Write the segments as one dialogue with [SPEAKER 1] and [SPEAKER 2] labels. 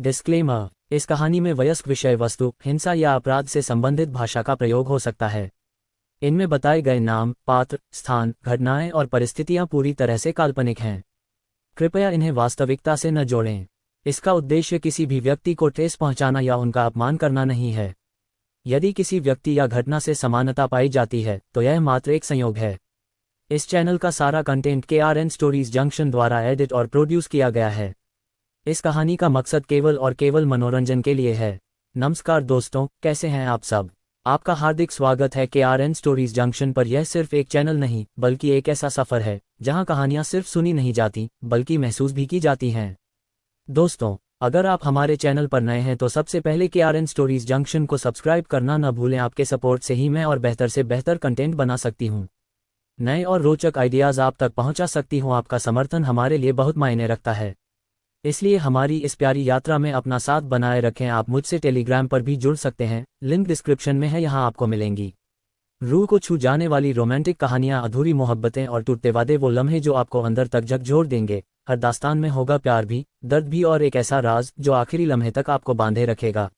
[SPEAKER 1] Disclaimer. इस कहानी में वयस्क विषय वस्तु, हिंसा या अपराध से संबंधित भाषा का प्रयोग हो सकता है। इनमें बताए गए नाम, पात्र, स्थान, घटनाएं और परिस्थितियां पूरी तरह से काल्पनिक हैं। कृपया इन्हें वास्तविकता से न जोड़ें। इसका उद्देश्य किसी भी व्यक्ति को ठेस पहुंचाना या उनका अपमान करना नहीं है। यदि किसी व्यक्ति या घटना से समानता पाई जाती है तो यह मात्र एक संयोग है। इस चैनल का सारा कंटेंट KRN स्टोरीज जंक्शन द्वारा एडिट और प्रोड्यूस किया गया है। इस कहानी का मकसद केवल और केवल मनोरंजन के लिए है। नमस्कार दोस्तों, कैसे हैं आप सब? आपका हार्दिक स्वागत है KRN स्टोरीज जंक्शन पर। यह सिर्फ एक चैनल नहीं बल्कि एक ऐसा सफ़र है जहां कहानियां सिर्फ सुनी नहीं जाती बल्कि महसूस भी की जाती हैं। दोस्तों, अगर आप हमारे चैनल पर नए हैं तो सबसे पहले KRN स्टोरीज जंक्शन को सब्सक्राइब करना न भूलें। आपके सपोर्ट से ही मैं और बेहतर से बेहतर कंटेंट बना सकती हूँ, नए और रोचक आइडियाज़ आप तक पहुँचा सकती हूँ। आपका समर्थन हमारे लिए बहुत मायने रखता है, इसलिए हमारी इस प्यारी यात्रा में अपना साथ बनाए रखें। आप मुझसे टेलीग्राम पर भी जुड़ सकते हैं, लिंक डिस्क्रिप्शन में है, यहाँ आपको मिलेंगी रूह को छू जाने वाली रोमांटिक कहानियाँ, अधूरी मोहब्बतें और टूटते वादे, वो लम्हे जो आपको अंदर तक झकझोर देंगे। हर दास्तान में होगा प्यार भी, दर्द भी और एक ऐसा राज जो आखिरी लम्हे तक आपको बांधे रखेगा।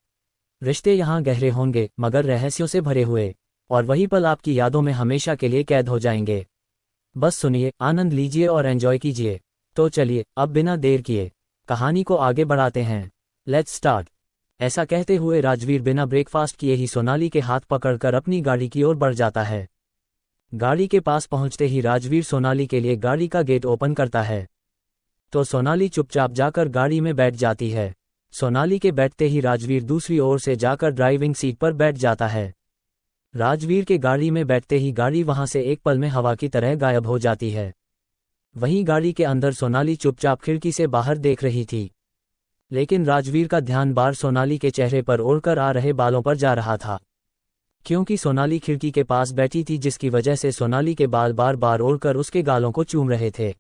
[SPEAKER 1] रिश्ते यहाँ गहरे होंगे मगर रहस्यों से भरे हुए, और वही पल आपकी यादों में हमेशा के लिए कैद हो जाएंगे। बस सुनिए, आनंद लीजिए और एंजॉय कीजिए। तो चलिए अब बिना देर किए कहानी को आगे बढ़ाते हैं। Let's start. ऐसा कहते हुए राजवीर बिना ब्रेकफास्ट किए ही सोनाली के हाथ पकड़कर अपनी गाड़ी की ओर बढ़ जाता है। गाड़ी के पास पहुंचते ही राजवीर सोनाली के लिए गाड़ी का गेट ओपन करता है तो सोनाली चुपचाप जाकर गाड़ी में बैठ जाती है। सोनाली के बैठते ही राजवीर दूसरी ओर से जाकर ड्राइविंग सीट पर बैठ जाता है। राजवीर के गाड़ी में बैठते ही गाड़ी वहां से एक पल में हवा की तरह गायब हो जाती है। वहीं गाड़ी के अंदर सोनाली चुपचाप खिड़की से बाहर देख रही थी, लेकिन राजवीर का ध्यान बार सोनाली के चेहरे पर ओढ़कर आ रहे बालों पर जा रहा था, क्योंकि सोनाली खिड़की के पास बैठी थी, जिसकी वजह से सोनाली के बाल बार बार ओढ़कर उसके गालों को चूम रहे थे।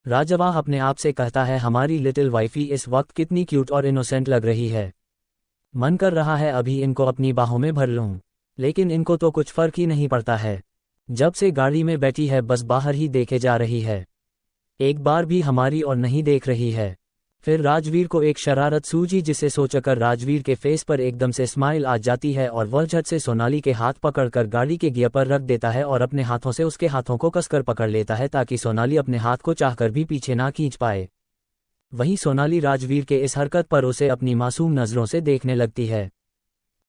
[SPEAKER 1] राजवाह अपने आप से कहता है, हमारी लिटिल वाइफी इस वक्त कितनी क्यूट और इनोसेंट लग रही है। मन कर रहा है अभी इनको अपनी बाहों में भर लूं, लेकिन इनको तो कुछ फर्क ही नहीं पड़ता है। जब से गाड़ी में बैठी है बस बाहर ही देखे जा रही है, एक बार भी हमारी और नहीं देख रही है। फिर राजवीर को एक शरारत सूझी, जिसे सोचकर राजवीर के फेस पर एकदम से स्माइल आ जाती है और वह झट से सोनाली के हाथ पकड़कर गाड़ी के गियर पर रख देता है और अपने हाथों से उसके हाथों को कसकर पकड़ लेता है ताकि सोनाली अपने हाथ को चाहकर भी पीछे ना खींच पाए। वहीं सोनाली राजवीर के इस हरकत पर उसे अपनी मासूम नज़रों से देखने लगती है,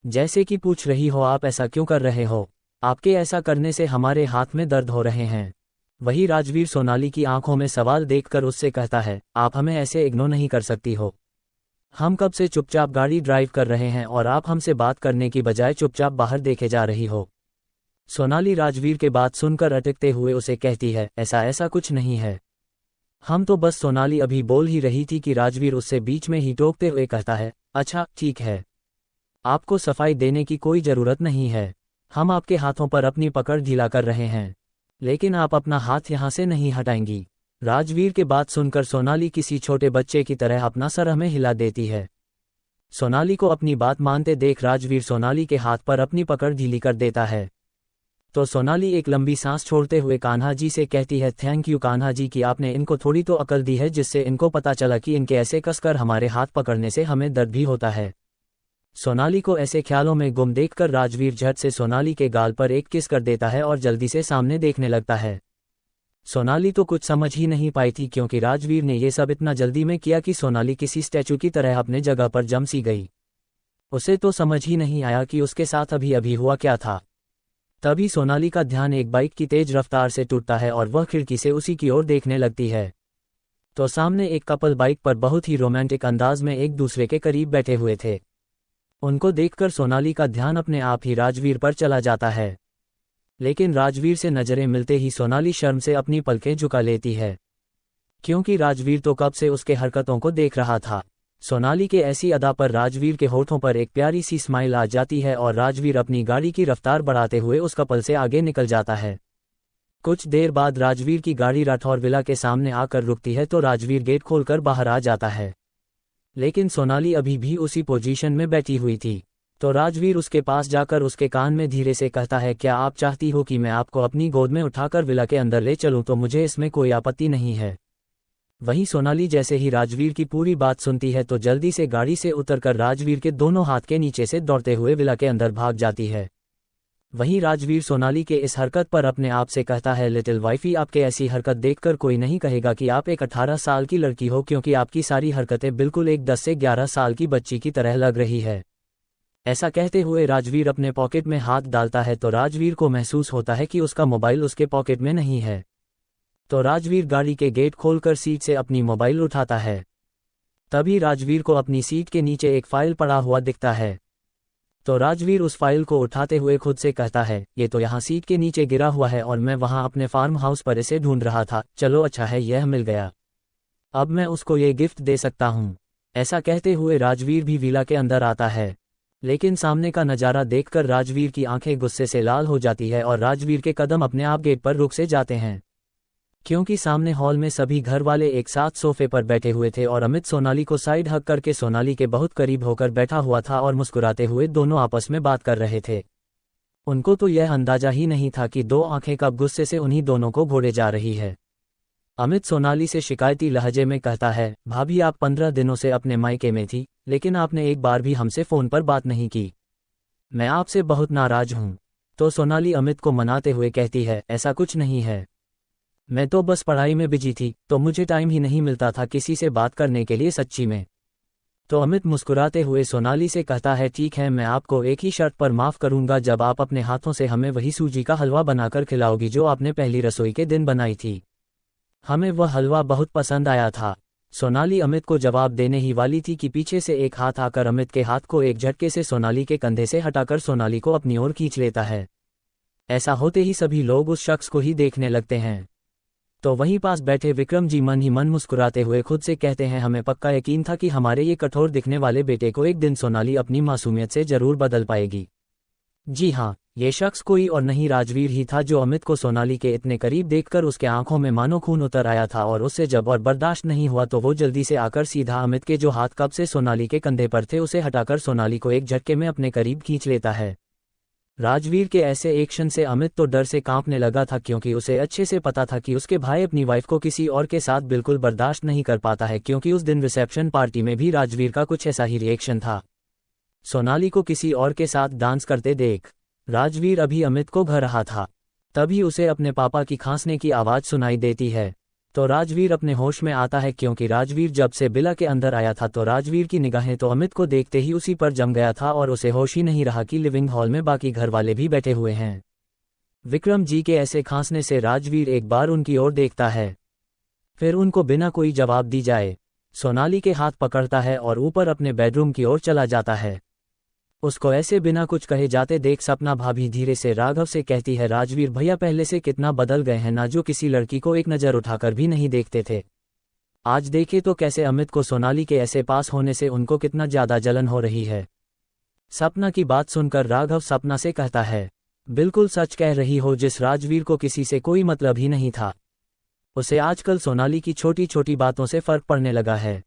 [SPEAKER 1] जैसे कि पूछ रही हो, आप ऐसा क्यों कर रहे हो? आपके ऐसा करने से हमारे हाथ में दर्द हो रहे हैं। वही राजवीर सोनाली की आंखों में सवाल देखकर उससे कहता है, आप हमें ऐसे इग्नोर नहीं कर सकती हो। हम कब से चुपचाप गाड़ी ड्राइव कर रहे हैं और आप हमसे बात करने की बजाय चुपचाप बाहर देखे जा रही हो। सोनाली राजवीर के बात सुनकर अटकते हुए उसे कहती है, ऐसा कुछ नहीं है, हम तो बस। सोनाली अभी बोल ही रही थी कि राजवीर उससे बीच में ही टोकते हुए कहता है, अच्छा ठीक है, आपको सफाई देने की कोई ज़रूरत नहीं है। हम आपके हाथों पर अपनी पकड़ ढीला कर रहे हैं, लेकिन आप अपना हाथ यहाँ से नहीं हटाएंगी। राजवीर के बात सुनकर सोनाली किसी छोटे बच्चे की तरह अपना सर हमें हिला देती है। सोनाली को अपनी बात मानते देख राजवीर सोनाली के हाथ पर अपनी पकड़ ढीली कर देता है तो सोनाली एक लंबी सांस छोड़ते हुए कान्हा जी से कहती है, थैंक यू कान्हा जी कि आपने इनको थोड़ी तो अकल दी है, जिससे इनको पता चला कि इनके ऐसे कसकर हमारे हाथ पकड़ने से हमें दर्द भी होता है। सोनाली को ऐसे ख्यालों में गुम देखकर राजवीर झट से सोनाली के गाल पर एक किस कर देता है और जल्दी से सामने देखने लगता है। सोनाली तो कुछ समझ ही नहीं पाई थी, क्योंकि राजवीर ने ये सब इतना जल्दी में किया कि सोनाली किसी स्टैचू की तरह अपने जगह पर जम सी गई। उसे तो समझ ही नहीं आया कि उसके साथ अभी अभी हुआ क्या था। तभी सोनाली का ध्यान एक बाइक की तेज रफ्तार से टूटता है और वह खिड़की से उसी की ओर देखने लगती है तो सामने एक कपल बाइक पर बहुत ही रोमांटिक अंदाज में एक दूसरे के करीब बैठे हुए थे। उनको देखकर सोनाली का ध्यान अपने आप ही राजवीर पर चला जाता है, लेकिन राजवीर से नजरें मिलते ही सोनाली शर्म से अपनी पलकें झुका लेती है, क्योंकि राजवीर तो कब से उसके हरकतों को देख रहा था। सोनाली के ऐसी अदा पर राजवीर के होठों पर एक प्यारी सी स्माइल आ जाती है और राजवीर अपनी गाड़ी की रफ्तार बढ़ाते हुए उस कपल से आगे निकल जाता है। कुछ देर बाद राजवीर की गाड़ी राठौर विला के सामने आकर रुकती है तो राजवीर गेट खोलकर बाहर आ जाता है, लेकिन सोनाली अभी भी उसी पोजीशन में बैठी हुई थी तो राजवीर उसके पास जाकर उसके कान में धीरे से कहता है, क्या आप चाहती हो कि मैं आपको अपनी गोद में उठाकर विला के अंदर ले चलूं? तो मुझे इसमें कोई आपत्ति नहीं है। वहीं सोनाली जैसे ही राजवीर की पूरी बात सुनती है तो जल्दी से गाड़ी से उतरकर राजवीर के दोनों हाथ के नीचे से दौड़ते हुए विला के अंदर भाग जाती है। वहीं राजवीर सोनाली के इस हरकत पर अपने आप से कहता है, लिटिल वाइफी, आपके ऐसी हरकत देखकर कोई नहीं कहेगा कि आप एक 18 साल की लड़की हो, क्योंकि आपकी सारी हरकतें बिल्कुल एक 10 से 11 साल की बच्ची की तरह लग रही है। ऐसा कहते हुए राजवीर अपने पॉकेट में हाथ डालता है तो राजवीर को महसूस होता है कि उसका मोबाइल उसके पॉकेट में नहीं है। तो राजवीर गाड़ी के गेट खोलकर सीट से अपनी मोबाइल उठाता है। तभी राजवीर को अपनी सीट के नीचे एक फाइल पड़ा हुआ दिखता है। तो राजवीर उस फाइल को उठाते हुए खुद से कहता है, ये तो यहाँ सीट के नीचे गिरा हुआ है और मैं वहाँ अपने फार्म हाउस पर इसे ढूंढ रहा था। चलो अच्छा है यह मिल गया, अब मैं उसको ये गिफ्ट दे सकता हूँ। ऐसा कहते हुए राजवीर भी विला के अंदर आता है, लेकिन सामने का नज़ारा देखकर राजवीर की आंखें गुस्से से लाल हो जाती है और राजवीर के कदम अपने आप गेट पर रुक से जाते हैं, क्योंकि सामने हॉल में सभी घर वाले एक साथ सोफे पर बैठे हुए थे और अमित सोनाली को साइड हक करके सोनाली के बहुत करीब होकर बैठा हुआ था और मुस्कुराते हुए दोनों आपस में बात कर रहे थे। उनको तो यह अंदाजा ही नहीं था कि दो आंखें कब गुस्से से उन्हीं दोनों को घोड़े जा रही है। अमित सोनाली से शिकायती लहजे में कहता है, भाभी आप 15 दिनों से अपने मायके में थी, लेकिन आपने एक बार भी हमसे फ़ोन पर बात नहीं की। मैं आपसे बहुत नाराज हूँ। तो सोनाली अमित को मनाते हुए कहती है, ऐसा कुछ नहीं है, मैं तो बस पढ़ाई में बिजी थी, तो मुझे टाइम ही नहीं मिलता था किसी से बात करने के लिए सच्ची में। तो अमित मुस्कुराते हुए सोनाली से कहता है, ठीक है, मैं आपको एक ही शर्त पर माफ़ करूंगा, जब आप अपने हाथों से हमें वही सूजी का हलवा बनाकर खिलाओगी जो आपने पहली रसोई के दिन बनाई थी। हमें वह हलवा बहुत पसंद आया था। सोनाली अमित को जवाब देने ही वाली थी कि पीछे से एक हाथ आकर अमित के हाथ को एक झटके से सोनाली के कंधे से हटाकर सोनाली को अपनी ओर खींच लेता है। ऐसा होते ही सभी लोग उस शख्स को ही देखने लगते हैं। तो वहीं पास बैठे विक्रम जी मन ही मन मुस्कुराते हुए खुद से कहते हैं, हमें पक्का यकीन था कि हमारे ये कठोर दिखने वाले बेटे को एक दिन सोनाली अपनी मासूमियत से जरूर बदल पाएगी। जी हाँ, ये शख्स कोई और नहीं राजवीर ही था, जो अमित को सोनाली के इतने करीब देखकर उसके आंखों में मानो खून उतर आया था और उससे जब और बर्दाश्त नहीं हुआ तो वो जल्दी से आकर सीधा अमित के जो हाथ कब से सोनाली के कंधे पर थे उसे हटाकर सोनाली को एक झटके में अपने करीब खींच लेता है। राजवीर के ऐसे एक्शन से अमित तो डर से कांपने लगा था, क्योंकि उसे अच्छे से पता था कि उसके भाई अपनी वाइफ को किसी और के साथ बिल्कुल बर्दाश्त नहीं कर पाता है, क्योंकि उस दिन रिसेप्शन पार्टी में भी राजवीर का कुछ ऐसा ही रिएक्शन था। सोनाली को किसी और के साथ डांस करते देख राजवीर अभी अमित को घर रहा था, तभी उसे अपने पापा की खांसने की आवाज़ सुनाई देती है। तो राजवीर अपने होश में आता है, क्योंकि राजवीर जब से विला के अंदर आया था तो राजवीर की निगाहें तो अमित को देखते ही उसी पर जम गया था और उसे होश ही नहीं रहा कि लिविंग हॉल में बाकी घर वाले भी बैठे हुए हैं। विक्रम जी के ऐसे खांसने से राजवीर एक बार उनकी ओर देखता है, फिर उनको बिना कोई जवाब दी जाए सोनाली के हाथ पकड़ता है और ऊपर अपने बेडरूम की ओर चला जाता है। उसको ऐसे बिना कुछ कहे जाते देख सपना भाभी धीरे से राघव से कहती है, राजवीर भैया पहले से कितना बदल गए हैं ना, जो किसी लड़की को एक नज़र उठाकर भी नहीं देखते थे। आज देखे तो कैसे अमित को सोनाली के ऐसे पास होने से उनको कितना ज़्यादा जलन हो रही है। सपना की बात सुनकर राघव सपना से कहता है, बिल्कुल सच कह रही हो, जिस राजवीर को किसी से कोई मतलब ही नहीं था, उसे आजकल सोनाली की छोटी छोटी बातों से फर्क पड़ने लगा है।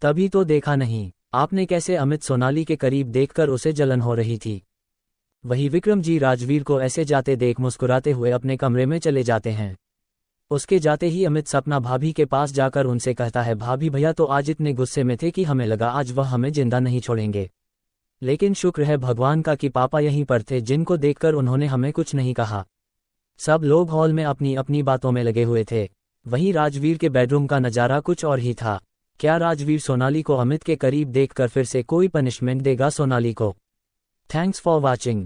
[SPEAKER 1] तभी तो देखा नहीं आपने कैसे अमित सोनाली के करीब देखकर उसे जलन हो रही थी। वही विक्रम जी राजवीर को ऐसे जाते देख मुस्कुराते हुए अपने कमरे में चले जाते हैं। उसके जाते ही अमित सपना भाभी के पास जाकर उनसे कहता है, भाभी भैया तो आज इतने गुस्से में थे कि हमें लगा आज वह हमें जिंदा नहीं छोड़ेंगे, लेकिन शुक्र है भगवान का कि पापा यहीं पर थे, जिनको देखकर उन्होंने हमें कुछ नहीं कहा। सब लोग हॉल में अपनी अपनी बातों में लगे हुए थे। वहीं राजवीर के बेडरूम का नज़ारा कुछ और ही था। क्या राजवीर सोनाली को अमित के करीब देखकर फिर से कोई पनिशमेंट देगा सोनाली को? Thanks for watching.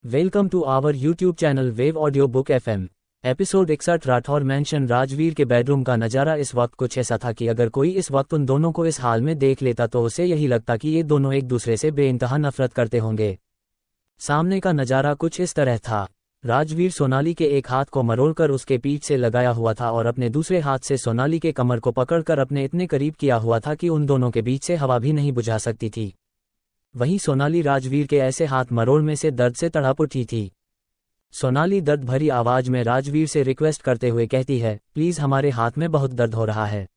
[SPEAKER 1] Welcome to our YouTube channel wave audio book FM। Episode 61 Rathore mansion. Rajveer के बेडरूम का नज़ारा इस वक्त कुछ ऐसा था कि अगर कोई इस वक्त उन दोनों को इस हाल में देख लेता तो उसे यही लगता कि ये दोनों एक दूसरे से बेइंतहा नफरत करते होंगे। सामने का नज़ारा कुछ इस तरह था। राजवीर सोनाली के एक हाथ को मरोड़कर उसके पीठ से लगाया हुआ था और अपने दूसरे हाथ से सोनाली के कमर को पकड़कर अपने इतने करीब किया हुआ था कि उन दोनों के बीच से हवा भी नहीं बुझा सकती थी। वहीं सोनाली राजवीर के ऐसे हाथ मरोड़ में से दर्द से तड़प उठी थी। सोनाली दर्द भरी आवाज में राजवीर से रिक्वेस्ट करते हुए कहती है, प्लीज हमारे हाथ में बहुत दर्द हो रहा है,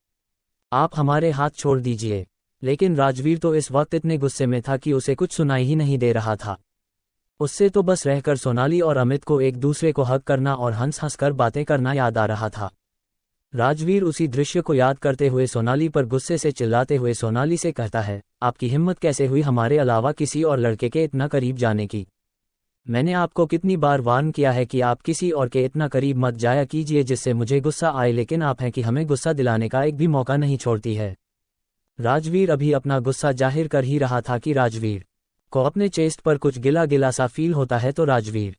[SPEAKER 1] आप हमारे हाथ छोड़ दीजिए। लेकिन राजवीर तो इस वक्त इतने गुस्से में था कि उसे कुछ सुनाई ही नहीं दे रहा था। उससे तो बस रहकर सोनाली और अमित को एक दूसरे को हग करना और हंस हंस कर बातें करना याद आ रहा था। राजवीर उसी दृश्य को याद करते हुए सोनाली पर गुस्से से चिल्लाते हुए सोनाली से कहता है, आपकी हिम्मत कैसे हुई हमारे अलावा किसी और लड़के के इतना करीब जाने की? मैंने आपको कितनी बार वार्न किया है कि आप किसी और के इतना करीब मत जाया कीजिए जिससे मुझे गुस्सा आए, लेकिन आप हैं कि हमें गुस्सा दिलाने का एक भी मौका नहीं छोड़ती है। राजवीर अभी अपना गुस्सा जाहिर कर ही रहा था कि राजवीर को अपने चेस्ट पर कुछ गिला गिला सा फील होता है, तो राजवीर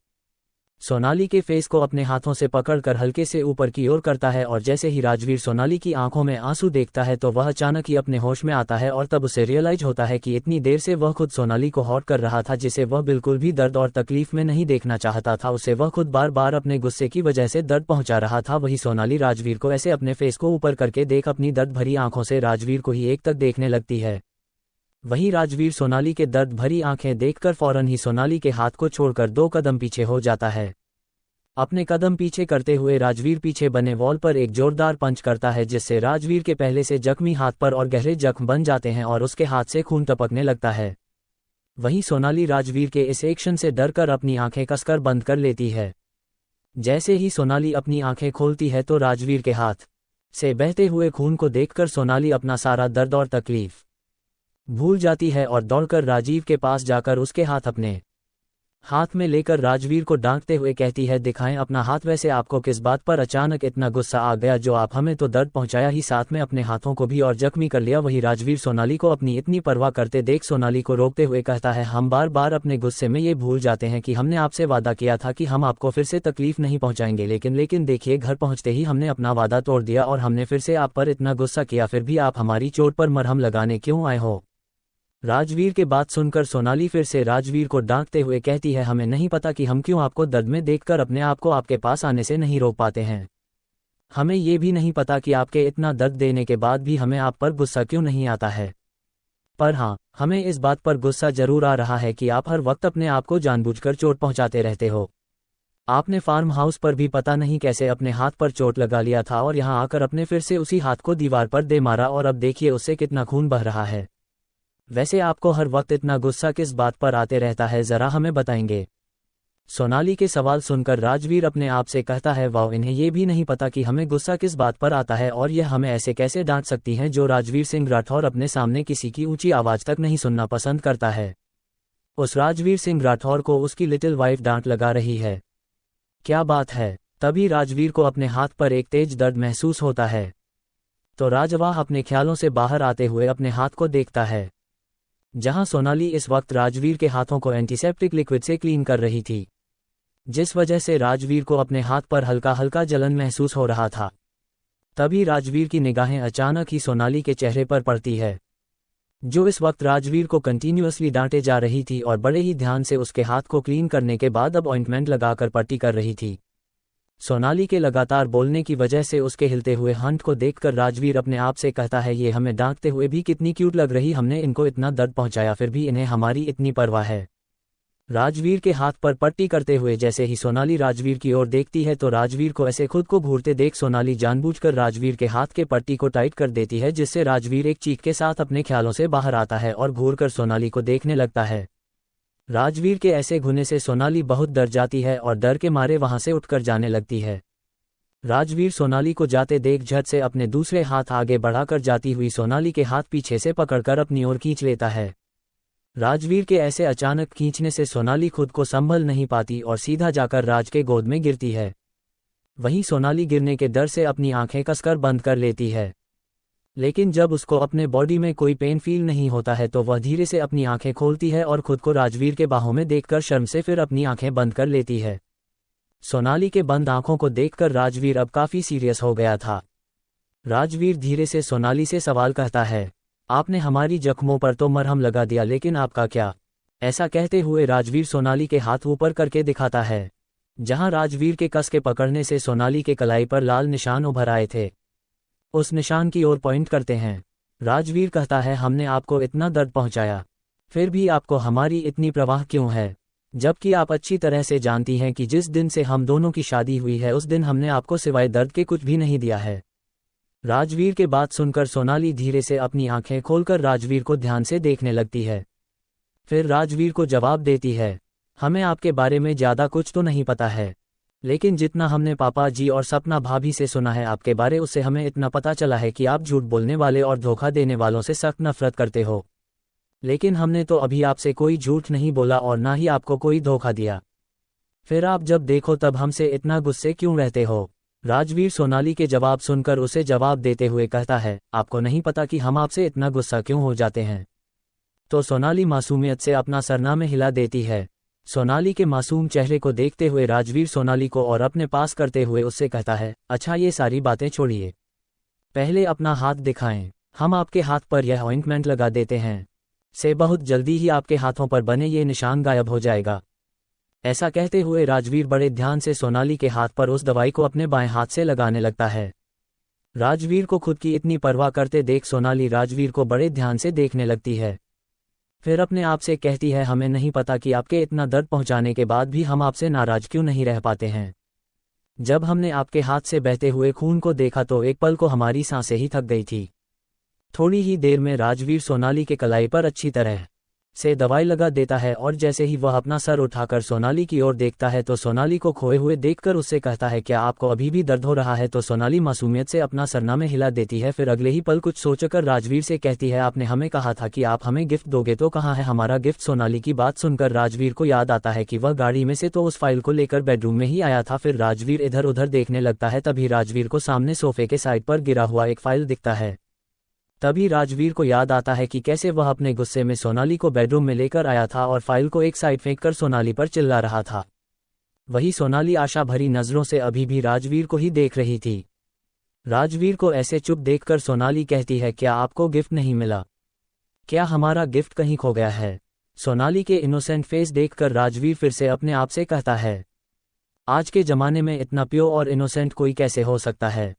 [SPEAKER 1] सोनाली के फेस को अपने हाथों से पकड़कर हल्के से ऊपर की ओर करता है, और जैसे ही राजवीर सोनाली की आंखों में आंसू देखता है तो वह अचानक ही अपने होश में आता है, और तब उसे रियलाइज होता है कि इतनी देर से वह खुद सोनाली को हॉट कर रहा था, जिसे वह बिल्कुल भी दर्द और तकलीफ में नहीं देखना चाहता था। उसे वह खुद बार बार अपने गुस्से की वजह से दर्द पहुंचा रहा था। वही सोनाली राजवीर को ऐसे अपने फेस को ऊपर करके देख अपनी दर्द भरी आंखों से राजवीर को ही एक तक देखने लगती है। वहीं राजवीर सोनाली के दर्द भरी आंखें देखकर फौरन ही सोनाली के हाथ को छोड़कर 2 कदम पीछे हो जाता है। अपने कदम पीछे करते हुए राजवीर पीछे बने वॉल पर एक जोरदार पंच करता है, जिससे राजवीर के पहले से जख्मी हाथ पर और गहरे जख्म बन जाते हैं और उसके हाथ से खून टपकने लगता है। वहीं सोनाली राजवीर के इस एक्शन से डरकर अपनी आंखें कसकर बंद कर लेती है। जैसे ही सोनाली अपनी आंखें खोलती है तो राजवीर के हाथ से बहते हुए खून को देखकर सोनाली अपना सारा दर्द और तकलीफ भूल जाती है और दौड़कर राजीव के पास जाकर उसके हाथ अपने हाथ में लेकर राजवीर को डांटते हुए कहती है, दिखाएं अपना हाथ। वैसे आपको किस बात पर अचानक इतना गुस्सा आ गया जो आप हमें तो दर्द पहुंचाया ही, साथ में अपने हाथों को भी और जख्मी कर लिया। वही राजवीर सोनाली को अपनी इतनी परवाह करते देख सोनाली को रोकते हुए कहता है, हम बार बार अपने गुस्से में ये भूल जाते हैं कि हमने आपसे वादा किया था कि हम आपको फिर से तकलीफ नहीं पहुंचाएंगे, लेकिन देखिए घर पहुंचते ही हमने अपना वादा तोड़ दिया और हमने फिर से आप पर इतना गुस्सा किया, फिर भी आप हमारी चोट पर मरहम लगाने क्यों आए हो? राजवीर के बात सुनकर सोनाली फिर से राजवीर को डांटते हुए कहती है, हमें नहीं पता कि हम क्यों आपको दर्द में देखकर अपने आप को आपके पास आने से नहीं रोक पाते हैं। हमें ये भी नहीं पता कि आपके इतना दर्द देने के बाद भी हमें आप पर गुस्सा क्यों नहीं आता है। पर हाँ, हमें इस बात पर गुस्सा जरूर आ रहा है कि आप हर वक्त अपने आप को जानबूझकर चोट पहुंचाते रहते हो। आपने फार्म हाउस पर भी पता नहीं कैसे अपने हाथ पर चोट लगा लिया था और यहाँ आकर अपने फिर से उसी हाथ को दीवार पर दे मारा, और अब देखिए उससे कितना खून बह रहा है। वैसे आपको हर वक्त इतना गुस्सा किस बात पर आते रहता है, जरा हमें बताएंगे? सोनाली के सवाल सुनकर राजवीर अपने आप से कहता है, वाह, इन्हें ये भी नहीं पता कि हमें गुस्सा किस बात पर आता है और यह हमें ऐसे कैसे डांट सकती हैं। जो राजवीर सिंह राठौर अपने सामने किसी की ऊंची आवाज तक नहीं सुनना पसंद करता है, उस राजवीर सिंह राठौर को उसकी लिटिल वाइफ डांट लगा रही है। क्या बात है? तभी राजवीर को अपने हाथ पर एक तेज दर्द महसूस होता है, तो राजवाह अपने ख्यालों से बाहर आते हुए अपने हाथ को देखता है, जहां सोनाली इस वक्त राजवीर के हाथों को एंटीसेप्टिक लिक्विड से क्लीन कर रही थी, जिस वजह से राजवीर को अपने हाथ पर हल्का हल्का जलन महसूस हो रहा था। तभी राजवीर की निगाहें अचानक ही सोनाली के चेहरे पर पड़ती है, जो इस वक्त राजवीर को कंटिन्यूअसली डांटे जा रही थी और बड़े ही ध्यान से उसके हाथ को क्लीन करने के बाद अब ऑइंटमेंट लगाकर पट्टी कर रही थी। सोनाली के लगातार बोलने की वजह से उसके हिलते हुए हाथ को देखकर राजवीर अपने आप से कहता है, ये हमें डांटते हुए भी कितनी क्यूट लग रही, हमने इनको इतना दर्द पहुंचाया फिर भी इन्हें हमारी इतनी परवाह है। राजवीर के हाथ पर पट्टी करते हुए जैसे ही सोनाली राजवीर की ओर देखती है तो राजवीर को ऐसे खुद को घूरते देख सोनाली जानबूझकर राजवीर के हाथ के पट्टी को टाइट कर देती है, जिससे राजवीर एक चीख के साथ अपने ख्यालों से बाहर आता है और घूरकर सोनाली को देखने लगता है। राजवीर के ऐसे घुने से सोनाली बहुत डर जाती है और डर के मारे वहां से उठकर जाने लगती है। राजवीर सोनाली को जाते देख झट से अपने दूसरे हाथ आगे बढ़ाकर जाती हुई सोनाली के हाथ पीछे से पकड़कर अपनी ओर खींच लेता है। राजवीर के ऐसे अचानक खींचने से सोनाली खुद को संभल नहीं पाती और सीधा जाकर राज के गोद में गिरती है। वहीं सोनाली गिरने के डर से अपनी आंखें कसकर बंद कर लेती है, लेकिन जब उसको अपने बॉडी में कोई पेन फील नहीं होता है तो वह धीरे से अपनी आंखें खोलती है और खुद को राजवीर के बाहों में देखकर शर्म से फिर अपनी आंखें बंद कर लेती है। सोनाली के बंद आंखों को देखकर राजवीर अब काफी सीरियस हो गया था। राजवीर धीरे से सोनाली से सवाल करता है, आपने हमारी जख्मों पर तो मरहम लगा दिया, लेकिन आपका क्या? ऐसा कहते हुए राजवीर सोनाली के हाथ ऊपर करके दिखाता है, जहां राजवीर के कस के पकड़ने से सोनाली के कलाई पर लाल निशान उभर आए थे। उस निशान की ओर पॉइंट करते हैं। राजवीर कहता है, हमने आपको इतना दर्द पहुंचाया, फिर भी आपको हमारी इतनी परवाह क्यों है, जबकि आप अच्छी तरह से जानती हैं कि जिस दिन से हम दोनों की शादी हुई है उस दिन हमने आपको सिवाय दर्द के कुछ भी नहीं दिया है। राजवीर के बात सुनकर सोनाली धीरे से अपनी आंखें खोलकर राजवीर को ध्यान से देखने लगती है। फिर राजवीर को जवाब देती है, हमें आपके बारे में ज्यादा कुछ तो नहीं पता है, लेकिन जितना हमने पापा जी और सपना भाभी से सुना है आपके बारे, उससे हमें इतना पता चला है कि आप झूठ बोलने वाले और धोखा देने वालों से सख्त नफरत करते हो। लेकिन हमने तो अभी आपसे कोई झूठ नहीं बोला और ना ही आपको कोई धोखा दिया, फिर आप जब देखो तब हमसे इतना गुस्से क्यों रहते हो? राजवीर सोनाली के जवाब सुनकर उसे जवाब देते हुए कहता है, आपको नहीं पता कि हम आपसे इतना गुस्सा क्यों हो जाते हैं? तो सोनाली मासूमियत से अपना सरनामे हिला देती है। सोनाली के मासूम चेहरे को देखते हुए राजवीर सोनाली को और अपने पास करते हुए उससे कहता है, अच्छा ये सारी बातें छोड़िए, पहले अपना हाथ दिखाएं, हम आपके हाथ पर यह ऑइंटमेंट लगा देते हैं, से बहुत जल्दी ही आपके हाथों पर बने ये निशान गायब हो जाएगा। ऐसा कहते हुए राजवीर बड़े ध्यान से सोनाली के हाथ पर उस दवाई को अपने बाएं हाथ से लगाने लगता है। राजवीर को खुद की इतनी परवाह करते देख सोनाली राजवीर को बड़े ध्यान से देखने लगती है। फिर अपने आप से कहती है, हमें नहीं पता कि आपके इतना दर्द पहुंचाने के बाद भी हम आपसे नाराज क्यों नहीं रह पाते हैं। जब हमने आपके हाथ से बहते हुए खून को देखा तो एक पल को हमारी सांसें ही थक गई थी। थोड़ी ही देर में राजवीर सोनाली के कलाई पर अच्छी तरह से दवाई लगा देता है और जैसे ही वह अपना सर उठाकर सोनाली की ओर देखता है तो सोनाली को खोए हुए देखकर उससे कहता है, क्या आपको अभी भी दर्द हो रहा है? तो सोनाली मासूमियत से अपना सरनामे हिला देती है। फिर अगले ही पल कुछ सोचकर राजवीर से कहती है, आपने हमें कहा था कि आप हमें गिफ्ट दोगे, तो कहाँ है हमारा गिफ्ट? सोनाली की बात सुनकर राजवीर को याद आता है कि वह गाड़ी में से तो उस फाइल को लेकर बेडरूम में ही आया था। फिर राजवीर इधर उधर देखने लगता है, तभी राजवीर को सामने सोफे के साइड पर गिरा हुआ एक फाइल दिखता है। तभी राजवीर को याद आता है कि कैसे वह अपने गुस्से में सोनाली को बेडरूम में लेकर आया था और फाइल को एक साइड फेंककर सोनाली पर चिल्ला रहा था। वही सोनाली आशा भरी नजरों से अभी भी राजवीर को ही देख रही थी। राजवीर को ऐसे चुप देखकर सोनाली कहती है, क्या आपको गिफ्ट नहीं मिला? क्या हमारा गिफ्ट कहीं खो गया है? सोनाली के इनोसेंट फेस देखकर राजवीर फिर से अपने आप से कहता है, आज के जमाने में इतना प्योर और इनोसेंट कोई कैसे हो सकता है?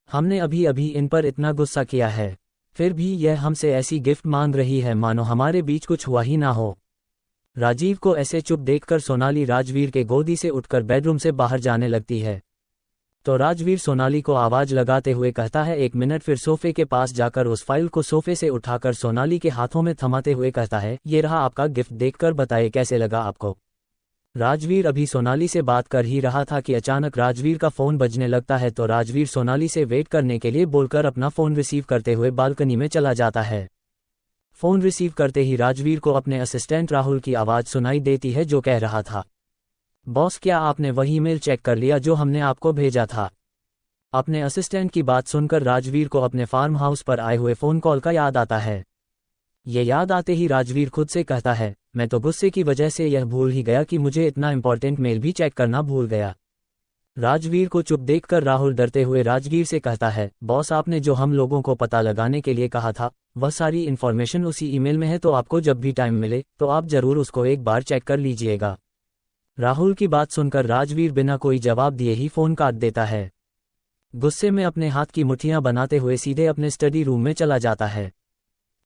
[SPEAKER 1] हमने अभी अभी इन पर इतना गुस्सा किया है, फिर भी यह हमसे ऐसी गिफ्ट मांग रही है मानो हमारे बीच कुछ हुआ ही ना हो। राजीव को ऐसे चुप देखकर सोनाली राजवीर के गोदी से उठकर बेडरूम से बाहर जाने लगती है। तो राजवीर सोनाली को आवाज लगाते हुए कहता है, एक मिनट। फिर सोफे के पास जाकर उस फाइल को सोफे से उठाकर सोनाली के हाथों में थमाते हुए कहता है, ये रहा आपका गिफ्ट, देखकर बताइए कैसे लगा आपको? राजवीर अभी सोनाली से बात कर ही रहा था कि अचानक राजवीर का फोन बजने लगता है। तो राजवीर सोनाली से वेट करने के लिए बोलकर अपना फोन रिसीव करते हुए बालकनी में चला जाता है। फोन रिसीव करते ही राजवीर को अपने असिस्टेंट राहुल की आवाज सुनाई देती है, जो कह रहा था, बॉस क्या आपने वही ईमेल चेक कर लिया जो हमने आपको भेजा था? अपने असिस्टेंट की बात सुनकर राजवीर को अपने फार्म हाउस पर आए हुए फोन कॉल का याद आता है। ये याद आते ही राजवीर खुद से कहता है, मैं तो गुस्से की वजह से यह भूल ही गया कि मुझे इतना इंपॉर्टेंट मेल भी चेक करना भूल गया। राजवीर को चुप देखकर राहुल डरते हुए राजवीर से कहता है, बॉस आपने जो हम लोगों को पता लगाने के लिए कहा था वह सारी इन्फॉर्मेशन उसी ईमेल में है, तो आपको जब भी टाइम मिले तो आप जरूर उसको एक बार चेक कर लीजिएगा। राहुल की बात सुनकर राजवीर बिना कोई जवाब दिए ही फोन काट देता है। गुस्से में अपने हाथ की मुट्ठियां बनाते हुए सीधे अपने स्टडी रूम में चला जाता है।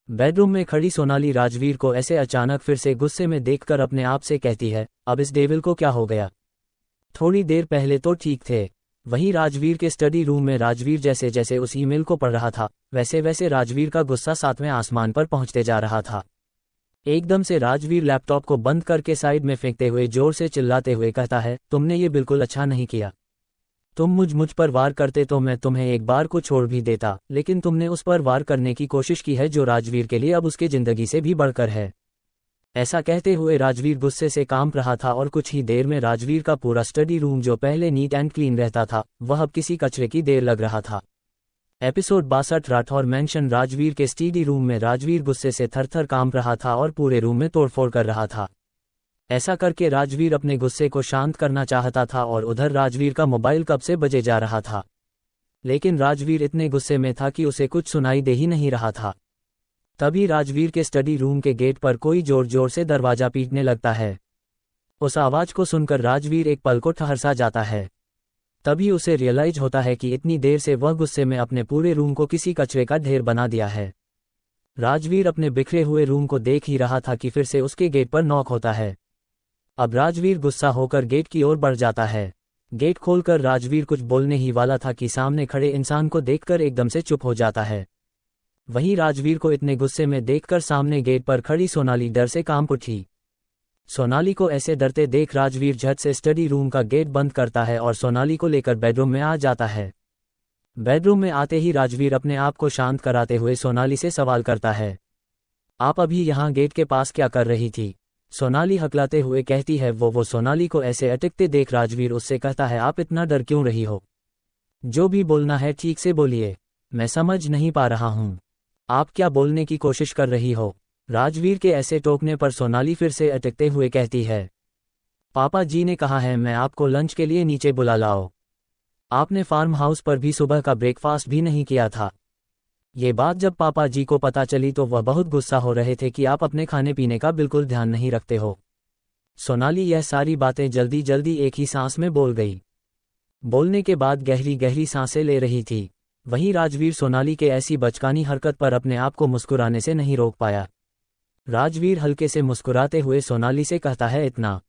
[SPEAKER 1] बेडरूम में खड़ी सोनाली राजवीर को ऐसे अचानक फिर से गुस्से में देखकर अपने आप से कहती है, अब इस डेविल को क्या हो गया? थोड़ी देर पहले तो ठीक थे। वहीं राजवीर के स्टडी रूम में राजवीर जैसे जैसे उस ईमेल को पढ़ रहा था वैसे वैसे राजवीर का गुस्सा 7वें आसमान पर पहुंचते जा रहा था। एकदम से राजवीर लैपटॉप को बंद करके साइड में फेंकते हुए जोर से चिल्लाते हुए कहता है, तुमने ये बिल्कुल अच्छा नहीं किया। तुम मुझ पर वार करते तो मैं तुम्हें एक बार को छोड़ भी देता, लेकिन तुमने उस पर वार करने की कोशिश की है जो राजवीर के लिए अब उसके जिंदगी से भी बढ़कर है। ऐसा कहते हुए राजवीर गुस्से से कांप रहा था और कुछ ही देर में राजवीर का पूरा स्टडी रूम जो पहले नीट एंड क्लीन रहता था वह अब किसी कचरे की देर लग रहा था। Episode 62 Rathore mansion. राजवीर के स्टडी रूम में राजवीर गुस्से से थरथर कांप रहा था और पूरे रूम में तोड़फोड़ कर रहा था। ऐसा करके राजवीर अपने गुस्से को शांत करना चाहता था और उधर राजवीर का मोबाइल कब से बजे जा रहा था, लेकिन राजवीर इतने गुस्से में था कि उसे कुछ सुनाई दे ही नहीं रहा था। तभी राजवीर के स्टडी रूम के गेट पर कोई जोर जोर से दरवाजा पीटने लगता है। उस आवाज को सुनकर राजवीर एक पल को ठहर सा जाता है। तभी उसे रियलाइज होता है कि इतनी देर से वह गुस्से में अपने पूरे रूम को किसी कचरे का ढेर बना दिया है। राजवीर अपने बिखरे हुए रूम को देख ही रहा था कि फिर से उसके गेट पर नॉक होता है। अब राजवीर गुस्सा होकर गेट की ओर बढ़ जाता है। गेट खोलकर राजवीर कुछ बोलने ही वाला था कि सामने खड़े इंसान को देखकर एकदम से चुप हो जाता है। वहीं राजवीर को इतने गुस्से में देखकर सामने गेट पर खड़ी सोनाली डर से कांप उठी। सोनाली को ऐसे डरते देख राजवीर झट से स्टडी रूम का गेट बंद करता है और सोनाली को लेकर बेडरूम में आ जाता है। बेडरूम में आते ही राजवीर अपने आप को शांत कराते हुए सोनाली से सवाल करता है, आप अभी यहाँ गेट के पास क्या कर रही थी? सोनाली हकलाते हुए कहती है वो सोनाली को ऐसे अटकते देख राजवीर उससे कहता है, आप इतना डर क्यों रही हो? जो भी बोलना है ठीक से बोलिए, मैं समझ नहीं पा रहा हूँ। आप क्या बोलने की कोशिश कर रही हो? राजवीर के ऐसे टोकने पर सोनाली फिर से अटकते हुए कहती है, पापा जी ने कहा है मैं आपको लंच के लिए नीचे बुला लाओ। आपने फार्म हाउस पर भी सुबह का ब्रेकफास्ट भी नहीं किया था। ये बात जब पापा जी को पता चली तो वह बहुत गुस्सा हो रहे थे कि आप अपने खाने पीने का बिल्कुल ध्यान नहीं रखते हो। सोनाली यह सारी बातें जल्दी जल्दी एक ही सांस में बोल गई। बोलने के बाद गहरी गहरी सांसें ले रही थी। वहीं राजवीर सोनाली के ऐसी बचकानी हरकत पर अपने आप को मुस्कुराने से नहीं रोक पाया। राजवीर हल्के से मुस्कुराते हुए सोनाली से कहता है, इतना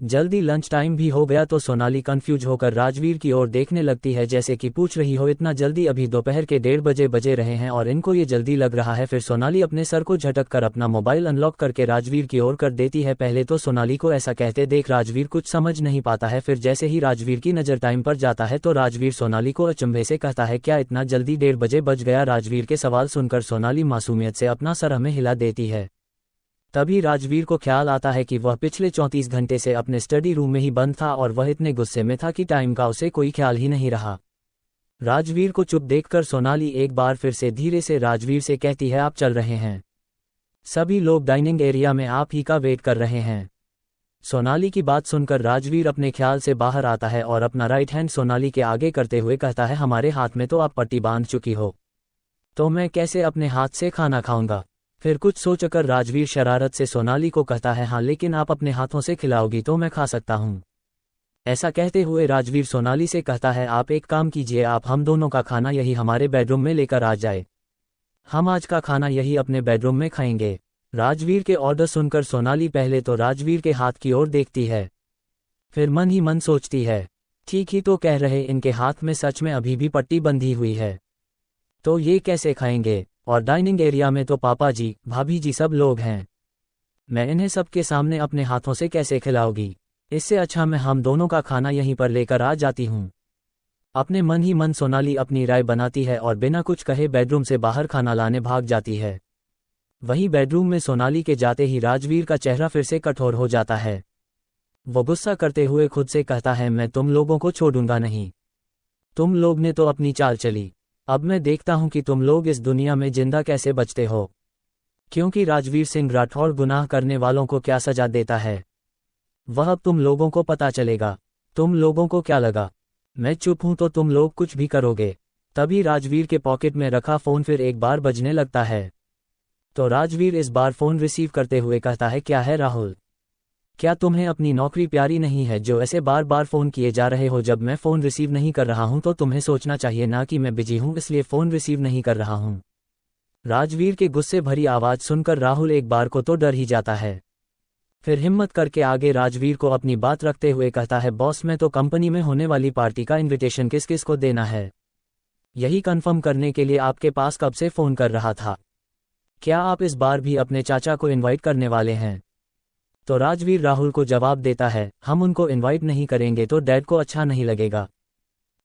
[SPEAKER 1] जल्दी लंच टाइम भी हो गया? तो सोनाली कंफ्यूज होकर राजवीर की ओर देखने लगती है, जैसे कि पूछ रही हो इतना जल्दी? अभी दोपहर के 1:30 बजे रहे हैं और इनको ये जल्दी लग रहा है। फिर सोनाली अपने सर को झटक कर अपना मोबाइल अनलॉक करके राजवीर की ओर कर देती है। पहले तो सोनाली को ऐसा कहते देख राजवीर कुछ समझ नहीं पाता है, फिर जैसे ही राजवीर की नज़र टाइम पर जाता है तो राजवीर सोनाली को अचंभे से कहता है, क्या इतना जल्दी 1:30 बजे बज गया? राजवीर के सवाल सुनकर सोनाली मासूमियत से अपना सर हमें हिला देती है। तभी राजवीर को ख्याल आता है कि वह पिछले 34 घंटे से अपने स्टडी रूम में ही बंद था और वह इतने गुस्से में था कि टाइम का उसे कोई ख्याल ही नहीं रहा। राजवीर को चुप देखकर सोनाली एक बार फिर से धीरे से राजवीर से कहती है, आप चल रहे हैं? सभी लोग डाइनिंग एरिया में आप ही का वेट कर रहे हैं। सोनाली की बात सुनकर राजवीर अपने ख्याल से बाहर आता है और अपना राइट हैंड सोनाली के आगे करते हुए कहता है, हमारे हाथ में तो आप पट्टी बांध चुकी हो, तो मैं कैसे अपने हाथ से खाना खाऊंगा? फिर कुछ सोचकर राजवीर शरारत से सोनाली को कहता है, हाँ लेकिन आप अपने हाथों से खिलाओगी तो मैं खा सकता हूँ। ऐसा कहते हुए राजवीर सोनाली से कहता है, आप एक काम कीजिए, आप हम दोनों का खाना यही हमारे बेडरूम में लेकर आ जाए। हम आज का खाना यही अपने बेडरूम में खाएंगे। राजवीर के ऑर्डर सुनकर सोनाली पहले तो राजवीर के हाथ की ओर देखती है, फिर मन ही मन सोचती है, ठीक ही तो कह रहे, इनके हाथ में सच में अभी भी पट्टी बंधी हुई है, तो ये कैसे खाएंगे? और डाइनिंग एरिया में तो पापा जी, भाभी जी सब लोग हैं, मैं इन्हें सबके सामने अपने हाथों से कैसे खिलाऊंगी? इससे अच्छा मैं हम दोनों का खाना यहीं पर लेकर आ जाती हूँ। अपने मन ही मन सोनाली अपनी राय बनाती है और बिना कुछ कहे बेडरूम से बाहर खाना लाने भाग जाती है। वहीं बेडरूम में सोनाली के जाते ही राजवीर का चेहरा फिर से कठोर हो जाता है। वो गुस्सा करते हुए खुद से कहता है, मैं तुम लोगों को छोड़ूंगा नहीं। तुम लोग ने तो अपनी चाल चली, अब मैं देखता हूं कि तुम लोग इस दुनिया में जिंदा कैसे बचते हो। क्योंकि राजवीर सिंह राठौड़ गुनाह करने वालों को क्या सजा देता है, वह अब तुम लोगों को पता चलेगा। तुम लोगों को क्या लगा मैं चुप हूं तो तुम लोग कुछ भी करोगे? तभी राजवीर के पॉकेट में रखा फोन फिर एक बार बजने लगता है। तो राजवीर इस बार फोन रिसीव करते हुए कहता है, क्या है राहुल, क्या तुम्हें अपनी नौकरी प्यारी नहीं है जो ऐसे बार बार फोन किए जा रहे हो? जब मैं फोन रिसीव नहीं कर रहा हूं तो तुम्हें सोचना चाहिए ना कि मैं बिजी हूं इसलिए फोन रिसीव नहीं कर रहा हूं। राजवीर के गुस्से भरी आवाज सुनकर राहुल एक बार को तो डर ही जाता है, फिर हिम्मत करके आगे राजवीर को अपनी बात रखते हुए कहता है, बॉस मैं तो कंपनी में होने वाली पार्टी का इन्विटेशन किस किस को देना है, यही कंफर्म करने के लिए आपके पास कब से फोन कर रहा था। क्या आप इस बार भी अपने चाचा को इनवाइट करने वाले हैं? तो राजवीर राहुल को जवाब देता है, हम उनको इनवाइट नहीं करेंगे तो डैड को अच्छा नहीं लगेगा,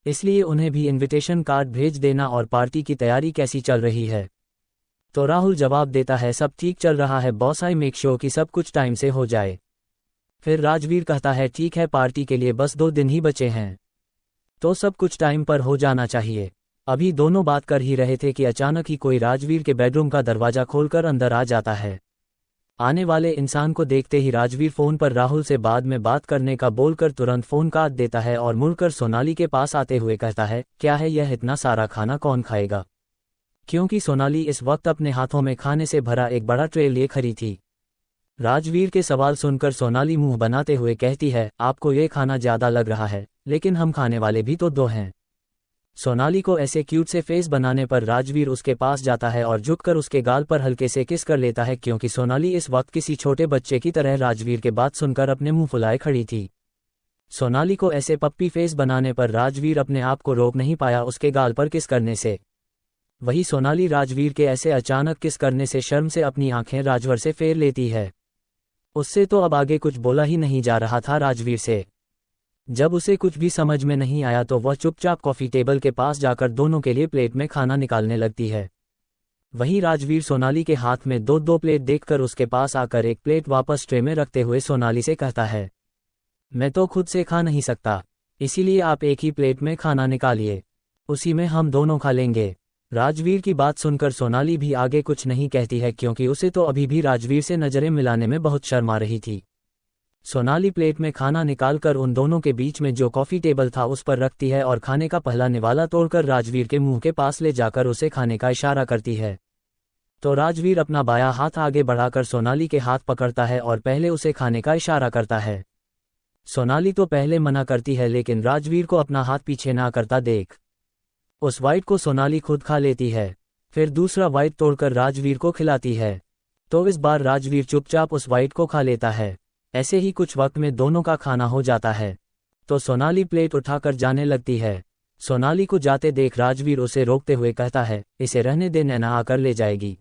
[SPEAKER 1] इसलिए उन्हें भी इनविटेशन कार्ड भेज देना। और पार्टी की तैयारी कैसी चल रही है? तो राहुल जवाब देता है, सब ठीक चल रहा है बॉस, आई मेक श्योर कि सब कुछ टाइम से हो जाए। फिर राजवीर कहता है, ठीक है, पार्टी के लिए बस 2 दिन ही बचे हैं, तो सब कुछ टाइम पर हो जाना चाहिए। अभी दोनों बात कर ही रहे थे कि अचानक ही कोई राजवीर के बेडरूम का दरवाजा खोलकर अंदर आ जाता है। आने वाले इंसान को देखते ही राजवीर फोन पर राहुल से बाद में बात करने का बोलकर तुरंत फोन काट देता है और मुड़कर सोनाली के पास आते हुए कहता है, क्या है यह, इतना सारा खाना कौन खाएगा? क्योंकि सोनाली इस वक्त अपने हाथों में खाने से भरा एक बड़ा ट्रे लिए खड़ी थी। राजवीर के सवाल सुनकर सोनाली मुंह बनाते हुए कहती है, आपको ये खाना ज्यादा लग रहा है, लेकिन हम खाने वाले भी तो 2 हैं। सोनाली को ऐसे क्यूट से फेस बनाने पर राजवीर उसके पास जाता है और झुककर उसके गाल पर हल्के से किस कर लेता है, क्योंकि सोनाली इस वक्त किसी छोटे बच्चे की तरह राजवीर के बात सुनकर अपने मुंह फुलाए खड़ी थी। सोनाली को ऐसे पप्पी फेस बनाने पर राजवीर अपने आप को रोक नहीं पाया उसके गाल पर किस करने से। वही सोनाली राजवीर के ऐसे अचानक किस करने से शर्म से अपनी आंखें राजवर से फेर लेती है। उससे तो अब आगे कुछ बोला ही नहीं जा रहा था राजवीर से। जब उसे कुछ भी समझ में नहीं आया तो वह चुपचाप कॉफी टेबल के पास जाकर दोनों के लिए प्लेट में खाना निकालने लगती है। वहीं राजवीर सोनाली के हाथ में दो दो प्लेट देखकर उसके पास आकर एक प्लेट वापस ट्रे में रखते हुए सोनाली से कहता है, मैं तो खुद से खा नहीं सकता, इसीलिए आप एक ही प्लेट में खाना निकालिए, उसी में हम दोनों खा लेंगे। राजवीर की बात सुनकर सोनाली भी आगे कुछ नहीं कहती है, क्योंकि उसे तो अभी भी राजवीर से नजरें मिलाने में बहुत शर्म आ रही थी। सोनाली प्लेट में खाना निकालकर उन दोनों के बीच में जो कॉफी टेबल था उस पर रखती है और खाने का पहला निवाला तोड़कर राजवीर के मुंह के पास ले जाकर उसे खाने का इशारा करती है। तो राजवीर अपना बायां हाथ आगे बढ़ाकर सोनाली के हाथ पकड़ता है और पहले उसे खाने का इशारा करता है। सोनाली तो पहले मना करती है, लेकिन राजवीर को अपना हाथ पीछे ना करता देख उस वाइट को सोनाली खुद खा लेती है, फिर दूसरा वाइट तोड़कर राजवीर को खिलाती है। तो इस बार राजवीर चुपचाप उस वाइट को खा लेता है। ऐसे ही कुछ वक्त में दोनों का खाना हो जाता है। तो सोनाली प्लेट उठाकर जाने लगती है। सोनाली को जाते देख राजवीर उसे रोकते हुए कहता है, इसे रहने दे, नैना आकर ले जाएगी।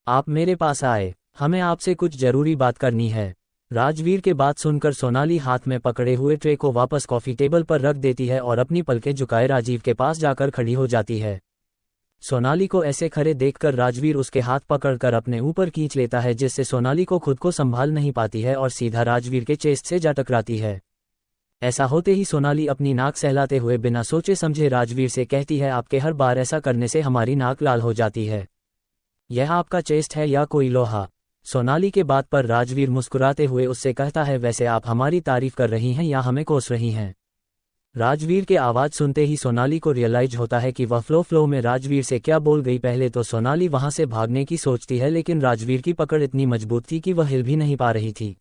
[SPEAKER 1] आप मेरे पास आए, हमें आपसे कुछ जरूरी बात करनी है। राजवीर के बात सुनकर सोनाली हाथ में पकड़े हुए ट्रे को वापस कॉफी टेबल पर रख देती है और अपनी पलकें झुकाए राजीव के पास जाकर खड़ी हो जाती है। सोनाली को ऐसे खड़े देखकर राजवीर उसके हाथ पकड़कर अपने ऊपर खींच लेता है, जिससे सोनाली को खुद को संभाल नहीं पाती है और सीधा राजवीर के चेस्ट से जा टकराती है। ऐसा होते ही सोनाली अपनी नाक सहलाते हुए बिना सोचे समझे राजवीर से कहती है, आपके हर बार ऐसा करने से हमारी नाक लाल हो जाती है। यह आपका चेस्ट है या कोई लोहा? सोनाली के बात पर राजवीर मुस्कुराते हुए उससे कहता है, वैसे आप हमारी तारीफ कर रही हैं या हमें कोस रही हैं? राजवीर के आवाज सुनते ही सोनाली को रियलाइज होता है कि वह फ्लो में राजवीर से क्या बोल गई। पहले तो सोनाली वहां से भागने की सोचती है, लेकिन राजवीर की पकड़ इतनी मजबूत थी कि वह हिल भी नहीं पा रही थी।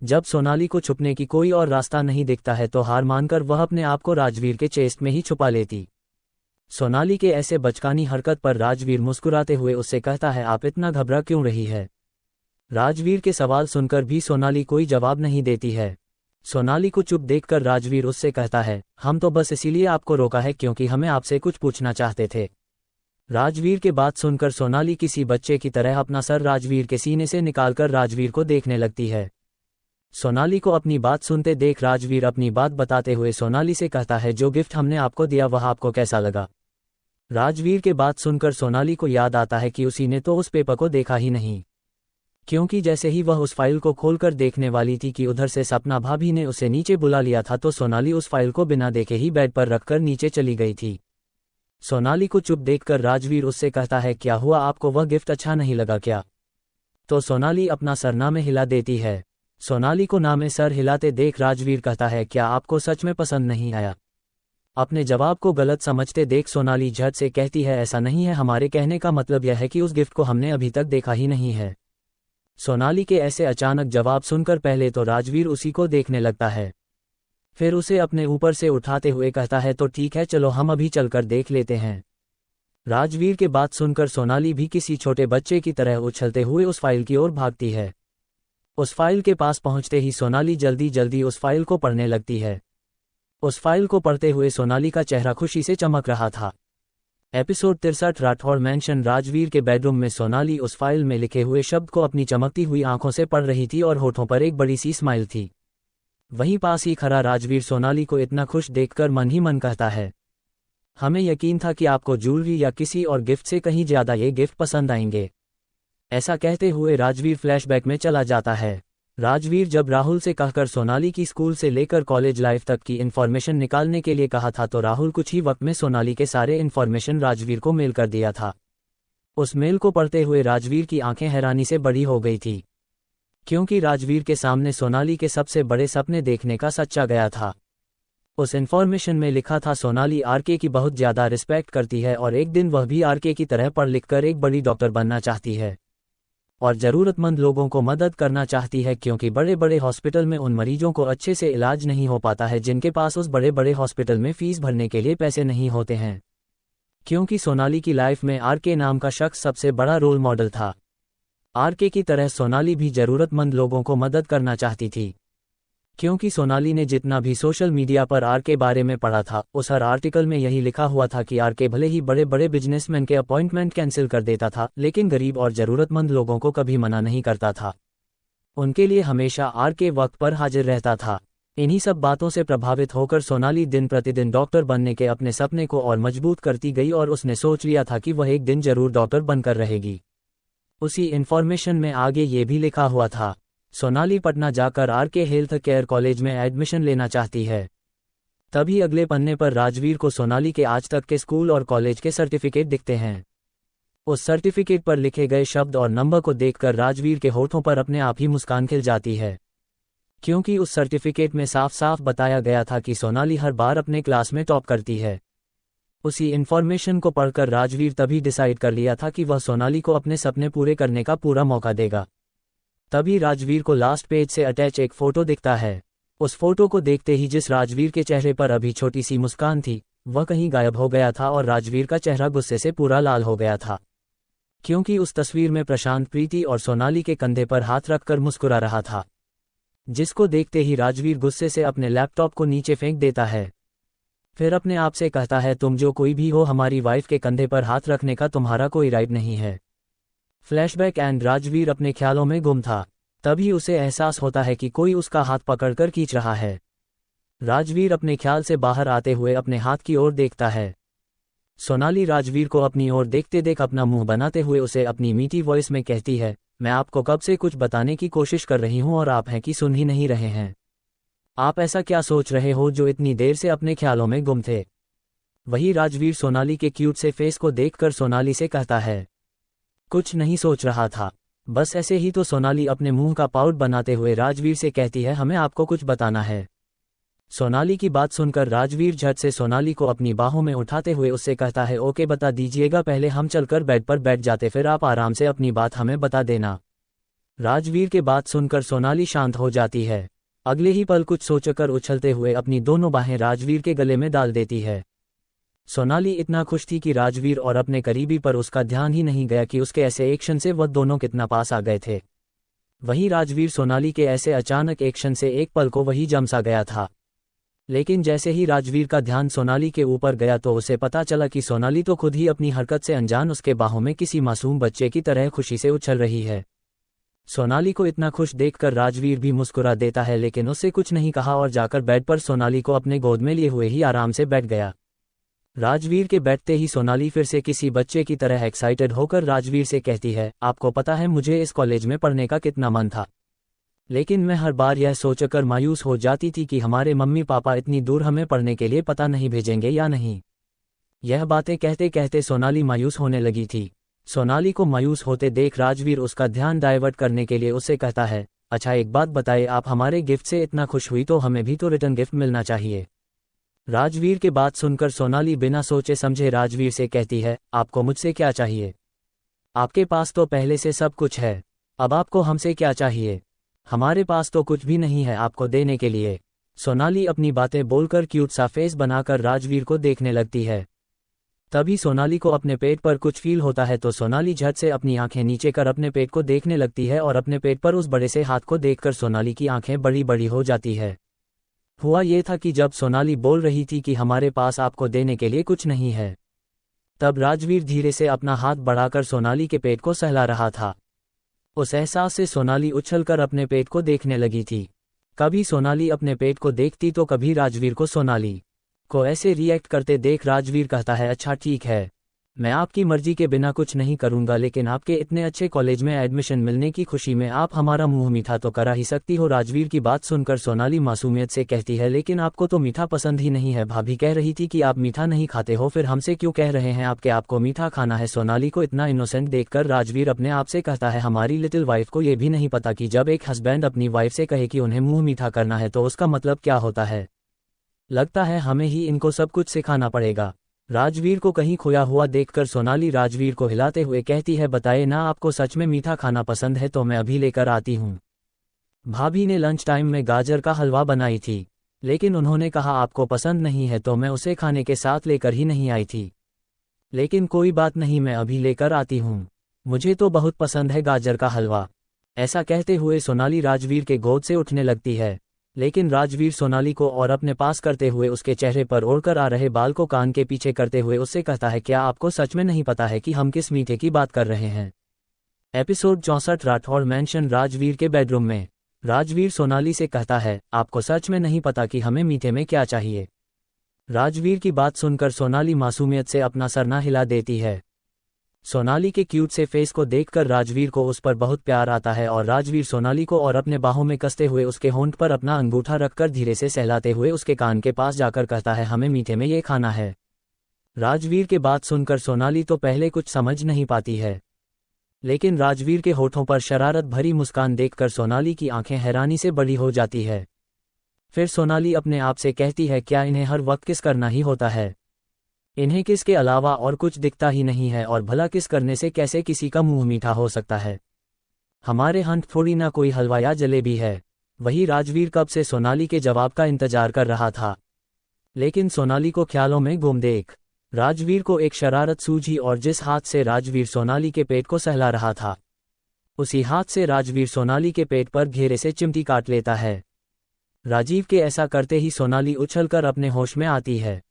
[SPEAKER 1] जब सोनाली को छुपने की कोई और रास्ता नहीं दिखता है तो हार मानकर वह अपने आप को राजवीर के चेस्ट में ही छुपा लेती। सोनाली के ऐसे बचकानी हरकत पर राजवीर मुस्कुराते हुए उससे कहता है, आप इतना घबरा क्यों रही है? राजवीर के सवाल सुनकर भी सोनाली कोई जवाब नहीं देती है। सोनाली को चुप देखकर राजवीर उससे कहता है, हम तो बस इसीलिए आपको रोका है क्योंकि हमें आपसे कुछ पूछना चाहते थे। राजवीर के बात सुनकर सोनाली किसी बच्चे की तरह अपना सर राजवीर के सीने से निकालकर राजवीर को देखने लगती है। सोनाली को अपनी बात सुनते देख राजवीर अपनी बात बताते हुए सोनाली से कहता है, जो गिफ्ट हमने आपको दिया वह आपको कैसा लगा? राजवीर के बात सुनकर सोनाली को याद आता है कि उसी ने तो उस पेपर को देखा ही नहीं, क्योंकि जैसे ही वह उस फाइल को खोलकर देखने वाली थी कि उधर से सपना भाभी ने उसे नीचे बुला लिया था, तो सोनाली उस फाइल को बिना देखे ही बेड पर रखकर नीचे चली गई थी। सोनाली को चुप देखकर राजवीर उससे कहता है, क्या हुआ, आपको वह गिफ्ट अच्छा नहीं लगा क्या? तो सोनाली अपना सर ना में हिला देती है। सोनाली को ना में सर हिलाते देख राजवीर कहता है, क्या आपको सच में पसंद नहीं आया? अपने जवाब को गलत समझते देख सोनाली झट से कहती है, ऐसा नहीं है, हमारे कहने का मतलब यह है कि उस गिफ्ट को हमने अभी तक देखा ही नहीं है। सोनाली के ऐसे अचानक जवाब सुनकर पहले तो राजवीर उसी को देखने लगता है, फिर उसे अपने ऊपर से उठाते हुए कहता है, तो ठीक है, चलो हम अभी चलकर देख लेते हैं। राजवीर के बात सुनकर सोनाली भी किसी छोटे बच्चे की तरह उछलते हुए उस फाइल की ओर भागती है। उस फाइल के पास पहुंचते ही सोनाली जल्दी जल्दी उस फाइल को पढ़ने लगती है। उस फाइल को पढ़ते हुए सोनाली का चेहरा खुशी से चमक रहा था। Episode 63 Rathore mention. राजवीर के बेडरूम में सोनाली उस फाइल में लिखे हुए शब्द को अपनी चमकती हुई आंखों से पढ़ रही थी और होठों पर एक बड़ी सी स्माइल थी। वहीं पास ही खड़ा राजवीर सोनाली को इतना खुश देखकर मन ही मन कहता है, हमें यकीन था कि आपको ज्वेलरी या किसी और गिफ्ट से कहीं ज्यादा ये गिफ्ट पसंद आएंगे। ऐसा कहते हुए राजवीर फ्लैशबैक में चला जाता है। राजवीर जब राहुल से कहकर सोनाली की स्कूल से लेकर कॉलेज लाइफ तक की इन्फॉर्मेशन निकालने के लिए कहा था, तो राहुल कुछ ही वक्त में सोनाली के सारे इन्फॉर्मेशन राजवीर को मेल कर दिया था। उस मेल को पढ़ते हुए राजवीर की आंखें हैरानी से बड़ी हो गई थी, क्योंकि राजवीर के सामने सोनाली के सबसे बड़े सपने देखने का सच्चा गया था। उस इन्फॉर्मेशन में लिखा था, सोनाली आरके की बहुत ज्यादा रिस्पेक्ट करती है और एक दिन वह भी आरके की तरह पढ़ लिख कर एक बड़ी डॉक्टर बनना चाहती है और ज़रूरतमंद लोगों को मदद करना चाहती है, क्योंकि बड़े बड़े हॉस्पिटल में उन मरीजों को अच्छे से इलाज नहीं हो पाता है जिनके पास उस बड़े बड़े हॉस्पिटल में फीस भरने के लिए पैसे नहीं होते हैं। क्योंकि सोनाली की लाइफ में आरके नाम का शख्स सबसे बड़ा रोल मॉडल था। आरके की तरह सोनाली भी ज़रूरतमंद लोगों को मदद करना चाहती थी, क्योंकि सोनाली ने जितना भी सोशल मीडिया पर आरके बारे में पढ़ा था, उस हर आर्टिकल में यही लिखा हुआ था कि आरके भले ही बड़े बड़े बिजनेसमैन के अपॉइंटमेंट कैंसिल कर देता था, लेकिन गरीब और ज़रूरतमंद लोगों को कभी मना नहीं करता था। उनके लिए हमेशा आर के वक्त पर हाजिर रहता था। इन्हीं सब बातों से प्रभावित होकर सोनाली दिन प्रतिदिन डॉक्टर बनने के अपने सपने को और मजबूत करती गई और उसने सोच लिया था कि वह एक दिन जरूर डॉक्टर बनकर रहेगी। उसी इन्फॉर्मेशन में आगे ये भी लिखा हुआ था, सोनाली पटना जाकर आर के हेल्थ केयर कॉलेज में एडमिशन लेना चाहती है। तभी अगले पन्ने पर राजवीर को सोनाली के आज तक के स्कूल और कॉलेज के सर्टिफिकेट दिखते हैं। उस सर्टिफिकेट पर लिखे गए शब्द और नंबर को देखकर राजवीर के होठों पर अपने आप ही मुस्कान खिल जाती है, क्योंकि उस सर्टिफिकेट में साफ साफ बताया गया था कि सोनाली हर बार अपने क्लास में टॉप करती है। उसी इन्फॉर्मेशन को पढ़कर राजवीर तभी डिसाइड कर लिया था कि वह सोनाली को अपने सपने पूरे करने का पूरा मौका देगा। तभी राजवीर को लास्ट पेज से अटैच एक फोटो दिखता है। उस फोटो को देखते ही जिस राजवीर के चेहरे पर अभी छोटी सी मुस्कान थी, वह कहीं गायब हो गया था और राजवीर का चेहरा गुस्से से पूरा लाल हो गया था, क्योंकि उस तस्वीर में प्रशांत प्रीति और सोनाली के कंधे पर हाथ रखकर मुस्कुरा रहा था, जिसको देखते ही राजवीर गुस्से से अपने लैपटॉप को नीचे फेंक देता है। फिर अपने आप से कहता है, तुम जो कोई भी हो, हमारी वाइफ के कंधे पर हाथ रखने का तुम्हारा कोई राइट नहीं है। फ्लैशबैक एंड राजवीर अपने ख्यालों में गुम था। तभी उसे एहसास होता है कि कोई उसका हाथ पकड़कर खींच रहा है। राजवीर अपने ख्याल से बाहर आते हुए अपने हाथ की ओर देखता है। सोनाली राजवीर को अपनी ओर देखते देख अपना मुंह बनाते हुए उसे अपनी मीठी वॉइस में कहती है, मैं आपको कब से कुछ बताने की कोशिश कर रही हूं और आप हैं कि सुन ही नहीं रहे हैं। आप ऐसा क्या सोच रहे हो जो इतनी देर से अपने ख्यालों में गुम थे? वही राजवीर सोनाली के क्यूट से फेस को देखकर सोनाली से कहता है, कुछ नहीं सोच रहा था, बस ऐसे ही। तो सोनाली अपने मुंह का पाउट बनाते हुए राजवीर से कहती है, हमें आपको कुछ बताना है। सोनाली की बात सुनकर राजवीर झट से सोनाली को अपनी बाहों में उठाते हुए उससे कहता है, ओके बता दीजिएगा, पहले हम चलकर बेड पर बैठ जाते, फिर आप आराम से अपनी बात हमें बता देना। राजवीर के बात सुनकर सोनाली शांत हो जाती है। अगले ही पल कुछ सोचकर उछलते हुए अपनी दोनों बाहें राजवीर के गले में डाल देती है। सोनाली इतना खुश थी कि राजवीर और अपने करीबी पर उसका ध्यान ही नहीं गया कि उसके ऐसे एक्शन से वह दोनों कितना पास आ गए थे। वहीं राजवीर सोनाली के ऐसे अचानक एक्शन से एक पल को वही जम सा गया था। लेकिन जैसे ही राजवीर का ध्यान सोनाली के ऊपर गया तो उसे पता चला कि सोनाली तो खुद ही अपनी हरकत से अनजान उसके बाहों में किसी मासूम बच्चे की तरह खुशी से उछल रही है। सोनाली को इतना खुश देखकर राजवीर भी मुस्कुरा देता है, लेकिन उससे कुछ नहीं कहा और जाकर बेड पर सोनाली को अपने गोद में लिए हुए ही आराम से बैठ गया। राजवीर के बैठते ही सोनाली फिर से किसी बच्चे की तरह एक्साइटेड होकर राजवीर से कहती है, आपको पता है मुझे इस कॉलेज में पढ़ने का कितना मन था, लेकिन मैं हर बार यह सोचकर मायूस हो जाती थी कि हमारे मम्मी पापा इतनी दूर हमें पढ़ने के लिए पता नहीं भेजेंगे या नहीं। यह बातें कहते कहते सोनाली मायूस होने लगी थी। सोनाली को मायूस होते देख राजवीर उसका ध्यान डाइवर्ट करने के लिए उससे कहता है, अच्छा एक बात बताइए, आप हमारे गिफ्ट से इतना खुश हुई तो हमें भी तो रिटर्न गिफ्ट मिलना चाहिए। राजवीर के बात सुनकर सोनाली बिना सोचे समझे राजवीर से कहती है, आपको मुझसे क्या चाहिए? आपके पास तो पहले से सब कुछ है, अब आपको हमसे क्या चाहिए? हमारे पास तो कुछ भी नहीं है आपको देने के लिए। सोनाली अपनी बातें बोलकर क्यूट सा फेस बनाकर राजवीर को देखने लगती है। तभी सोनाली को अपने पेट पर कुछ फील होता है तो सोनाली झट से अपनी आंखें नीचे कर अपने पेट को देखने लगती है और अपने पेट पर उस बड़े से हाथ को देखकर सोनाली की आंखें बड़ी बड़ी हो जाती है। हुआ ये था कि जब सोनाली बोल रही थी कि हमारे पास आपको देने के लिए कुछ नहीं है, तब राजवीर धीरे से अपना हाथ बढ़ाकर सोनाली के पेट को सहला रहा था। उस एहसास से सोनाली उछलकर अपने पेट को देखने लगी थी। कभी सोनाली अपने पेट को देखती तो कभी राजवीर को सोनाली को ऐसे रिएक्ट करते देख राजवीर कहता है, अच्छा ठीक है, मैं आपकी मर्जी के बिना कुछ नहीं करूंगा, लेकिन आपके इतने अच्छे कॉलेज में एडमिशन मिलने की खुशी में आप हमारा मुंह मीठा तो करा ही सकती हो। राजवीर की बात सुनकर सोनाली मासूमियत से कहती है, लेकिन आपको तो मीठा पसंद ही नहीं है, भाभी कह रही थी कि आप मीठा नहीं खाते हो, फिर हमसे क्यों कह रहे हैं आपको मीठा खाना है? सोनाली को इतना इनोसेंट देखकर राजवीर अपने आप से कहता है, हमारी लिटिल वाइफ को ये भी नहीं पता कि जब एक हस्बैंड अपनी वाइफ से कहे कि उन्हें मुंह मीठा करना है तो उसका मतलब क्या होता है। लगता है हमें ही इनको सब कुछ सिखाना पड़ेगा। राजवीर को कहीं खोया हुआ देखकर सोनाली राजवीर को हिलाते हुए कहती है, बताए ना आपको सच में मीठा खाना पसंद है तो मैं अभी लेकर आती हूँ। भाभी ने लंच टाइम में गाजर का हलवा बनाई थी, लेकिन उन्होंने कहा आपको पसंद नहीं है तो मैं उसे खाने के साथ लेकर ही नहीं आई थी, लेकिन कोई बात नहीं, मैं अभी लेकर आती हूँ, मुझे तो बहुत पसंद है गाजर का हलवा। ऐसा कहते हुए सोनाली राजवीर के गोद से उठने लगती है, लेकिन राजवीर सोनाली को और अपने पास करते हुए उसके चेहरे पर ओढ़कर आ रहे बाल को कान के पीछे करते हुए उससे कहता है, क्या आपको सच में नहीं पता है कि हम किस मीठे की बात कर रहे हैं? एपिसोड 64 राठौड़ मैंशन राजवीर के बेडरूम में। राजवीर सोनाली से कहता है, आपको सच में नहीं पता कि हमें मीठे में क्या चाहिए। राजवीर की बात सुनकर सोनाली मासूमियत से अपना सर ना हिला देती है। सोनाली के क्यूट से फेस को देखकर राजवीर को उस पर बहुत प्यार आता है और राजवीर सोनाली को और अपने बाहों में कसते हुए उसके होंठ पर अपना अंगूठा रखकर धीरे से सहलाते हुए उसके कान के पास जाकर कहता है, हमें मीठे में ये खाना है। राजवीर के बात सुनकर सोनाली तो पहले कुछ समझ नहीं पाती है, लेकिन राजवीर के होठों पर शरारत भरी मुस्कान देखकर सोनाली की आंखें हैरानी से बड़ी हो जाती है। फिर सोनाली अपने आप से कहती है, क्या इन्हें हर वक्त किस करना ही होता है? इन्हें किस के अलावा और कुछ दिखता ही नहीं है, और भला किस करने से कैसे किसी का मुंह मीठा हो सकता है? हमारे हंट थोड़ी ना कोई हलवा या जलेबी है। वही राजवीर कब से सोनाली के जवाब का इंतजार कर रहा था, लेकिन सोनाली को ख्यालों में गुम देख राजवीर को एक शरारत सूझी और जिस हाथ से राजवीर सोनाली के पेट को सहला रहा था, उसी हाथ से राजवीर सोनाली के पेट पर घेरे से चिमटी काट लेता है। राजीव के ऐसा करते ही सोनाली उछलकर अपने होश में आती है।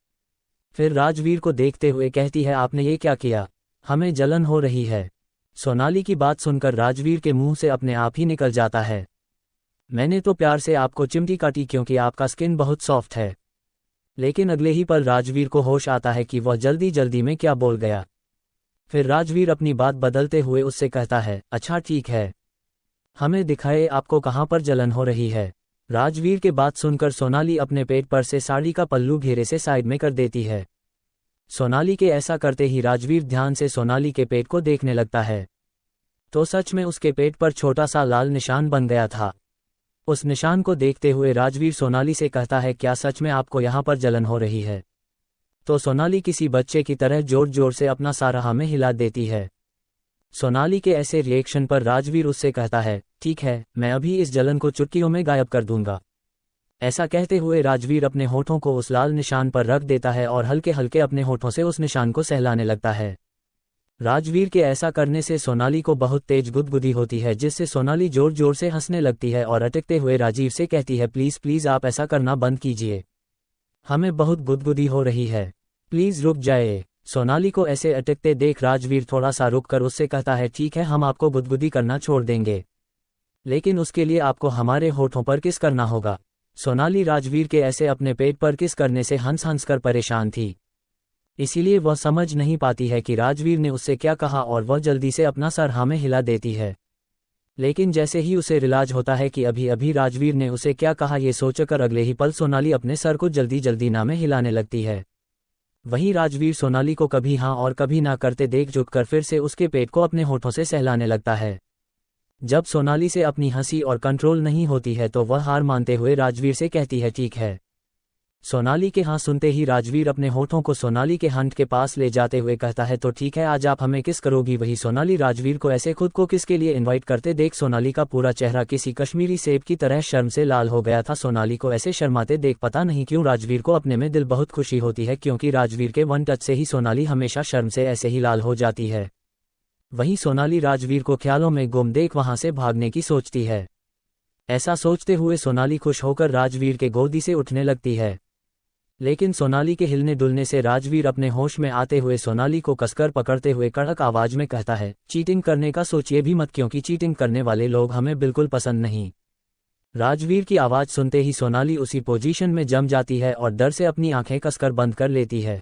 [SPEAKER 1] फिर राजवीर को देखते हुए कहती है, आपने ये क्या किया? हमें जलन हो रही है। सोनाली की बात सुनकर राजवीर के मुंह से अपने आप ही निकल जाता है, मैंने तो प्यार से आपको चिमटी काटी क्योंकि आपका स्किन बहुत सॉफ्ट है। लेकिन अगले ही पल राजवीर को होश आता है कि वह जल्दी जल्दी में क्या बोल गया। फिर राजवीर अपनी बात बदलते हुए उससे कहता है, अच्छा ठीक है, हमें दिखाए आपको कहाँ पर जलन हो रही है। राजवीर के बात सुनकर सोनाली अपने पेट पर से साड़ी का पल्लू घेरे से साइड में कर देती है। सोनाली के ऐसा करते ही राजवीर ध्यान से सोनाली के पेट को देखने लगता है, तो सच में उसके पेट पर छोटा सा लाल निशान बन गया था। उस निशान को देखते हुए राजवीर सोनाली से कहता है, क्या सच में आपको यहाँ पर जलन हो रही है? तो सोनाली किसी बच्चे की तरह जोर जोर से अपना सारा हमें हिला देती है। सोनाली के ऐसे रिएक्शन पर राजवीर उससे कहता है, ठीक है, मैं अभी इस जलन को चुटकियों में गायब कर दूंगा। ऐसा कहते हुए राजवीर अपने होठों को उस लाल निशान पर रख देता है और हल्के हल्के अपने होठों से उस निशान को सहलाने लगता है। राजवीर के ऐसा करने से सोनाली को बहुत तेज गुदगुदी होती है, जिससे सोनाली जोर जोर से हंसने लगती है और अटकते हुए राजीव से कहती है, प्लीज़ प्लीज़ आप ऐसा करना बंद कीजिए, हमें बहुत गुदगुदी हो रही है, प्लीज़ रुक जाए। सोनाली को ऐसे अटकते देख राजवीर थोड़ा सा रुक कर उससे कहता है, ठीक है, हम आपको गुदगुदी करना छोड़ देंगे, लेकिन उसके लिए आपको हमारे होठों पर किस करना होगा। सोनाली राजवीर के ऐसे अपने पेट पर किस करने से हंस हंस कर परेशान थी, इसीलिए वह समझ नहीं पाती है कि राजवीर ने उससे क्या कहा और वह जल्दी से अपना सर हाँ में हिला देती है। लेकिन जैसे ही उसे रिलाज होता है कि अभी अभी राजवीर ने उसे क्या कहा, ये सोचकर अगले ही पल सोनाली अपने सर को जल्दी जल्दी ना में हिलाने लगती है। वहीं राजवीर सोनाली को कभी हाँ और कभी ना करते देख झुककर फिर से उसके पेट को अपने होठों से सहलाने लगता है। जब सोनाली से अपनी हंसी और कंट्रोल नहीं होती है तो वह हार मानते हुए राजवीर से कहती है, ठीक है। सोनाली के हाँ सुनते ही राजवीर अपने होठों को सोनाली के हंट के पास ले जाते हुए कहता है, तो ठीक है, आज आप हमें किस करोगी। वही सोनाली राजवीर को ऐसे खुद को किस के लिए इनवाइट करते देख सोनाली का पूरा चेहरा किसी कश्मीरी सेब की तरह शर्म से लाल हो गया था। सोनाली को ऐसे शर्माते देख पता नहीं क्यों राजवीर को अपने में दिल बहुत खुशी होती है, क्योंकि राजवीर के वन टच से ही सोनाली हमेशा शर्म से ऐसे ही लाल हो जाती है। वहीं सोनाली राजवीर को ख्यालों में गुम देख वहां से भागने की सोचती है। ऐसा सोचते हुए सोनाली खुश होकर राजवीर के गोदी से उठने लगती है, लेकिन सोनाली के हिलने डुलने से राजवीर अपने होश में आते हुए सोनाली को कसकर पकड़ते हुए कड़क आवाज में कहता है, चीटिंग करने का सोचिए भी मत, क्योंकि चीटिंग करने वाले लोग हमें बिल्कुल पसंद नहीं। राजवीर की आवाज सुनते ही सोनाली उसी पोजीशन में जम जाती है और डर से अपनी आंखें कसकर बंद कर लेती है।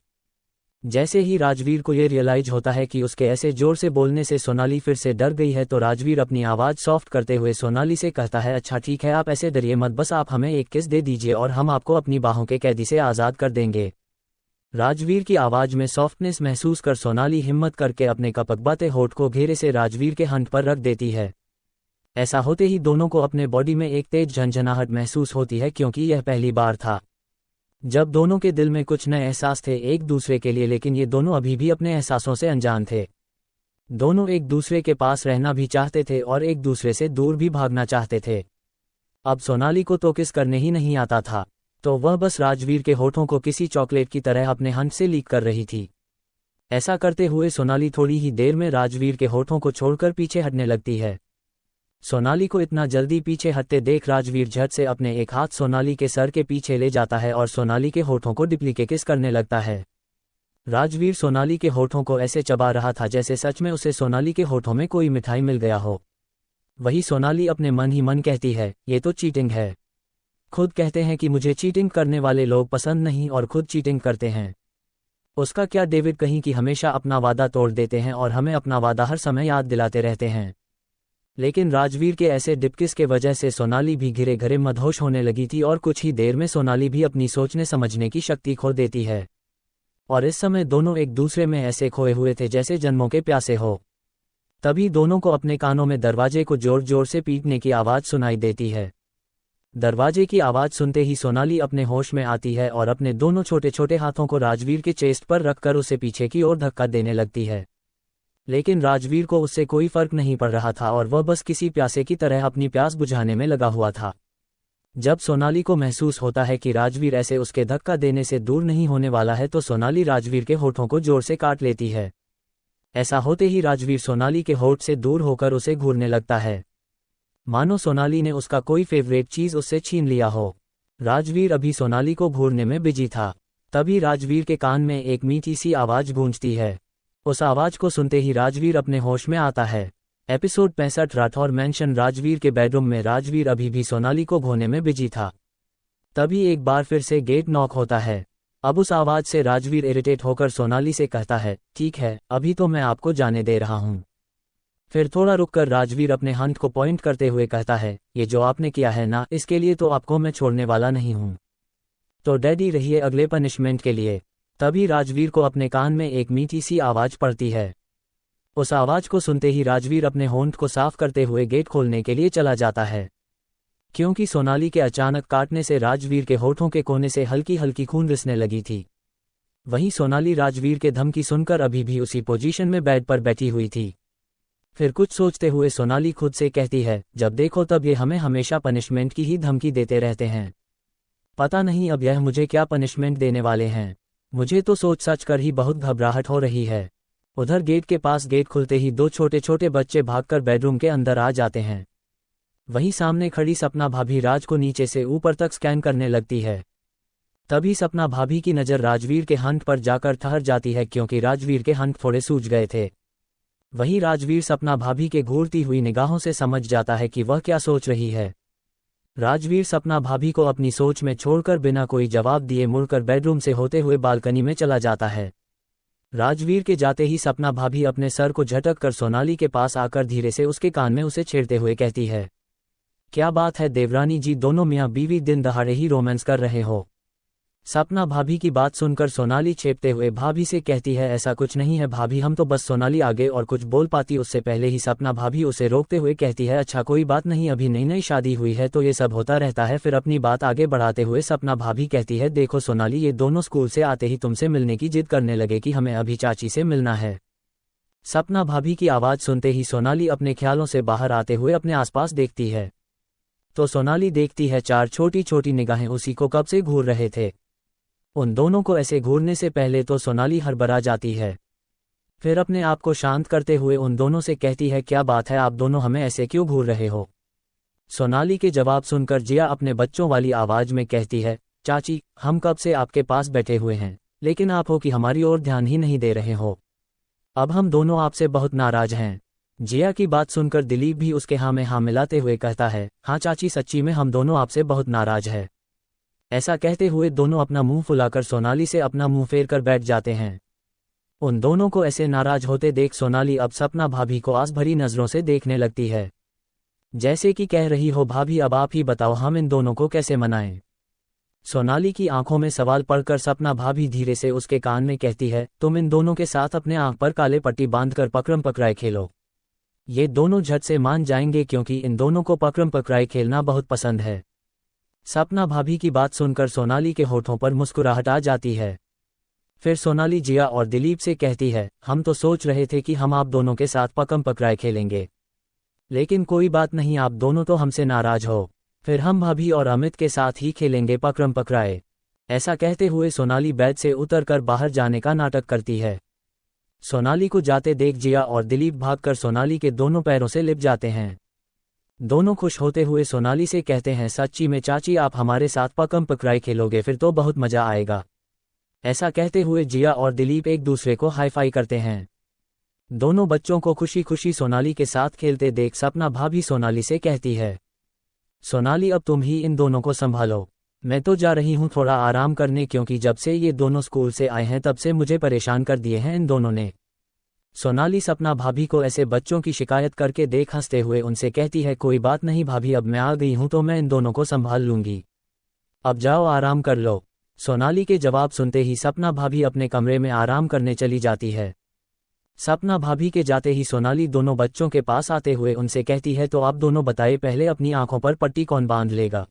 [SPEAKER 1] जैसे ही राजवीर को ये रियलाइज होता है कि उसके ऐसे जोर से बोलने से सोनाली फिर से डर गई है, तो राजवीर अपनी आवाज़ सॉफ्ट करते हुए सोनाली से कहता है, अच्छा ठीक है, आप ऐसे डरिए मत, बस आप हमें एक किस दे दीजिए और हम आपको अपनी बाहों के कैदी से आज़ाद कर देंगे। राजवीर की आवाज़ में सॉफ्टनेस महसूस कर सोनाली हिम्मत करके अपने कपकबाते होठ को घेरे से राजवीर के हंट पर रख देती है। ऐसा होते ही दोनों को अपने बॉडी में एक तेज झंझनाहट महसूस होती है, क्योंकि यह पहली बार था जब दोनों के दिल में कुछ नए एहसास थे एक दूसरे के लिए, लेकिन ये दोनों अभी भी अपने एहसासों से अनजान थे। दोनों एक दूसरे के पास रहना भी चाहते थे और एक दूसरे से दूर भी भागना चाहते थे। अब सोनाली को तो किस करने ही नहीं आता था, तो वह बस राजवीर के होठों को किसी चॉकलेट की तरह अपने हंट से लीक कर रही थी। ऐसा करते हुए सोनाली थोड़ी ही देर में राजवीर के होठों को छोड़कर पीछे हटने लगती है। सोनाली को इतना जल्दी पीछे हटते देख राजवीर झट से अपने एक हाथ सोनाली के सर के पीछे ले जाता है और सोनाली के होठों को डिप्ली के किस करने लगता है। राजवीर सोनाली के होठों को ऐसे चबा रहा था जैसे सच में उसे सोनाली के होठों में कोई मिठाई मिल गया हो। वही सोनाली अपने मन ही मन कहती है, ये तो चीटिंग है। खुद कहते हैं कि मुझे चीटिंग करने वाले लोग पसंद नहीं और खुद चीटिंग करते हैं। उसका क्या डेविड कहीं कि हमेशा अपना वादा तोड़ देते हैं और हमें अपना वादा हर समय याद दिलाते रहते हैं। लेकिन राजवीर के ऐसे डिपकिस के वजह से सोनाली भी घिरे घिरे मदहोश होने लगी थी और कुछ ही देर में सोनाली भी अपनी सोचने समझने की शक्ति खो देती है। और इस समय दोनों एक दूसरे में ऐसे खोए हुए थे जैसे जन्मों के प्यासे हो। तभी दोनों को अपने कानों में दरवाजे को जोर जोर से पीटने की आवाज़ सुनाई देती है। दरवाजे की आवाज़ सुनते ही सोनाली अपने होश में आती है और अपने दोनों छोटे छोटे हाथों को राजवीर के चेस्ट पर रखकर उसे पीछे की ओर धक्का देने लगती है। लेकिन राजवीर को उससे कोई फर्क नहीं पड़ रहा था और वह बस किसी प्यासे की तरह अपनी प्यास बुझाने में लगा हुआ था। जब सोनाली को महसूस होता है कि राजवीर ऐसे उसके धक्का देने से दूर नहीं होने वाला है तो सोनाली राजवीर के होठों को जोर से काट लेती है। ऐसा होते ही राजवीर सोनाली के होठ से दूर होकर उसे घूरने लगता है, मानो सोनाली ने उसका कोई फेवरेट चीज उससे छीन लिया हो। राजवीर अभी सोनाली को घूरने में बिजी था। तभी राजवीर के कान में एक मीठी सी आवाज गूंजती है। उस आवाज को सुनते ही राजवीर अपने होश में आता है। Episode 65 Rathore mention. राजवीर के बेडरूम में राजवीर अभी भी सोनाली को घोने में बिजी था। तभी एक बार फिर से गेट नॉक होता है। अब उस आवाज से राजवीर इरिटेट होकर सोनाली से कहता है, ठीक है, अभी तो मैं आपको जाने दे रहा हूं। फिर थोड़ा रुककर राजवीर अपने हाथ को पॉइंट करते हुए कहता है, ये जो आपने किया है ना, इसके लिए तो आपको मैं छोड़ने वाला नहीं हूं। तो डैडी रहिए अगले पनिशमेंट के लिए। तभी राजवीर को अपने कान में एक मीठी सी आवाज पड़ती है। उस आवाज को सुनते ही राजवीर अपने होंठ को साफ करते हुए गेट खोलने के लिए चला जाता है। क्योंकि सोनाली के अचानक काटने से राजवीर के होठों के कोने से हल्की हल्की खून रिसने लगी थी। वहीं सोनाली राजवीर के धमकी सुनकर अभी भी उसी पोजीशन में बेड पर बैठी हुई थी। फिर कुछ सोचते हुए सोनाली खुद से कहती है, जब देखो तब ये हमें हमेशा पनिशमेंट की ही धमकी देते रहते हैं। पता नहीं अब यह मुझे क्या पनिशमेंट देने वाले हैं। मुझे तो सोच सच कर ही बहुत घबराहट हो रही है। उधर गेट के पास गेट खुलते ही दो छोटे छोटे बच्चे भागकर बेडरूम के अंदर आ जाते हैं। वहीं सामने खड़ी सपना भाभी राज को नीचे से ऊपर तक स्कैन करने लगती है। तभी सपना भाभी की नज़र राजवीर के हाथ पर जाकर ठहर जाती है क्योंकि राजवीर के हाथ थोड़े सूज गए थे। वहीं राजवीर सपना भाभी के घूरती हुई निगाहों से समझ जाता है कि वह क्या सोच रही है। राजवीर सपना भाभी को अपनी सोच में छोड़कर बिना कोई जवाब दिए मुड़कर बेडरूम से होते हुए बालकनी में चला जाता है। राजवीर के जाते ही सपना भाभी अपने सर को झटक कर सोनाली के पास आकर धीरे से उसके कान में उसे छेड़ते हुए कहती है, क्या बात है देवरानी जी, दोनों मियाँ बीवी दिन दहाड़े ही रोमांस कर रहे हो। सपना भाभी की बात सुनकर सोनाली छेपते हुए भाभी से कहती है, ऐसा कुछ नहीं है भाभी, हम तो बस। सोनाली आगे और कुछ बोल पाती उससे पहले ही सपना भाभी उसे रोकते हुए कहती है, अच्छा कोई बात नहीं, अभी नई नई शादी हुई है तो ये सब होता रहता है। फिर अपनी बात आगे बढ़ाते हुए सपना भाभी कहती है, देखो सोनाली, ये दोनों स्कूल से आते ही तुमसे मिलने की जिद करने लगे कि हमें अभी चाची से मिलना है। सपना भाभी की आवाज़ सुनते ही सोनाली अपने ख्यालों से बाहर आते हुए अपने आसपास देखती है तो सोनाली देखती है चार छोटी छोटी निगाहें उसी को कब से घूर रहे थे। उन दोनों को ऐसे घूरने से पहले तो सोनाली हड़बड़ा जाती है। फिर अपने आप को शांत करते हुए उन दोनों से कहती है, क्या बात है, आप दोनों हमें ऐसे क्यों घूर रहे हो। सोनाली के जवाब सुनकर जिया अपने बच्चों वाली आवाज में कहती है, चाची, हम कब से आपके पास बैठे हुए हैं, लेकिन आप हो कि हमारी ओर ध्यान ही नहीं दे रहे हो। अब हम दोनों आपसे बहुत नाराज हैं। जिया की बात सुनकर दिलीप भी उसके हाँ में हाँ मिलाते हुए कहता है, हाँ चाची, सच्ची में हम दोनों आपसे बहुत नाराज है। ऐसा कहते हुए दोनों अपना मुंह फुलाकर सोनाली से अपना मुंह फेर कर बैठ जाते हैं। उन दोनों को ऐसे नाराज होते देख सोनाली अब सपना भाभी को आस भरी नजरों से देखने लगती है, जैसे कि कह रही हो, भाभी अब आप ही बताओ हम इन दोनों को कैसे मनाएं। सोनाली की आंखों में सवाल पढ़कर सपना भाभी धीरे से उसके कान में कहती है, तुम इन दोनों के साथ अपने आंख पर काले पट्टी बांधकर पकड़म पकड़ाई खेलो। ये दोनों झट से मान जाएंगे क्योंकि इन दोनों को पकड़म पकड़ाई खेलना बहुत पसंद है। सपना भाभी की बात सुनकर सोनाली के होठों पर मुस्कुराहट आ जाती है। फिर सोनाली जिया और दिलीप से कहती है, हम तो सोच रहे थे कि हम आप दोनों के साथ पकड़म पकड़ाई खेलेंगे, लेकिन कोई बात नहीं, आप दोनों तो हमसे नाराज हो, फिर हम भाभी और अमित के साथ ही खेलेंगे पकड़म पकड़ाई। ऐसा कहते हुए सोनाली बेड से उतरकर बाहर जाने का नाटक करती है। सोनाली को जाते देख जिया और दिलीप भागकर सोनाली के दोनों पैरों से लिप जाते हैं। दोनों खुश होते हुए सोनाली से कहते हैं, सच्ची में चाची आप हमारे साथ पकड़म पकड़ाई खेलोगे, फिर तो बहुत मजा आएगा। ऐसा कहते हुए जिया और दिलीप एक दूसरे को हाई फाई करते हैं। दोनों बच्चों को खुशी खुशी सोनाली के साथ खेलते देख सपना भाभी सोनाली से कहती है, सोनाली अब तुम ही इन दोनों को संभालो, मैं तो जा रही हूँ थोड़ा आराम करने, क्योंकि जब से ये दोनों स्कूल से आए हैं तब से मुझे परेशान कर दिए हैं इन दोनों ने। सोनाली सपना भाभी को ऐसे बच्चों की शिकायत करके देख हंसते हुए उनसे कहती है, कोई बात नहीं भाभी, अब मैं आ गई हूँ तो मैं इन दोनों को संभाल लूंगी, अब जाओ आराम कर लो। सोनाली के जवाब सुनते ही सपना भाभी अपने कमरे में आराम करने चली जाती है। सपना भाभी के जाते ही सोनाली दोनों बच्चों के पास आते हुए उनसे कहती है, तो आप दोनों बताए पहले अपनी आंखों पर पट्टी कौन बांध लेगा।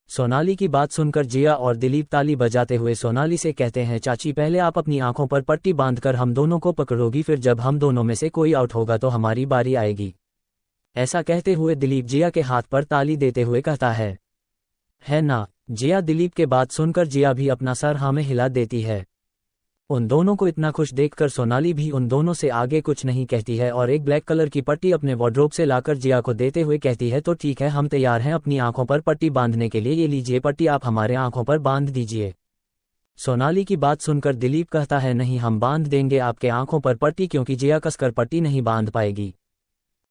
[SPEAKER 1] सोनाली की बात सुनकर जिया और दिलीप ताली बजाते हुए सोनाली से कहते हैं, चाची पहले आप अपनी आंखों पर पट्टी बांधकर हम दोनों को पकड़ोगी, फिर जब हम दोनों में से कोई आउट होगा तो हमारी बारी आएगी। ऐसा कहते हुए दिलीप जिया के हाथ पर ताली देते हुए कहता है ना। जिया दिलीप के बात सुनकर जिया भी अपना सर हाँ में हिला देती है। उन दोनों को इतना खुश देखकर सोनाली भी उन दोनों से आगे कुछ नहीं कहती है और एक ब्लैक कलर की पट्टी अपने वार्डरोब से लाकर जिया को देते हुए कहती है, तो ठीक है, हम तैयार हैं अपनी आंखों पर पट्टी बांधने के लिए, ये लीजिए पट्टी, आप हमारे आंखों पर बांध दीजिए। सोनाली की बात सुनकर दिलीप कहता है, नहीं, हम बांध देंगे आपके आंखों पर पट्टी, क्योंकि जिया कसकर पट्टी नहीं बांध पाएगी।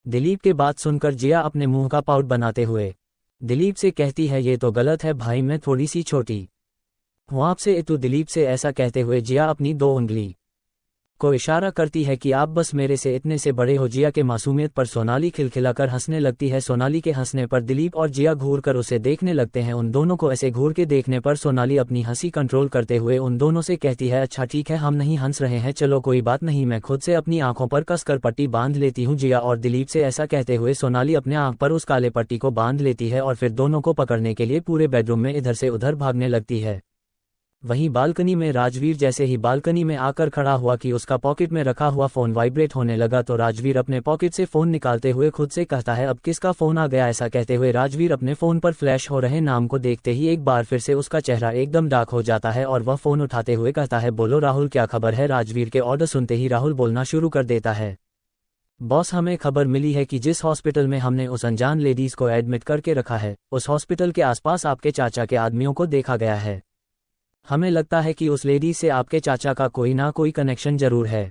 [SPEAKER 1] दिलीप के बात सुनकर जिया अपने मुंह का पाउट बनाते हुए दिलीप से कहती है, ये तो गलत है भाई, मैं थोड़ी सी छोटी हूँ आपसे। तो दिलीप से ऐसा कहते हुए जिया अपनी 2 उंगली को इशारा करती है कि आप बस मेरे से इतने से बड़े हो। जिया के मासूमियत पर सोनाली खिलखिलाकर हंसने लगती है। सोनाली के हंसने पर दिलीप और जिया घूर कर उसे देखने लगते हैं। उन दोनों को ऐसे घूर के देखने पर सोनाली अपनी हंसी कंट्रोल करते हुए उन दोनों से कहती है, अच्छा ठीक है, हम नहीं हंस रहे हैं, चलो कोई बात नहीं, मैं खुद से अपनी आंखों पर कसकर पट्टी बांध लेती हूँ। जिया और दिलीप से ऐसा कहते हुए सोनाली अपने आंख पर उस काले पट्टी को बांध लेती है और फिर दोनों को पकड़ने के लिए पूरे बेडरूम में इधर से उधर भागने लगती है। वहीं बालकनी में राजवीर जैसे ही बालकनी में आकर खड़ा हुआ कि उसका पॉकेट में रखा हुआ फोन वाइब्रेट होने लगा, तो राजवीर अपने पॉकेट से फोन निकालते हुए खुद से कहता है, अब किसका फोन आ गया। ऐसा कहते हुए राजवीर अपने फोन पर फ्लैश हो रहे नाम को देखते ही एक बार फिर से उसका चेहरा एकदम डार्क हो जाता है और वह फोन उठाते हुए कहता है, बोलो राहुल, क्या खबर है। राजवीर के ऑर्डर सुनते ही राहुल बोलना शुरू कर देता है, बॉस, हमें खबर मिली है कि जिस हॉस्पिटल में हमने उस अनजान लेडीज को एडमिट करके रखा है, उस हॉस्पिटल के आसपास आपके चाचा के आदमियों को देखा गया है। हमें लगता है कि उस लेडी से आपके चाचा का कोई ना कोई कनेक्शन जरूर है।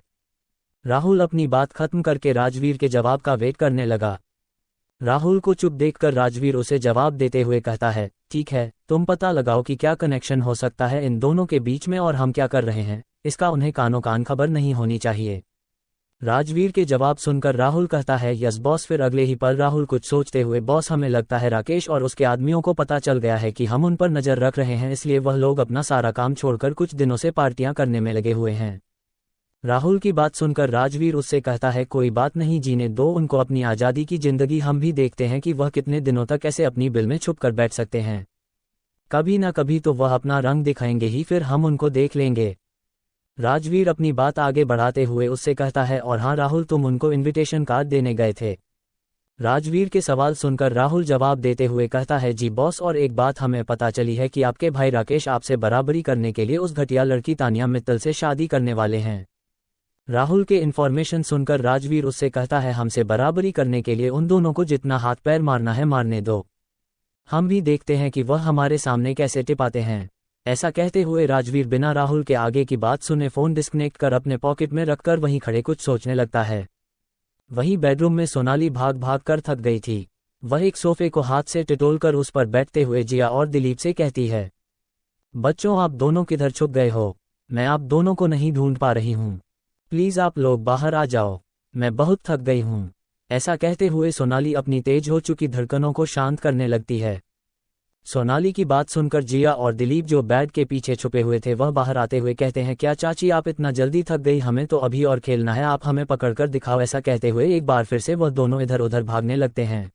[SPEAKER 1] राहुल अपनी बात खत्म करके राजवीर के जवाब का वेट करने लगा। राहुल को चुप देखकर राजवीर उसे जवाब देते हुए कहता है, ठीक है, तुम पता लगाओ कि क्या कनेक्शन हो सकता है इन दोनों के बीच में और हम क्या कर रहे हैं, इसका उन्हें कानो कान खबर नहीं होनी चाहिए। राजवीर के जवाब सुनकर राहुल कहता है, यस बॉस। फिर अगले ही पल राहुल कुछ सोचते हुए, बॉस, हमें लगता है राकेश और उसके आदमियों को पता चल गया है कि हम उन पर नजर रख रहे हैं, इसलिए वह लोग अपना सारा काम छोड़कर कुछ दिनों से पार्टियां करने में लगे हुए हैं। राहुल की बात सुनकर राजवीर उससे कहता है, कोई बात नहीं, जीने दो उनको अपनी आज़ादी की जिंदगी, हम भी देखते हैं कि वह कितने दिनों तक ऐसे अपनी बिल में छुप कर बैठ सकते हैं। कभी ना कभी तो वह अपना रंग दिखाएंगे ही, फिर हम उनको देख लेंगे। राजवीर अपनी बात आगे बढ़ाते हुए उससे कहता है, और हाँ राहुल, तुम उनको इनविटेशन कार्ड देने गए थे। राजवीर के सवाल सुनकर राहुल जवाब देते हुए कहता है, जी बॉस, और एक बात हमें पता चली है कि आपके भाई राकेश आपसे बराबरी करने के लिए उस घटिया लड़की तानिया मित्तल से शादी करने वाले हैं। राहुल के इन्फॉर्मेशन सुनकर राजवीर उससे कहता है, हमसे बराबरी करने के लिए उन दोनों को जितना हाथ पैर मारना है मारने दो, हम भी देखते हैं कि वह हमारे सामने कैसे टिपाते हैं। ऐसा कहते हुए राजवीर बिना राहुल के आगे की बात सुने फोन डिस्कनेक्ट कर अपने पॉकेट में रखकर वहीं खड़े कुछ सोचने लगता है। वहीं बेडरूम में सोनाली भाग भाग कर थक गई थी। वह एक सोफे को हाथ से टिटोलकर उस पर बैठते हुए जिया और दिलीप से कहती है, बच्चों, आप दोनों किधर छुप गए हो, मैं आप दोनों को नहीं ढूंढ पा रही हूँ, प्लीज आप लोग बाहर आ जाओ, मैं बहुत थक गई हूँ। ऐसा कहते हुए सोनाली अपनी तेज हो चुकी धड़कनों को शांत करने लगती है। सोनाली की बात सुनकर जिया और दिलीप जो बेड के पीछे छुपे हुए थे वह बाहर आते हुए कहते हैं, क्या चाची आप इतना जल्दी थक गई, हमें तो अभी और खेलना है, आप हमें पकड़कर दिखाओ। ऐसा कहते हुए एक बार फिर से वह दोनों इधर उधर भागने लगते हैं।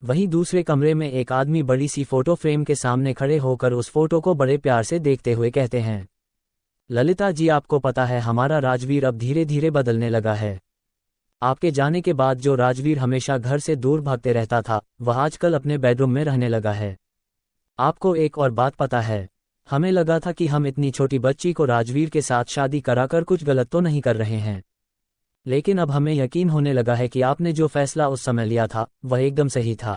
[SPEAKER 1] वहीं दूसरे कमरे में एक आदमी बड़ी सी फोटो फ्रेम के सामने खड़े होकर उस फोटो को बड़े प्यार से देखते हुए कहते हैं, ललिता जी, आपको पता है हमारा राजवीर अब धीरे धीरे बदलने लगा है। आपके जाने के बाद जो राजवीर हमेशा घर से दूर भागते रहता था, वह आजकल अपने बेडरूम में रहने लगा है। आपको एक और बात पता है, हमें लगा था कि हम इतनी छोटी बच्ची को राजवीर के साथ शादी कराकर कुछ गलत तो नहीं कर रहे हैं, लेकिन अब हमें यकीन होने लगा है कि आपने जो फैसला उस समय लिया था वह एकदम सही था।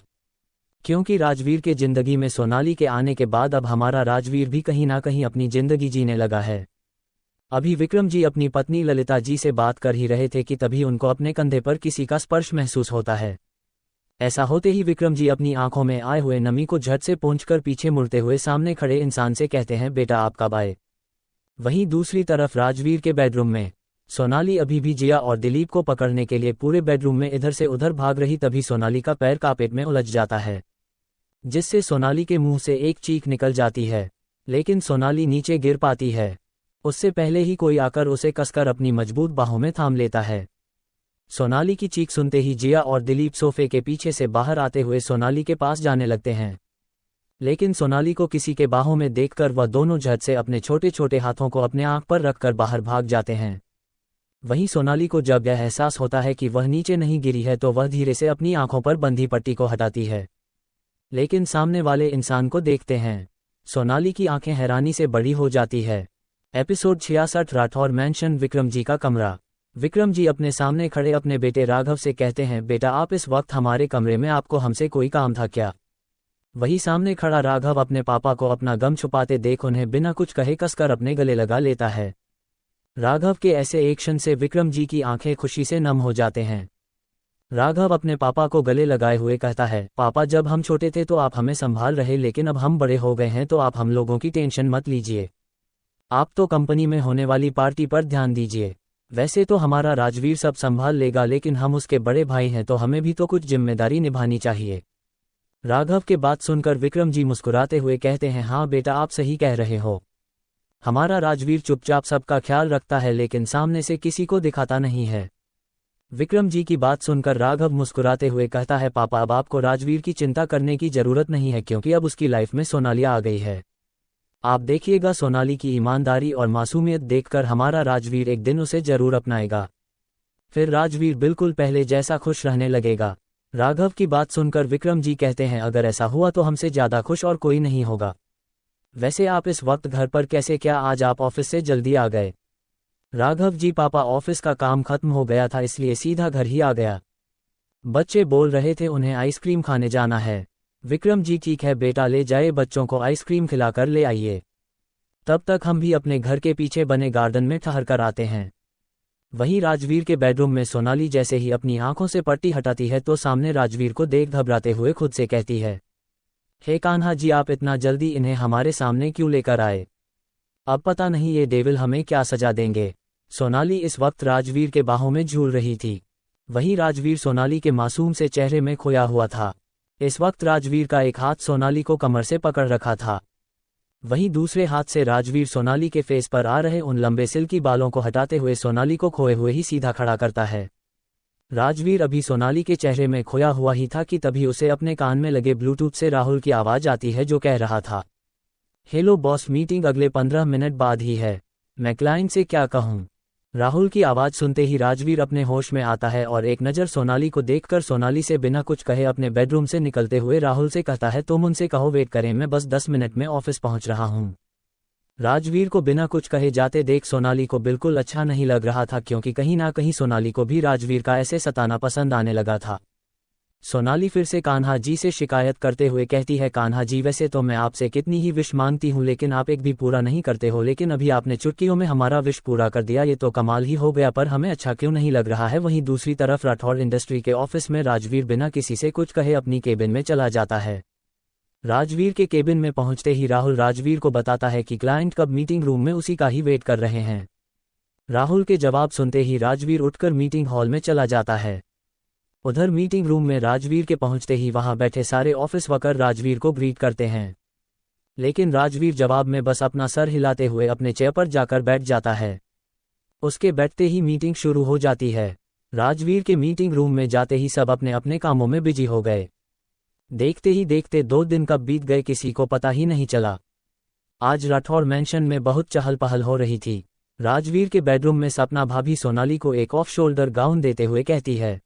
[SPEAKER 1] क्योंकि राजवीर के जिंदगी में सोनाली के आने के बाद अब हमारा राजवीर भी कहीं ना कहीं अपनी जिंदगी जीने लगा है। अभी विक्रम जी अपनी पत्नी ललिता जी से बात कर ही रहे थे कि तभी उनको अपने कंधे पर किसी का स्पर्श महसूस होता है। ऐसा होते ही विक्रम जी अपनी आंखों में आए हुए नमी को झट से पोंछकर पीछे मुड़ते हुए सामने खड़े इंसान से कहते हैं, बेटा आप कब आए। वहीं दूसरी तरफ राजवीर के बेडरूम में सोनाली अभी भी जिया और दिलीप को पकड़ने के लिए पूरे बेडरूम में इधर से उधर भाग रही, तभी सोनाली का पैर कारपेट में उलझ जाता है, जिससे सोनाली के मुंह से एक चीख निकल जाती है। लेकिन सोनाली नीचे गिर पाती है उससे पहले ही कोई आकर उसे कसकर अपनी मजबूत बाहों में थाम लेता है। सोनाली की चीख सुनते ही जिया और दिलीप सोफे के पीछे से बाहर आते हुए सोनाली के पास जाने लगते हैं, लेकिन सोनाली को किसी के बाहों में देखकर वह दोनों झट से अपने छोटे छोटे हाथों को अपने आंख पर रखकर बाहर भाग जाते हैं। वहीं सोनाली को जब यह एहसास होता है कि वह नीचे नहीं गिरी है तो वह धीरे से अपनी आंखों पर बंधी पट्टी को हटाती है, लेकिन सामने वाले इंसान को देखते हैं सोनाली की आंखें हैरानी से बड़ी हो जाती है। एपिसोड 66 राठौर मैंशन विक्रम जी का कमरा। विक्रम जी अपने सामने खड़े अपने बेटे राघव से कहते हैं, बेटा आप इस वक्त हमारे कमरे में, आपको हमसे कोई काम था क्या। वही सामने खड़ा राघव अपने पापा को अपना गम छुपाते देख उन्हें बिना कुछ कहे कसकर अपने गले लगा लेता है। राघव के ऐसे एक्शन से विक्रम जी की आंखें खुशी से नम हो जाते हैं। राघव अपने पापा को गले लगाए हुए कहता है, पापा जब हम छोटे थे तो आप हमें संभाल रहे, लेकिन अब हम बड़े हो गए हैं तो आप हम लोगों की टेंशन मत लीजिए, आप तो कंपनी में होने वाली पार्टी पर ध्यान दीजिए। वैसे तो हमारा राजवीर सब संभाल लेगा, लेकिन हम उसके बड़े भाई हैं तो हमें भी तो कुछ जिम्मेदारी निभानी चाहिए। राघव के बात सुनकर विक्रम जी मुस्कुराते हुए कहते हैं, हाँ बेटा आप सही कह रहे हो, हमारा राजवीर चुपचाप सबका ख्याल रखता है लेकिन सामने से किसी को दिखाता नहीं है। विक्रम जी की बात सुनकर राघव मुस्कुराते हुए कहता है, पापा अब आपको राजवीर की चिंता करने की जरूरत नहीं है, क्योंकि अब उसकी लाइफ में सोनाली आ गई है। आप देखिएगा सोनाली की ईमानदारी और मासूमियत देखकर हमारा राजवीर एक दिन उसे जरूर अपनाएगा, फिर राजवीर बिल्कुल पहले जैसा खुश रहने लगेगा। राघव की बात सुनकर विक्रम जी कहते हैं, अगर ऐसा हुआ तो हमसे ज्यादा खुश और कोई नहीं होगा। वैसे आप इस वक्त घर पर कैसे, क्या आज आप ऑफिस से जल्दी आ गए। राघव जी, पापा ऑफिस का काम खत्म हो गया था इसलिए सीधा घर ही आ गया। बच्चे बोल रहे थे उन्हें आइसक्रीम खाने जाना है। विक्रम जी, ठीक है बेटा, ले जाए बच्चों को आइसक्रीम खिलाकर ले आइए, तब तक हम भी अपने घर के पीछे बने गार्डन में ठहर कर आते हैं। वहीं राजवीर के बेडरूम में सोनाली जैसे ही अपनी आंखों से पट्टी हटाती है तो सामने राजवीर को देख घबराते हुए खुद से कहती है, हे कान्हा जी, आप इतना जल्दी इन्हें हमारे सामने क्यों लेकर आए, अब पता नहीं ये डेविल हमें क्या सजा देंगे। सोनाली इस वक्त राजवीर के बाहों में झूल रही थी। वहीं राजवीर सोनाली के मासूम से चेहरे में खोया हुआ था। इस वक्त राजवीर का एक हाथ सोनाली को कमर से पकड़ रखा था, वहीं दूसरे हाथ से राजवीर सोनाली के फेस पर आ रहे उन लंबे सिल्की बालों को हटाते हुए सोनाली को खोए हुए ही सीधा खड़ा करता है। राजवीर अभी सोनाली के चेहरे में खोया हुआ ही था कि तभी उसे अपने कान में लगे ब्लूटूथ से राहुल की आवाज आती है, जो कह रहा था, हेलो बॉस, मीटिंग अगले 15 मिनट बाद ही है, मैं क्लाइंट से क्या कहूँ। राहुल की आवाज सुनते ही राजवीर अपने होश में आता है और एक नज़र सोनाली को देखकर सोनाली से बिना कुछ कहे अपने बेडरूम से निकलते हुए राहुल से कहता है, तुम उनसे कहो वेट करें, मैं बस 10 मिनट में ऑफिस पहुंच रहा हूं। राजवीर को बिना कुछ कहे जाते देख सोनाली को बिल्कुल अच्छा नहीं लग रहा था, क्योंकि कहीं ना कहीं सोनाली को भी राजवीर का ऐसे सताना पसंद आने लगा था। सोनाली फिर से कान्हा जी से शिकायत करते हुए कहती है, कान्हा जी वैसे तो मैं आपसे कितनी ही विश मांगती हूँ लेकिन आप एक भी पूरा नहीं करते हो, लेकिन अभी आपने चुटकियों में हमारा विश पूरा कर दिया, ये तो कमाल ही हो गया, पर हमें अच्छा क्यों नहीं लग रहा है। वहीं दूसरी तरफ राठौर इंडस्ट्री के ऑफिस में राजवीर बिना किसी से कुछ कहे अपनी केबिन में चला जाता है। राजवीर के केबिन में पहुंचते ही राहुल राजवीर को बताता है कि क्लाइंट कब मीटिंग रूम में उसी का ही वेट कर रहे हैं। राहुल के जवाब सुनते ही राजवीर उठकर मीटिंग हॉल में चला जाता है। उधर मीटिंग रूम में राजवीर के पहुंचते ही वहां बैठे सारे ऑफिस वर्कर राजवीर को ग्रीट करते हैं, लेकिन राजवीर जवाब में बस अपना सर हिलाते हुए अपने चेयर पर जाकर बैठ जाता है। उसके बैठते ही मीटिंग शुरू हो जाती है। राजवीर के मीटिंग रूम में जाते ही सब अपने अपने कामों में बिजी हो गए। देखते ही देखते 2 दिन कब बीत गए किसी को पता ही नहीं चला। आज राठौर मैंशन में बहुत चहल पहल हो रही थी। राजवीर के बेडरूम में सपना भाभी सोनाली को एक ऑफ शोल्डर गाउन देते हुए कहती है,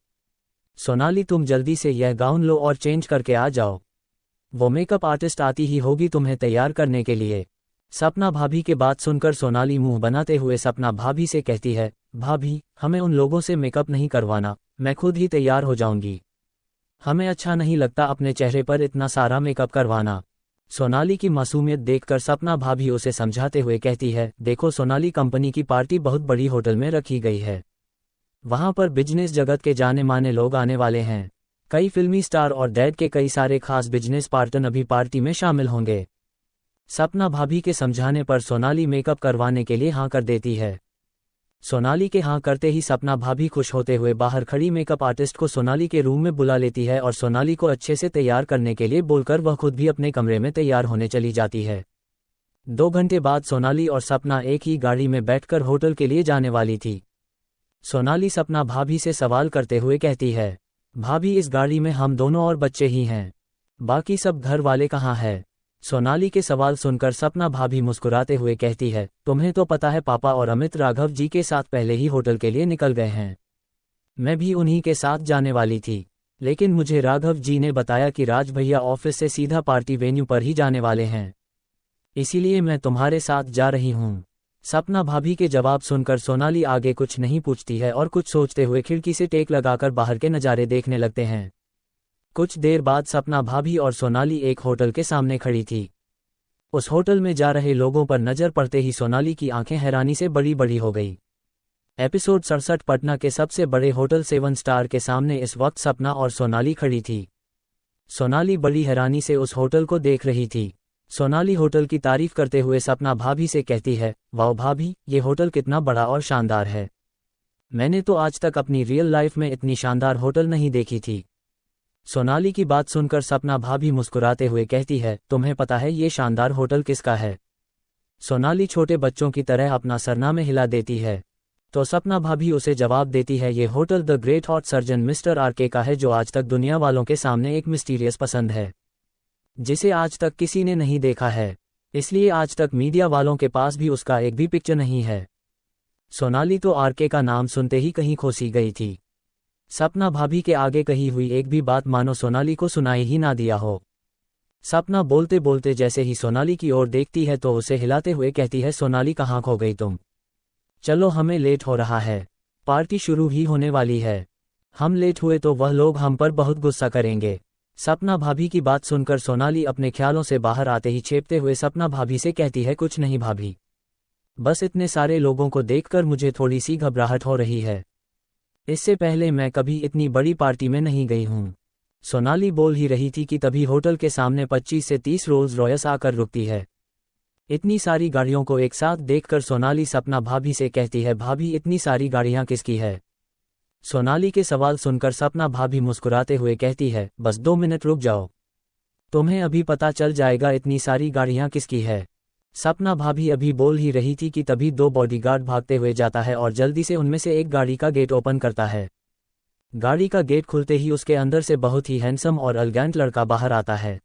[SPEAKER 1] सोनाली तुम जल्दी से यह गाउन लो और चेंज करके आ जाओ, वो मेकअप आर्टिस्ट आती ही होगी तुम्हें तैयार करने के लिए। सपना भाभी के बात सुनकर सोनाली मुंह बनाते हुए सपना भाभी से कहती है, भाभी हमें उन लोगों से मेकअप नहीं करवाना, मैं खुद ही तैयार हो जाऊंगी। हमें अच्छा नहीं लगता अपने चेहरे पर इतना सारा मेकअप करवाना। सोनाली की मासूमियत देखकर सपना भाभी उसे समझाते हुए कहती है, देखो सोनाली, कंपनी की पार्टी बहुत बड़ी होटल में रखी गई है। वहां पर बिजनेस जगत के जाने माने लोग आने वाले हैं। कई फिल्मी स्टार और डैड के कई सारे खास बिजनेस पार्टनर अभी पार्टी में शामिल होंगे। सपना भाभी के समझाने पर सोनाली मेकअप करवाने के लिए हाँ कर देती है। सोनाली के हाँ करते ही सपना भाभी खुश होते हुए बाहर खड़ी मेकअप आर्टिस्ट को सोनाली के रूम में बुला लेती है और सोनाली को अच्छे से तैयार करने के लिए बोलकर वह खुद भी अपने कमरे में तैयार होने चली जाती है। 2 घंटे बाद सोनाली और सपना एक ही गाड़ी में बैठकर होटल के लिए जाने वाली थी। सोनाली सपना भाभी से सवाल करते हुए कहती है, भाभी इस गाड़ी में हम दोनों और बच्चे ही हैं, बाकी सब घर वाले कहाँ हैं? सोनाली के सवाल सुनकर सपना भाभी मुस्कुराते हुए कहती है, तुम्हें तो पता है पापा और अमित राघव जी के साथ पहले ही होटल के लिए निकल गए हैं। मैं भी उन्हीं के साथ जाने वाली थी, लेकिन मुझे राघव जी ने बताया कि राज भैया ऑफिस से सीधा पार्टी वेन्यू पर ही जाने वाले हैं, इसीलिए मैं तुम्हारे साथ जा रही हूँ। सपना भाभी के जवाब सुनकर सोनाली आगे कुछ नहीं पूछती है और कुछ सोचते हुए खिड़की से टेक लगाकर बाहर के नज़ारे देखने लगते हैं। कुछ देर बाद सपना भाभी और सोनाली एक होटल के सामने खड़ी थी। उस होटल में जा रहे लोगों पर नजर पड़ते ही सोनाली की आंखें हैरानी से बड़ी बड़ी हो गई। एपिसोड 67 पटना के सबसे बड़े होटल 7 स्टार के सामने इस वक्त सपना और सोनाली खड़ी थी। सोनाली बड़ी हैरानी से उस होटल को देख रही थी। सोनाली होटल की तारीफ करते हुए सपना भाभी से कहती है, वाह भाभी, ये होटल कितना बड़ा और शानदार है। मैंने तो आज तक अपनी रियल लाइफ में इतनी शानदार होटल नहीं देखी थी। सोनाली की बात सुनकर सपना भाभी मुस्कुराते हुए कहती है, तुम्हें पता है ये शानदार होटल किसका है? सोनाली छोटे बच्चों की तरह अपना सरनामे हिला देती है। तो सपना भाभी उसे जवाब देती है, ये hotel the great hot surgeon mister R K का है, जो आज तक दुनिया वालों के सामने एक मिस्टीरियस पसंद है, जिसे आज तक किसी ने नहीं देखा है, इसलिए आज तक मीडिया वालों के पास भी उसका एक भी पिक्चर नहीं है। सोनाली तो आरके का नाम सुनते ही कहीं खोसी गई थी। सपना भाभी के आगे कही हुई एक भी बात मानो सोनाली को सुनाई ही ना दिया हो। सपना बोलते बोलते जैसे ही सोनाली की ओर देखती है तो उसे हिलाते हुए कहती है, सोनाली कहाँ खो गई तुम? चलो हमें लेट हो रहा है, पार्टी शुरू ही होने वाली है। हम लेट हुए तो वह लोग हम पर बहुत गुस्सा करेंगे। सपना भाभी की बात सुनकर सोनाली अपने ख्यालों से बाहर आते ही छेपते हुए सपना भाभी से कहती है, कुछ नहीं भाभी, बस इतने सारे लोगों को देखकर मुझे थोड़ी सी घबराहट हो रही है। इससे पहले मैं कभी इतनी बड़ी पार्टी में नहीं गई हूँ। सोनाली बोल ही रही थी कि तभी होटल के सामने 25 से 30 रोल्स रॉयस आकर रुकती है। इतनी सारी गाड़ियों को एक साथ देखकर सोनाली सपना भाभी से कहती है, भाभी इतनी सारी गाड़ियाँ किसकी है? सोनाली के सवाल सुनकर सपना भाभी मुस्कुराते हुए कहती है, बस 2 मिनट रुक जाओ, तुम्हें अभी पता चल जाएगा इतनी सारी गाड़ियाँ किसकी है। सपना भाभी अभी बोल ही रही थी कि तभी 2 बॉडीगार्ड भागते हुए जाता है और जल्दी से उनमें से एक गाड़ी का गेट ओपन करता है। गाड़ी का गेट खुलते ही उसके अंदर से बहुत ही हैंडसम और एलिगेंट लड़का बाहर आता है।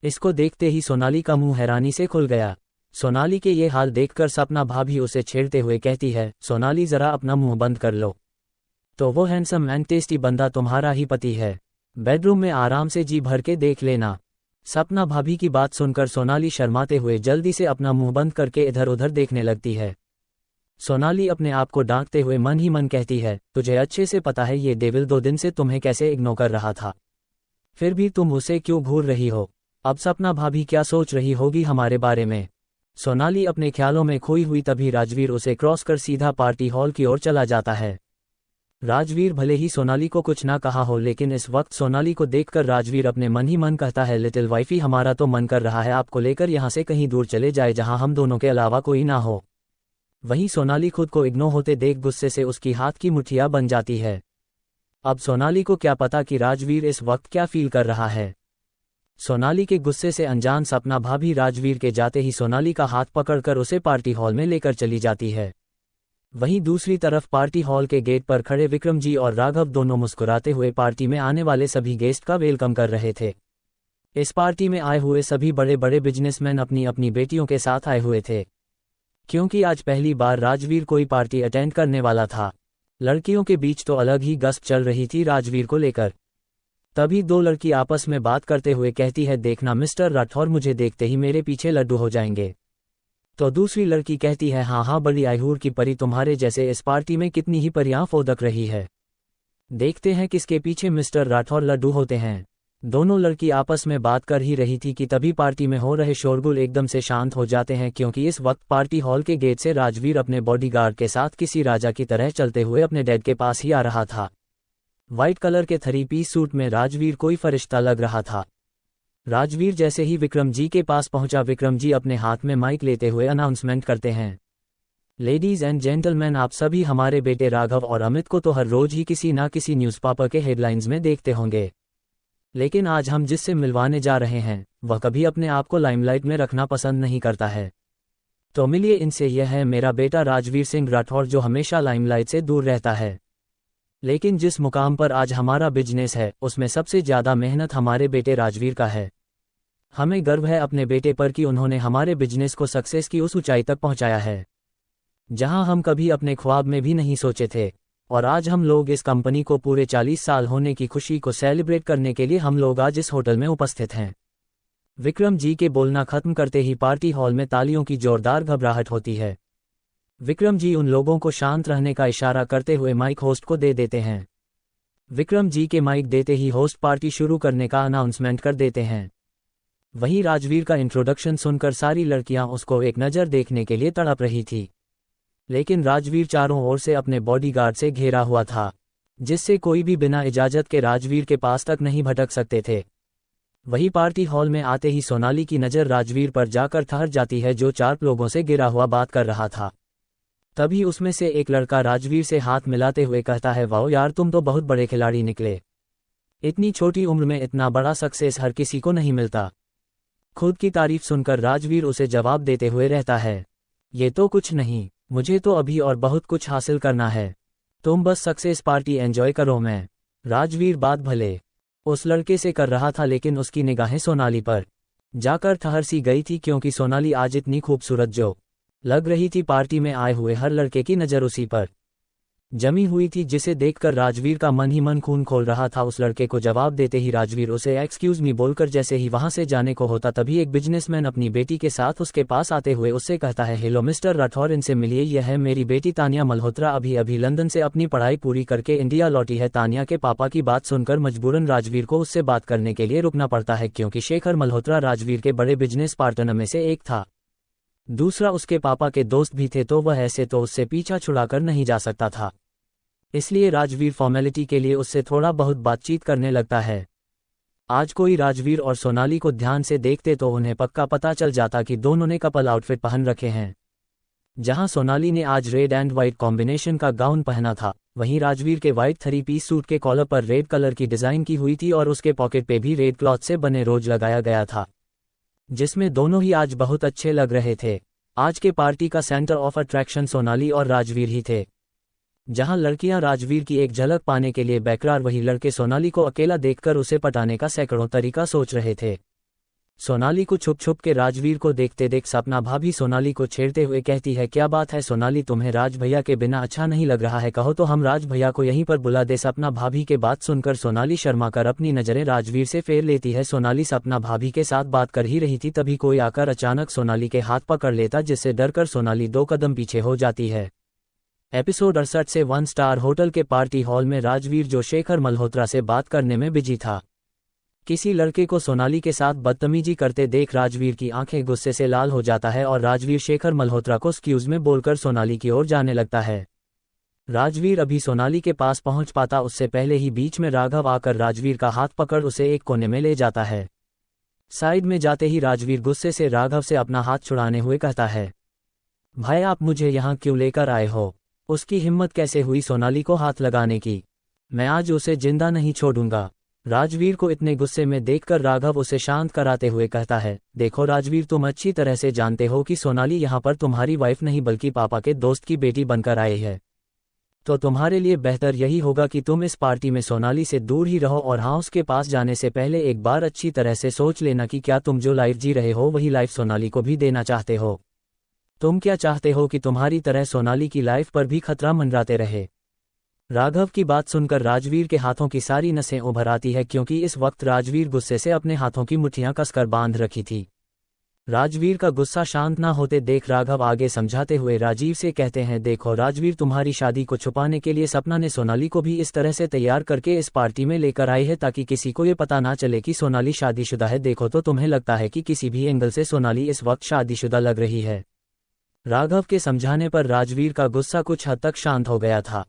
[SPEAKER 1] इसको देखते ही सोनाली का मुंह हैरानी से खुल गया। सोनाली के ये हाल देखकर सपना भाभी उसे छेड़ते हुए कहती है, सोनाली जरा अपना मुंह बंद कर लो, तो वो हैंडसम एंड टेस्टी बंदा तुम्हारा ही पति है, बेडरूम में आराम से जी भर के देख लेना। सपना भाभी की बात सुनकर सोनाली शर्माते हुए जल्दी से अपना मुंह बंद करके इधर उधर देखने लगती है। सोनाली अपने आप को डांटते हुए मन ही मन कहती है, तुझे अच्छे से पता है ये डेविल 2 दिन से तुम्हें कैसे इग्नोर कर रहा था, फिर भी तुम उसे क्यों भूल रही हो? अब सपना भाभी क्या सोच रही होगी हमारे बारे में? सोनाली अपने ख्यालों में खोई हुई तभी राजवीर उसे क्रॉस कर सीधा पार्टी हॉल की ओर चला जाता है। राजवीर भले ही सोनाली को कुछ ना कहा हो, लेकिन इस वक्त सोनाली को देखकर राजवीर अपने मन ही मन कहता है, लिटिल वाइफी, हमारा तो मन कर रहा है आपको लेकर यहाँ से कहीं दूर चले जाए जहाँ हम दोनों के अलावा कोई ना हो। वहीं सोनाली खुद को इग्नोर होते देख गुस्से से उसकी हाथ की मुठ्ठियां बन जाती है। अब सोनाली को क्या पता कि राजवीर इस वक्त क्या फील कर रहा है। सोनाली के गुस्से से अनजान सपना भाभी राजवीर के जाते ही सोनाली का हाथ पकड़कर उसे पार्टी हॉल में लेकर चली जाती है। वहीं दूसरी तरफ पार्टी हॉल के गेट पर खड़े विक्रम जी और राघव दोनों मुस्कुराते हुए पार्टी में आने वाले सभी गेस्ट का वेलकम कर रहे थे। इस पार्टी में आए हुए सभी बड़े बड़े बिजनेसमैन अपनी अपनी बेटियों के साथ आए हुए थे, क्योंकि आज पहली बार राजवीर कोई पार्टी अटेंड करने वाला था। लड़कियों के बीच तो अलग ही गस्प चल रही थी राजवीर को लेकर। तभी 2 लड़की आपस में बात करते हुए कहती है, देखना मिस्टर राठौर, मुझे देखते ही मेरे पीछे लड्डू हो जाएंगे। तो दूसरी लड़की कहती है, हाँ हाँ, बड़ी आईहूर की परी तुम्हारे जैसे इस पार्टी में कितनी ही परियां फोदक रही है। देखते हैं किसके पीछे मिस्टर राठौर लड्डू होते हैं। दोनों लड़की आपस में बात कर ही रही थी कि तभी पार्टी में हो रहे शोरगुल एकदम से शांत हो जाते हैं, क्योंकि इस वक्त पार्टी हॉल के गेट से राजवीर अपने बॉडीगार्ड के साथ किसी राजा की तरह चलते हुए अपने डैड के पास ही आ रहा था। व्हाइट कलर के 3 पीस सूट में राजवीर कोई फरिश्ता लग रहा था। राजवीर जैसे ही विक्रम जी के पास पहुंचा, विक्रम जी अपने हाथ में माइक लेते हुए अनाउंसमेंट करते हैं, लेडीज एंड जेंटलमैन, आप सभी हमारे बेटे राघव और अमित को तो हर रोज ही किसी ना किसी न्यूज़पेपर के हेडलाइंस में देखते होंगे, लेकिन आज हम जिससे मिलवाने जा रहे हैं वह कभी अपने आप को लाइमलाइट में रखना पसंद नहीं करता है। तो मिलिए इनसे, यह है मेरा बेटा राजवीर सिंह राठौर, जो हमेशा लाइमलाइट से दूर रहता है। लेकिन जिस मुकाम पर आज हमारा बिजनेस है उसमें सबसे ज़्यादा मेहनत हमारे बेटे राजवीर का है। हमें गर्व है अपने बेटे पर कि उन्होंने हमारे बिजनेस को सक्सेस की उस ऊंचाई तक पहुंचाया है जहां हम कभी अपने ख्वाब में भी नहीं सोचे थे। और आज हम लोग इस कंपनी को पूरे 40 साल होने की खुशी को सेलिब्रेट करने के लिए हम लोग आज इस होटल में उपस्थित हैं। विक्रम जी के बोलना खत्म करते ही पार्टी हॉल में तालियों की जोरदार घबराहट होती है। विक्रम जी उन लोगों को शांत रहने का इशारा करते हुए माइक होस्ट को दे देते हैं। विक्रम जी के माइक देते ही होस्ट पार्टी शुरू करने का अनाउंसमेंट कर देते हैं। वहीं राजवीर का इंट्रोडक्शन सुनकर सारी लड़कियां उसको एक नज़र देखने के लिए तड़प रही थी, लेकिन राजवीर चारों ओर से अपने बॉडीगार्ड से घेरा हुआ था, जिससे कोई भी बिना इजाजत के राजवीर के पास तक नहीं भटक सकते थे। वही पार्टी हॉल में आते ही सोनाली की नज़र राजवीर पर जाकर ठहर जाती है, जो 4 लोगों से घिरा हुआ बात कर रहा था। तभी उसमें से एक लड़का राजवीर से हाथ मिलाते हुए कहता है, वाओ यार, तुम तो बहुत बड़े खिलाड़ी निकले। इतनी छोटी उम्र में इतना बड़ा सक्सेस हर किसी को नहीं मिलता। खुद की तारीफ सुनकर राजवीर उसे जवाब देते हुए रहता है, ये तो कुछ नहीं, मुझे तो अभी और बहुत कुछ हासिल करना है। तुम बस सक्सेस पार्टी एंजॉय करो। मैं राजवीर बात भले उस लड़के से कर रहा था, लेकिन उसकी निगाहें सोनाली पर जाकर ठहर सी गई थी, क्योंकि सोनाली आज इतनी खूबसूरत जो लग रही थी, पार्टी में आए हुए हर लड़के की नज़र उसी पर जमी हुई थी, जिसे देखकर राजवीर का मन ही मन खून खोल रहा था। उस लड़के को जवाब देते ही राजवीर उसे एक्सक्यूज मी बोलकर जैसे ही वहां से जाने को होता, तभी एक बिजनेसमैन अपनी बेटी के साथ उसके पास आते हुए उससे कहता है, हेलो मिस्टर राठौर, इनसे मिलिए, यह है मेरी बेटी तानिया मल्होत्रा, अभी अभी लंदन से अपनी पढ़ाई पूरी करके इंडिया लौटी है। तानिया के पापा की बात सुनकर मजबूरन राजवीर को उससे बात करने के लिए रुकना पड़ता है, क्योंकि शेखर मल्होत्रा राजवीर के बड़े बिजनेस पार्टनर में से एक था, दूसरा उसके पापा के दोस्त भी थे, तो वह ऐसे तो उससे पीछा छुड़ाकर नहीं जा सकता था। इसलिए राजवीर फॉर्मेलिटी के लिए उससे थोड़ा बहुत बातचीत करने लगता है। आज कोई राजवीर और सोनाली को ध्यान से देखते तो उन्हें पक्का पता चल जाता कि दोनों ने कपल आउटफिट पहन रखे हैं। जहां सोनाली ने आज रेड एंड व्हाइट कॉम्बिनेशन का गाउन पहना था, वहीं राजवीर के व्हाइट 3 पीस सूट के कॉलर पर रेड कलर की डिजाइन की हुई थी और उसके पॉकेट पे भी रेड क्लॉथ से बने रोज लगाया गया था, जिसमें दोनों ही आज बहुत अच्छे लग रहे थे। आज के पार्टी का सेंटर ऑफ अट्रैक्शन सोनाली और राजवीर ही थे। जहां लड़कियां राजवीर की एक झलक पाने के लिए बेकरार, वही लड़के सोनाली को अकेला देखकर उसे पटाने का सैकड़ों तरीका सोच रहे थे। सोनाली को छुप छुप के राजवीर को देखते देख सपना भाभी सोनाली को छेड़ते हुए कहती है, क्या बात है सोनाली, तुम्हें राज भैया के बिना अच्छा नहीं लग रहा है? कहो तो हम राज भैया को यहीं पर बुला दे। सपना भाभी के बात सुनकर सोनाली शर्मा कर अपनी नजरें राजवीर से फेर लेती है। सोनाली सपना भाभी के साथ बात कर ही रही थी, तभी कोई आकर अचानक सोनाली के हाथ पकड़ लेता, जिससे डरकर सोनाली 2 कदम पीछे हो जाती है। एपिसोड 68 से 1 स्टार होटल के पार्टी हॉल में राजवीर, जो शेखर मल्होत्रा से बात करने में बिजी था, किसी लड़के को सोनाली के साथ बदतमीजी करते देख राजवीर की आंखें गुस्से से लाल हो जाता है और राजवीर शेखर मल्होत्रा को एक्सक्यूज में बोलकर सोनाली की ओर जाने लगता है। राजवीर अभी सोनाली के पास पहुंच पाता उससे पहले ही बीच में राघव आकर राजवीर का हाथ पकड़ उसे एक कोने में ले जाता है। साइड में जाते ही राजवीर गुस्से से राघव से अपना हाथ छुड़ाने हुए कहता है, भाई आप मुझे यहाँ क्यों लेकर आए हो? उसकी हिम्मत कैसे हुई सोनाली को हाथ लगाने की? मैं आज उसे जिंदा नहीं छोड़ूंगा। राजवीर को इतने गुस्से में देखकर राघव उसे शांत कराते हुए कहता है, देखो राजवीर, तुम अच्छी तरह से जानते हो कि सोनाली यहाँ पर तुम्हारी वाइफ नहीं बल्कि पापा के दोस्त की बेटी बनकर आई है, तो तुम्हारे लिए बेहतर यही होगा कि तुम इस पार्टी में सोनाली से दूर ही रहो। और हाँ, उसके पास जाने से पहले एक बार अच्छी तरह से सोच लेना कि क्या तुम जो लाइफ जी रहे हो वही लाइफ सोनाली को भी देना चाहते हो। तुम क्या चाहते हो कि तुम्हारी तरह सोनाली की लाइफ पर भी खतरा मंडराते रहे? राघव की बात सुनकर राजवीर के हाथों की सारी नसें उभर आती है, क्योंकि इस वक्त राजवीर गुस्से से अपने हाथों की मुट्ठियां कसकर बांध रखी थी। राजवीर का गुस्सा शांत ना होते देख राघव आगे समझाते हुए राजीव से कहते हैं, देखो राजवीर, तुम्हारी शादी को छुपाने के लिए सपना ने सोनाली को भी इस तरह से तैयार करके इस पार्टी में लेकर आई है ताकि किसी को ये पता ना चले कि सोनाली शादीशुदा है। देखो तो तुम्हें लगता है कि किसी भी एंगल से सोनाली इस वक्त शादीशुदा लग रही है। राघव के समझाने पर राजवीर का गुस्सा कुछ हद तक शांत हो गया था।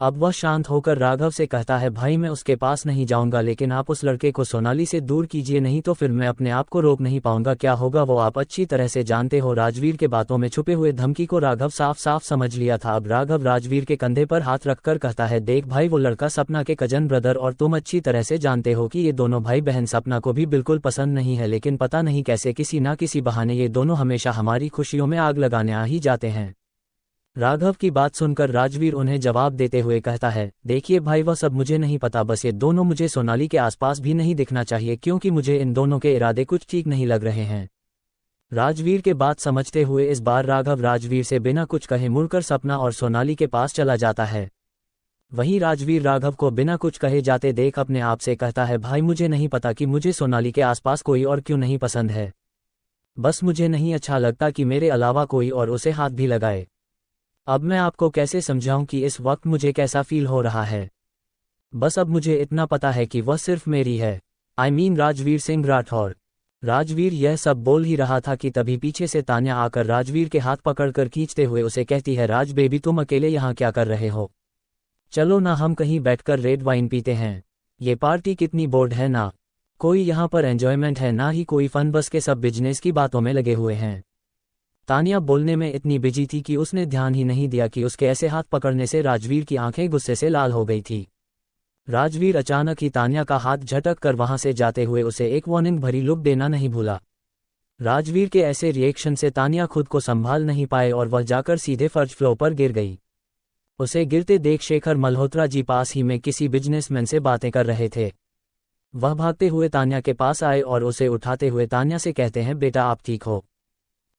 [SPEAKER 1] अब वह शांत होकर राघव से कहता है, भाई मैं उसके पास नहीं जाऊंगा, लेकिन आप उस लड़के को सोनाली से दूर कीजिए, नहीं तो फिर मैं अपने आप को रोक नहीं पाऊंगा। क्या होगा वो आप अच्छी तरह से जानते हो। राजवीर के बातों में छुपे हुए धमकी को राघव साफ साफ समझ लिया था। अब राघव राजवीर के कंधे पर हाथ रखकर कहता है, देख भाई, वो लड़का सपना के कजन ब्रदर और तुम अच्छी तरह से जानते हो कि ये दोनों भाई बहन सपना को भी बिल्कुल पसंद नहीं है, लेकिन पता नहीं कैसे किसी ना किसी बहाने ये दोनों हमेशा हमारी खुशियों में आग लगाने आ ही जाते हैं। राघव की बात सुनकर राजवीर उन्हें जवाब देते हुए कहता है, देखिए भाई, वह सब मुझे नहीं पता, बस ये दोनों मुझे सोनाली के आसपास भी नहीं दिखना चाहिए, क्योंकि मुझे इन दोनों के इरादे कुछ ठीक नहीं लग रहे हैं। राजवीर के बात समझते हुए इस बार राघव राजवीर से बिना कुछ कहे मुड़कर सपना और सोनाली के पास चला जाता है। वहीं राजवीर राघव को बिना कुछ कहे जाते देख अपने आप से कहता है, भाई मुझे नहीं पता कि मुझे सोनाली के आसपास कोई और क्यों नहीं पसंद है, बस मुझे नहीं अच्छा लगता कि मेरे अलावा कोई और उसे हाथ भी लगाए। अब मैं आपको कैसे समझाऊं कि इस वक्त मुझे कैसा फील हो रहा है। बस अब मुझे इतना पता है कि वह सिर्फ मेरी है। राजवीर सिंह राठौर। राजवीर यह सब बोल ही रहा था कि तभी पीछे से तान्या आकर राजवीर के हाथ पकड़कर खींचते हुए उसे कहती है, राज बेबी, तुम अकेले यहाँ क्या कर रहे हो? चलो ना हम कहीं बैठकर रेड वाइन पीते हैं। ये पार्टी कितनी बोर्ड है ना, कोई यहाँ पर एंजॉयमेंट है ना ही कोई फन, बस के सब बिजनेस की बातों में लगे हुए हैं। तान्या बोलने में इतनी बिजी थी कि उसने ध्यान ही नहीं दिया कि उसके ऐसे हाथ पकड़ने से राजवीर की आंखें गुस्से से लाल हो गई थी। राजवीर अचानक ही तान्या का हाथ झटक कर वहां से जाते हुए उसे एक वार्निंग भरी लुक देना नहीं भूला। राजवीर के ऐसे रिएक्शन से तान्या खुद को संभाल नहीं पाए और वह जाकर सीधे फर्श फ्लोर पर गिर गई। उसे गिरते देख शेखर मल्होत्रा जी पास ही में किसी बिजनेसमैन से बातें कर रहे थे। वह भागते हुए तान्या के पास आए और उसे उठाते हुए तान्या से कहते हैं, बेटा आप ठीक हो?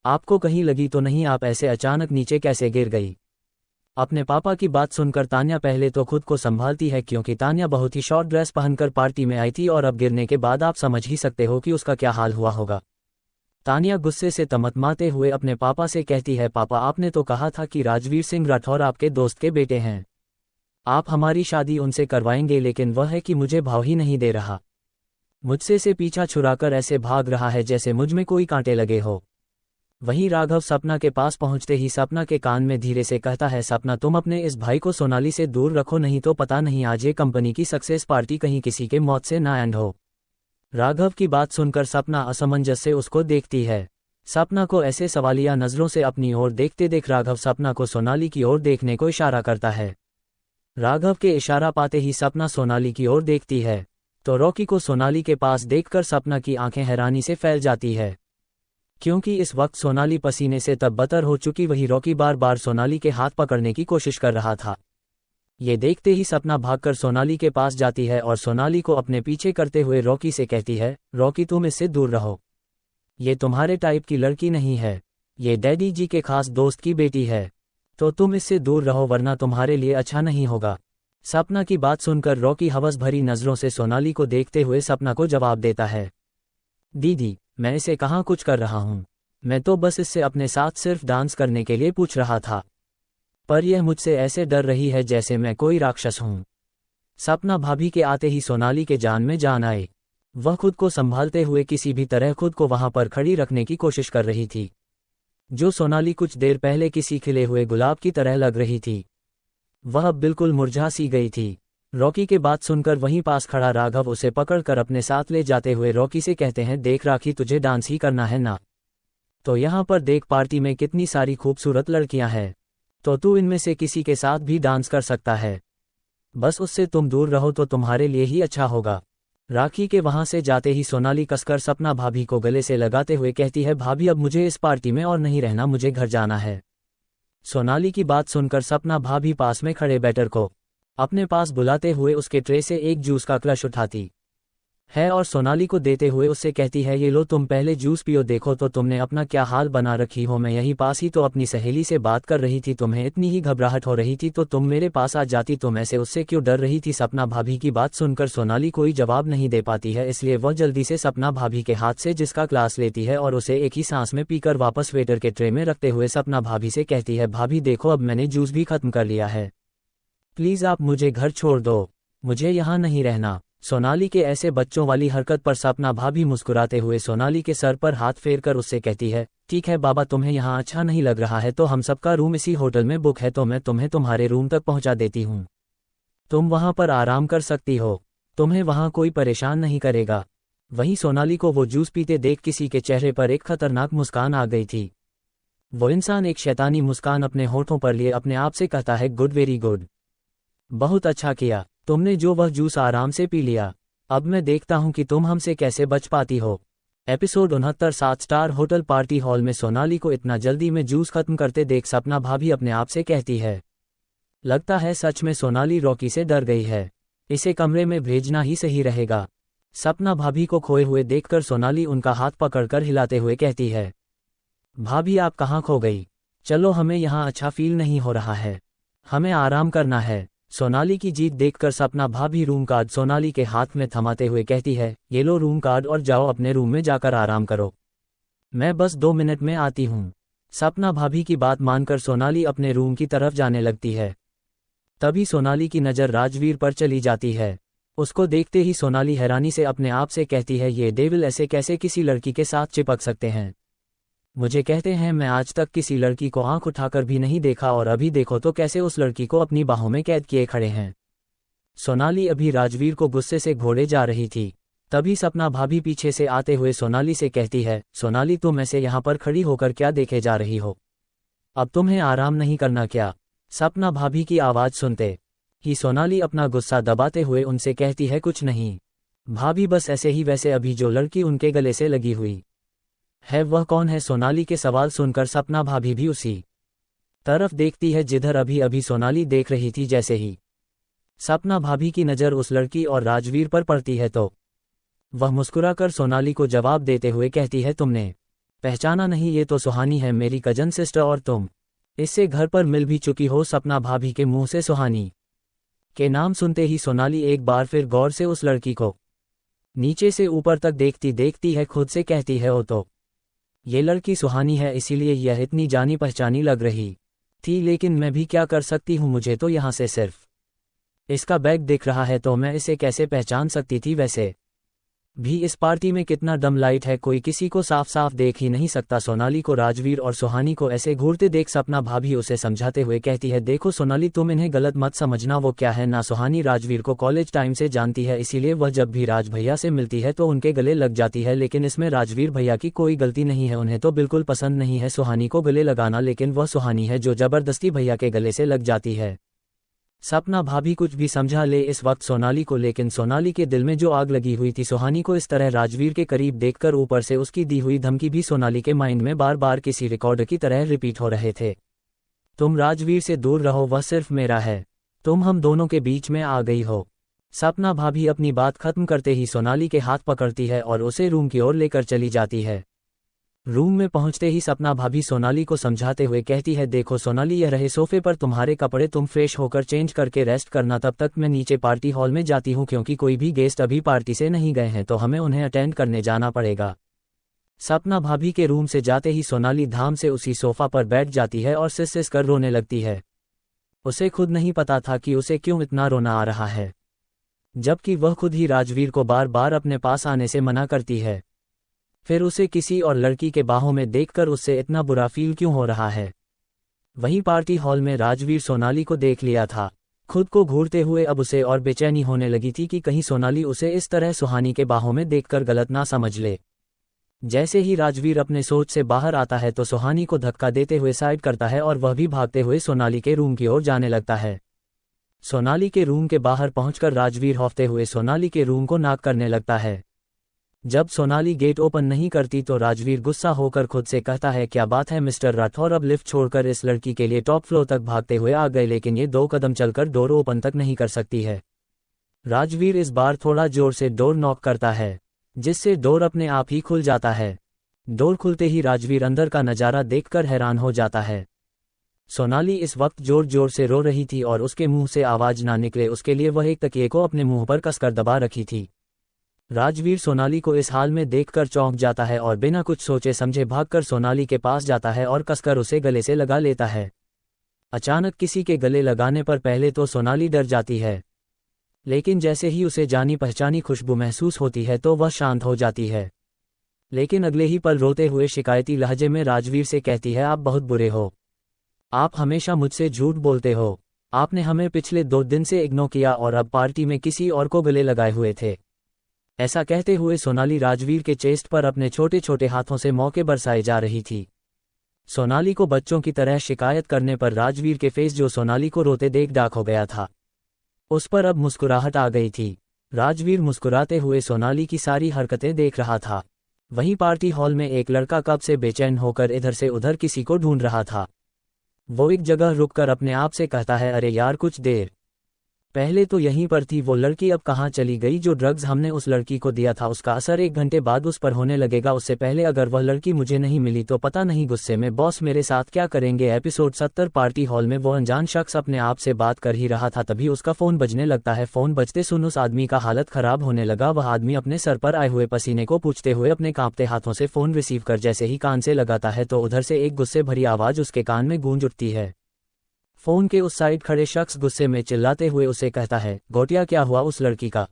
[SPEAKER 1] आपको कहीं लगी तो नहीं? आप ऐसे अचानक नीचे कैसे गिर गई? अपने पापा की बात सुनकर तान्या पहले तो खुद को संभालती है, क्योंकि तान्या बहुत ही शॉर्ट ड्रेस पहनकर पार्टी में आई थी और अब गिरने के बाद आप समझ ही सकते हो कि उसका क्या हाल हुआ होगा। तान्या गुस्से से तमतमाते हुए अपने पापा से कहती है, पापा आपने तो कहा था कि राजवीर सिंह राठौर आपके दोस्त के बेटे हैं, आप हमारी शादी उनसे करवाएंगे, लेकिन वह है कि मुझे भाव ही नहीं दे रहा, मुझसे से पीछा छुड़ाकर ऐसे भाग रहा है जैसे मुझ में कोई कांटे लगे हो। वहीं राघव सपना के पास पहुंचते ही सपना के कान में धीरे से कहता है, सपना तुम अपने इस भाई को सोनाली से दूर रखो, नहीं तो पता नहीं आज ये कंपनी की सक्सेस पार्टी कहीं किसी के मौत से ना एंड हो। राघव की बात सुनकर सपना असमंजस से उसको देखती है। सपना को ऐसे सवालिया नजरों से अपनी ओर देखते देख राघव सपना को सोनाली की ओर देखने को इशारा करता है। राघव के इशारा पाते ही सपना सोनाली की ओर देखती है तो रॉकी को सोनाली के पास देखकर सपना की आंखें हैरानी से फैल जाती है, क्योंकि इस वक्त सोनाली पसीने से तब-बतर हो चुकी, वही रॉकी बार बार सोनाली के हाथ पकड़ने की कोशिश कर रहा था। ये देखते ही सपना भागकर सोनाली के पास जाती है और सोनाली को अपने पीछे करते हुए रॉकी से कहती है, रॉकी तुम इससे दूर रहो, ये तुम्हारे टाइप की लड़की नहीं है, ये डैडी जी के खास दोस्त की बेटी है, तो तुम इससे दूर रहो वरना तुम्हारे लिए अच्छा नहीं होगा। सपना की बात सुनकर रॉकी हवस भरी नजरों से सोनाली को देखते हुए सपना को जवाब देता है, दीदी मैं इसे कहाँ कुछ कर रहा हूँ, मैं तो बस इससे अपने साथ सिर्फ डांस करने के लिए पूछ रहा था, पर यह मुझसे ऐसे डर रही है जैसे मैं कोई राक्षस हूँ। सपना भाभी के आते ही सोनाली के जान में जान आए। वह खुद को संभालते हुए किसी भी तरह खुद को वहां पर खड़ी रखने की कोशिश कर रही थी। जो सोनाली कुछ देर पहले किसी खिले हुए गुलाब की तरह लग रही थी, वह अब बिल्कुल मुरझा सी गई थी। रॉकी के बात सुनकर वहीं पास खड़ा राघव उसे पकड़कर अपने साथ ले जाते हुए रॉकी से कहते हैं, देख राखी तुझे डांस ही करना है ना, तो यहाँ पर देख पार्टी में कितनी सारी खूबसूरत लड़कियां हैं, तो तू इनमें से किसी के साथ भी डांस कर सकता है, बस उससे तुम दूर रहो तो तुम्हारे लिए ही अच्छा होगा। राखी के वहां से जाते ही सोनाली कसकर सपना भाभी को गले से लगाते हुए कहती है, भाभी अब मुझे इस पार्टी में और नहीं रहना, मुझे घर जाना है। सोनाली की बात सुनकर सपना भाभी पास में खड़े बैटर को अपने पास बुलाते हुए उसके ट्रे से एक जूस का क्लश उठाती है और सोनाली को देते हुए उससे कहती है, ये लो तुम पहले जूस पियो, देखो तो तुमने अपना क्या हाल बना रखी हो। मैं यहीं पास ही तो अपनी सहेली से बात कर रही थी, तुम्हें इतनी ही घबराहट हो रही थी तो तुम मेरे पास आ जाती, तुम ऐसे उससे क्यों डर रही थी। सपना भाभी की बात सुनकर सोनाली कोई जवाब नहीं दे पाती है, इसलिए वह जल्दी से सपना भाभी के हाथ से जिसका ग्लास लेती है और उसे एक ही सांस में पीकर वापस वेटर के ट्रे में रखते हुए सपना भाभी से कहती है, भाभी देखो अब मैंने जूस भी खत्म कर लिया है, प्लीज आप मुझे घर छोड़ दो, मुझे यहाँ नहीं रहना। सोनाली के ऐसे बच्चों वाली हरकत पर सपना भाभी मुस्कुराते हुए सोनाली के सर पर हाथ फेरकर उससे कहती है, ठीक है बाबा, तुम्हें यहाँ अच्छा नहीं लग रहा है तो हम सबका रूम इसी होटल में बुक है, तो मैं तुम्हें तुम्हारे रूम तक पहुँचा देती हूँ, तुम वहाँ पर आराम कर सकती हो, तुम्हें वहाँ कोई परेशान नहीं करेगा। वहीं सोनाली को वो जूस पीते देख किसी के चेहरे पर एक खतरनाक मुस्कान आ गई थी। वो इंसान एक शैतानी मुस्कान अपने होठों पर लिए अपने आप से कहता है, गुड, वेरी गुड, बहुत अच्छा किया, तुमने जो वह जूस आराम से पी लिया, अब मैं देखता हूं कि तुम हमसे कैसे बच पाती हो। Episode 69 7 star hotel party hall में सोनाली को इतना जल्दी में जूस खत्म करते देख सपना भाभी अपने आप से कहती है, लगता है सच में सोनाली रॉकी से डर गई है, इसे कमरे में भेजना ही सही रहेगा। सपना भाभी को खोए हुए देखकर सोनाली उनका हाथ पकड़कर हिलाते हुए कहती है, भाभी आप कहाँ खो गई, चलो हमें यहाँ अच्छा फील नहीं हो रहा है, हमें आराम करना है। सोनाली की जीत देखकर सपना भाभी रूम कार्ड सोनाली के हाथ में थमाते हुए कहती है, ये लो रूम कार्ड और जाओ अपने रूम में जाकर आराम करो, मैं बस 2 मिनट में आती हूँ। सपना भाभी की बात मानकर सोनाली अपने रूम की तरफ जाने लगती है। तभी सोनाली की नज़र राजवीर पर चली जाती है। उसको देखते ही सोनाली हैरानी से अपने आप से कहती है, ये डेविल ऐसे कैसे किसी लड़की के साथ चिपक सकते हैं, मुझे कहते हैं मैं आज तक किसी लड़की को आंख उठाकर भी नहीं देखा और अभी देखो तो कैसे उस लड़की को अपनी बाहों में कैद किए खड़े हैं। सोनाली अभी राजवीर को गुस्से से घोड़े जा रही थी, तभी सपना भाभी पीछे से आते हुए सोनाली से कहती है, सोनाली तुम ऐसे यहाँ पर खड़ी होकर क्या देखे जा रही हो, अब तुम्हें आराम नहीं करना क्या। सपना भाभी की आवाज़ सुनते ही सोनाली अपना गुस्सा दबाते हुए उनसे कहती है, कुछ नहीं भाभी, बस ऐसे ही, वैसे अभी जो लड़की उनके गले से लगी हुई है वह कौन है। सोनाली के सवाल सुनकर सपना भाभी भी उसी तरफ देखती है जिधर अभी अभी सोनाली देख रही थी। जैसे ही सपना भाभी की नज़र उस लड़की और राजवीर पर पड़ती है तो वह मुस्कुराकर सोनाली को जवाब देते हुए कहती है, तुमने पहचाना नहीं, ये तो सुहानी है, मेरी कजन सिस्टर, और तुम इससे घर पर मिल भी चुकी हो। सपना भाभी के मुंह से सुहानी के नाम सुनते ही सोनाली एक बार फिर गौर से उस लड़की को नीचे से ऊपर तक देखती देखती है, खुद से कहती है, ओ तो ये लड़की सुहानी है, इसीलिए यह इतनी जानी पहचानी लग रही थी, लेकिन मैं भी क्या कर सकती हूँ, मुझे तो यहाँ से सिर्फ इसका बैग दिख रहा है तो मैं इसे कैसे पहचान सकती थी। वैसे भी इस पार्टी में कितना डम लाइट है, कोई किसी को साफ साफ देख ही नहीं सकता। सोनाली को राजवीर और सुहानी को ऐसे घूरते देख सपना भाभी उसे समझाते हुए कहती है, देखो सोनाली तुम इन्हें गलत मत समझना, वो क्या है ना, सुहानी राजवीर को कॉलेज टाइम से जानती है, इसीलिए वह जब भी राज भैया से मिलती है तो उनके गले लग जाती है, लेकिन इसमें राजवीर भैया की कोई गलती नहीं है, उन्हें तो बिल्कुल पसंद नहीं है सुहानी को गले लगाना, लेकिन वह सुहानी है जो जबरदस्ती भैया के गले से लग जाती है। सपना भाभी कुछ भी समझा ले इस वक्त सोनाली को, लेकिन सोनाली के दिल में जो आग लगी हुई थी सुहानी को इस तरह राजवीर के करीब देखकर, ऊपर से उसकी दी हुई धमकी भी सोनाली के माइंड में बार बार किसी रिकॉर्ड की तरह रिपीट हो रहे थे। तुम राजवीर से दूर रहो, वह सिर्फ मेरा है, तुम हम दोनों के बीच में आ गई हो। सपना भाभी अपनी बात खत्म करते ही सोनाली के हाथ पकड़ती है और उसे रूम की ओर लेकर चली जाती है। रूम में पहुंचते ही सपना भाभी सोनाली को समझाते हुए कहती है, देखो सोनाली, यह रहे सोफे पर तुम्हारे कपड़े, तुम फ्रेश होकर चेंज करके रेस्ट करना, तब तक मैं नीचे पार्टी हॉल में जाती हूँ, क्योंकि कोई भी गेस्ट अभी पार्टी से नहीं गए हैं तो हमें उन्हें अटेंड करने जाना पड़ेगा। सपना भाभी के रूम से जाते ही सोनाली धाम से उसी सोफा पर बैठ जाती है और सिस कर रोने लगती है। उसे खुद नहीं पता था कि उसे क्यों इतना रोना आ रहा है, जबकि वह खुद ही राजवीर को बार बार अपने पास आने से मना करती है, फिर उसे किसी और लड़की के बाहों में देखकर उससे इतना बुरा फील क्यों हो रहा है। वहीं पार्टी हॉल में राजवीर सोनाली को देख लिया था, खुद को घूरते हुए अब उसे और बेचैनी होने लगी थी कि कहीं सोनाली उसे इस तरह सुहानी के बाहों में देखकर गलत ना समझ ले। जैसे ही राजवीर अपने सोच से बाहर आता है तो सुहानी को धक्का देते हुए साइड करता है और वह भी भागते हुए सोनाली के रूम की ओर जाने लगता है। सोनाली के रूम के बाहर पहुंचकर राजवीर हौफते हुए सोनाली के रूम को नॉक करने लगता है। जब सोनाली गेट ओपन नहीं करती तो राजवीर गुस्सा होकर खुद से कहता है, क्या बात है मिस्टर राठौर, अब लिफ्ट छोड़कर इस लड़की के लिए टॉप फ्लोर तक भागते हुए आ गए, लेकिन ये 2 कदम चलकर डोर ओपन तक नहीं कर सकती है। राजवीर इस बार थोड़ा जोर से डोर नॉक करता है, जिससे डोर अपने आप ही खुल जाता है। डोर खुलते ही राजवीर अंदर का नज़ारा देखकर हैरान हो जाता है। सोनाली इस वक्त जोर जोर से रो रही थी और उसके मुंह से आवाज ना निकले उसके लिए वह एक तकिए को अपने मुंह पर कसकर दबा रखी थी। राजवीर सोनाली को इस हाल में देखकर चौंक जाता है और बिना कुछ सोचे समझे भागकर सोनाली के पास जाता है और कसकर उसे गले से लगा लेता है। अचानक किसी के गले लगाने पर पहले तो सोनाली डर जाती है, लेकिन जैसे ही उसे जानी पहचानी खुशबू महसूस होती है तो वह शांत हो जाती है। लेकिन अगले ही पल रोते हुए शिकायती लहजे में राजवीर से कहती है, आप बहुत बुरे हो। आप हमेशा मुझसे झूठ बोलते हो। आपने हमें पिछले 2 दिन से इग्नोर किया और अब पार्टी में किसी और को गले लगाए हुए थे। ऐसा कहते हुए सोनाली राजवीर के चेस्ट पर अपने छोटे छोटे हाथों से मौके बरसाए जा रही थी। सोनाली को बच्चों की तरह शिकायत करने पर राजवीर के फेस जो सोनाली को रोते देख डाक हो गया था, उस पर अब मुस्कुराहट आ गई थी। राजवीर मुस्कुराते हुए सोनाली की सारी हरकतें देख रहा था। वहीं पार्टी हॉल में एक लड़का कब से बेचैन होकर इधर से उधर किसी को ढूंढ रहा था। वो एक जगह रुककर अपने आप से कहता है, अरे यार कुछ देर पहले तो यहीं पर थी वो लड़की, अब कहाँ चली गई। जो ड्रग्स हमने उस लड़की को दिया था उसका असर 1 घंटे बाद उस पर होने लगेगा। उससे पहले अगर वह लड़की मुझे नहीं मिली तो पता नहीं गुस्से में बॉस मेरे साथ क्या करेंगे। एपिसोड 70। पार्टी हॉल में वो अनजान शख्स अपने आप से बात कर ही रहा था, तभी उसका फोन बजने लगता है। फोन बजते सुन उस आदमी का हालत खराब होने लगा। वह आदमी अपने सर पर आए हुए पसीने को पूछते हुए अपने कांपते हाथों से फोन रिसीव कर जैसे ही कान से लगाता है तो उधर से एक गुस्से भरी आवाज उसके कान में गूंज उठती है। फोन के उस साइड खड़े शख्स गुस्से में चिल्लाते हुए उसे कहता है, गोटिया क्या हुआ उस लड़की का?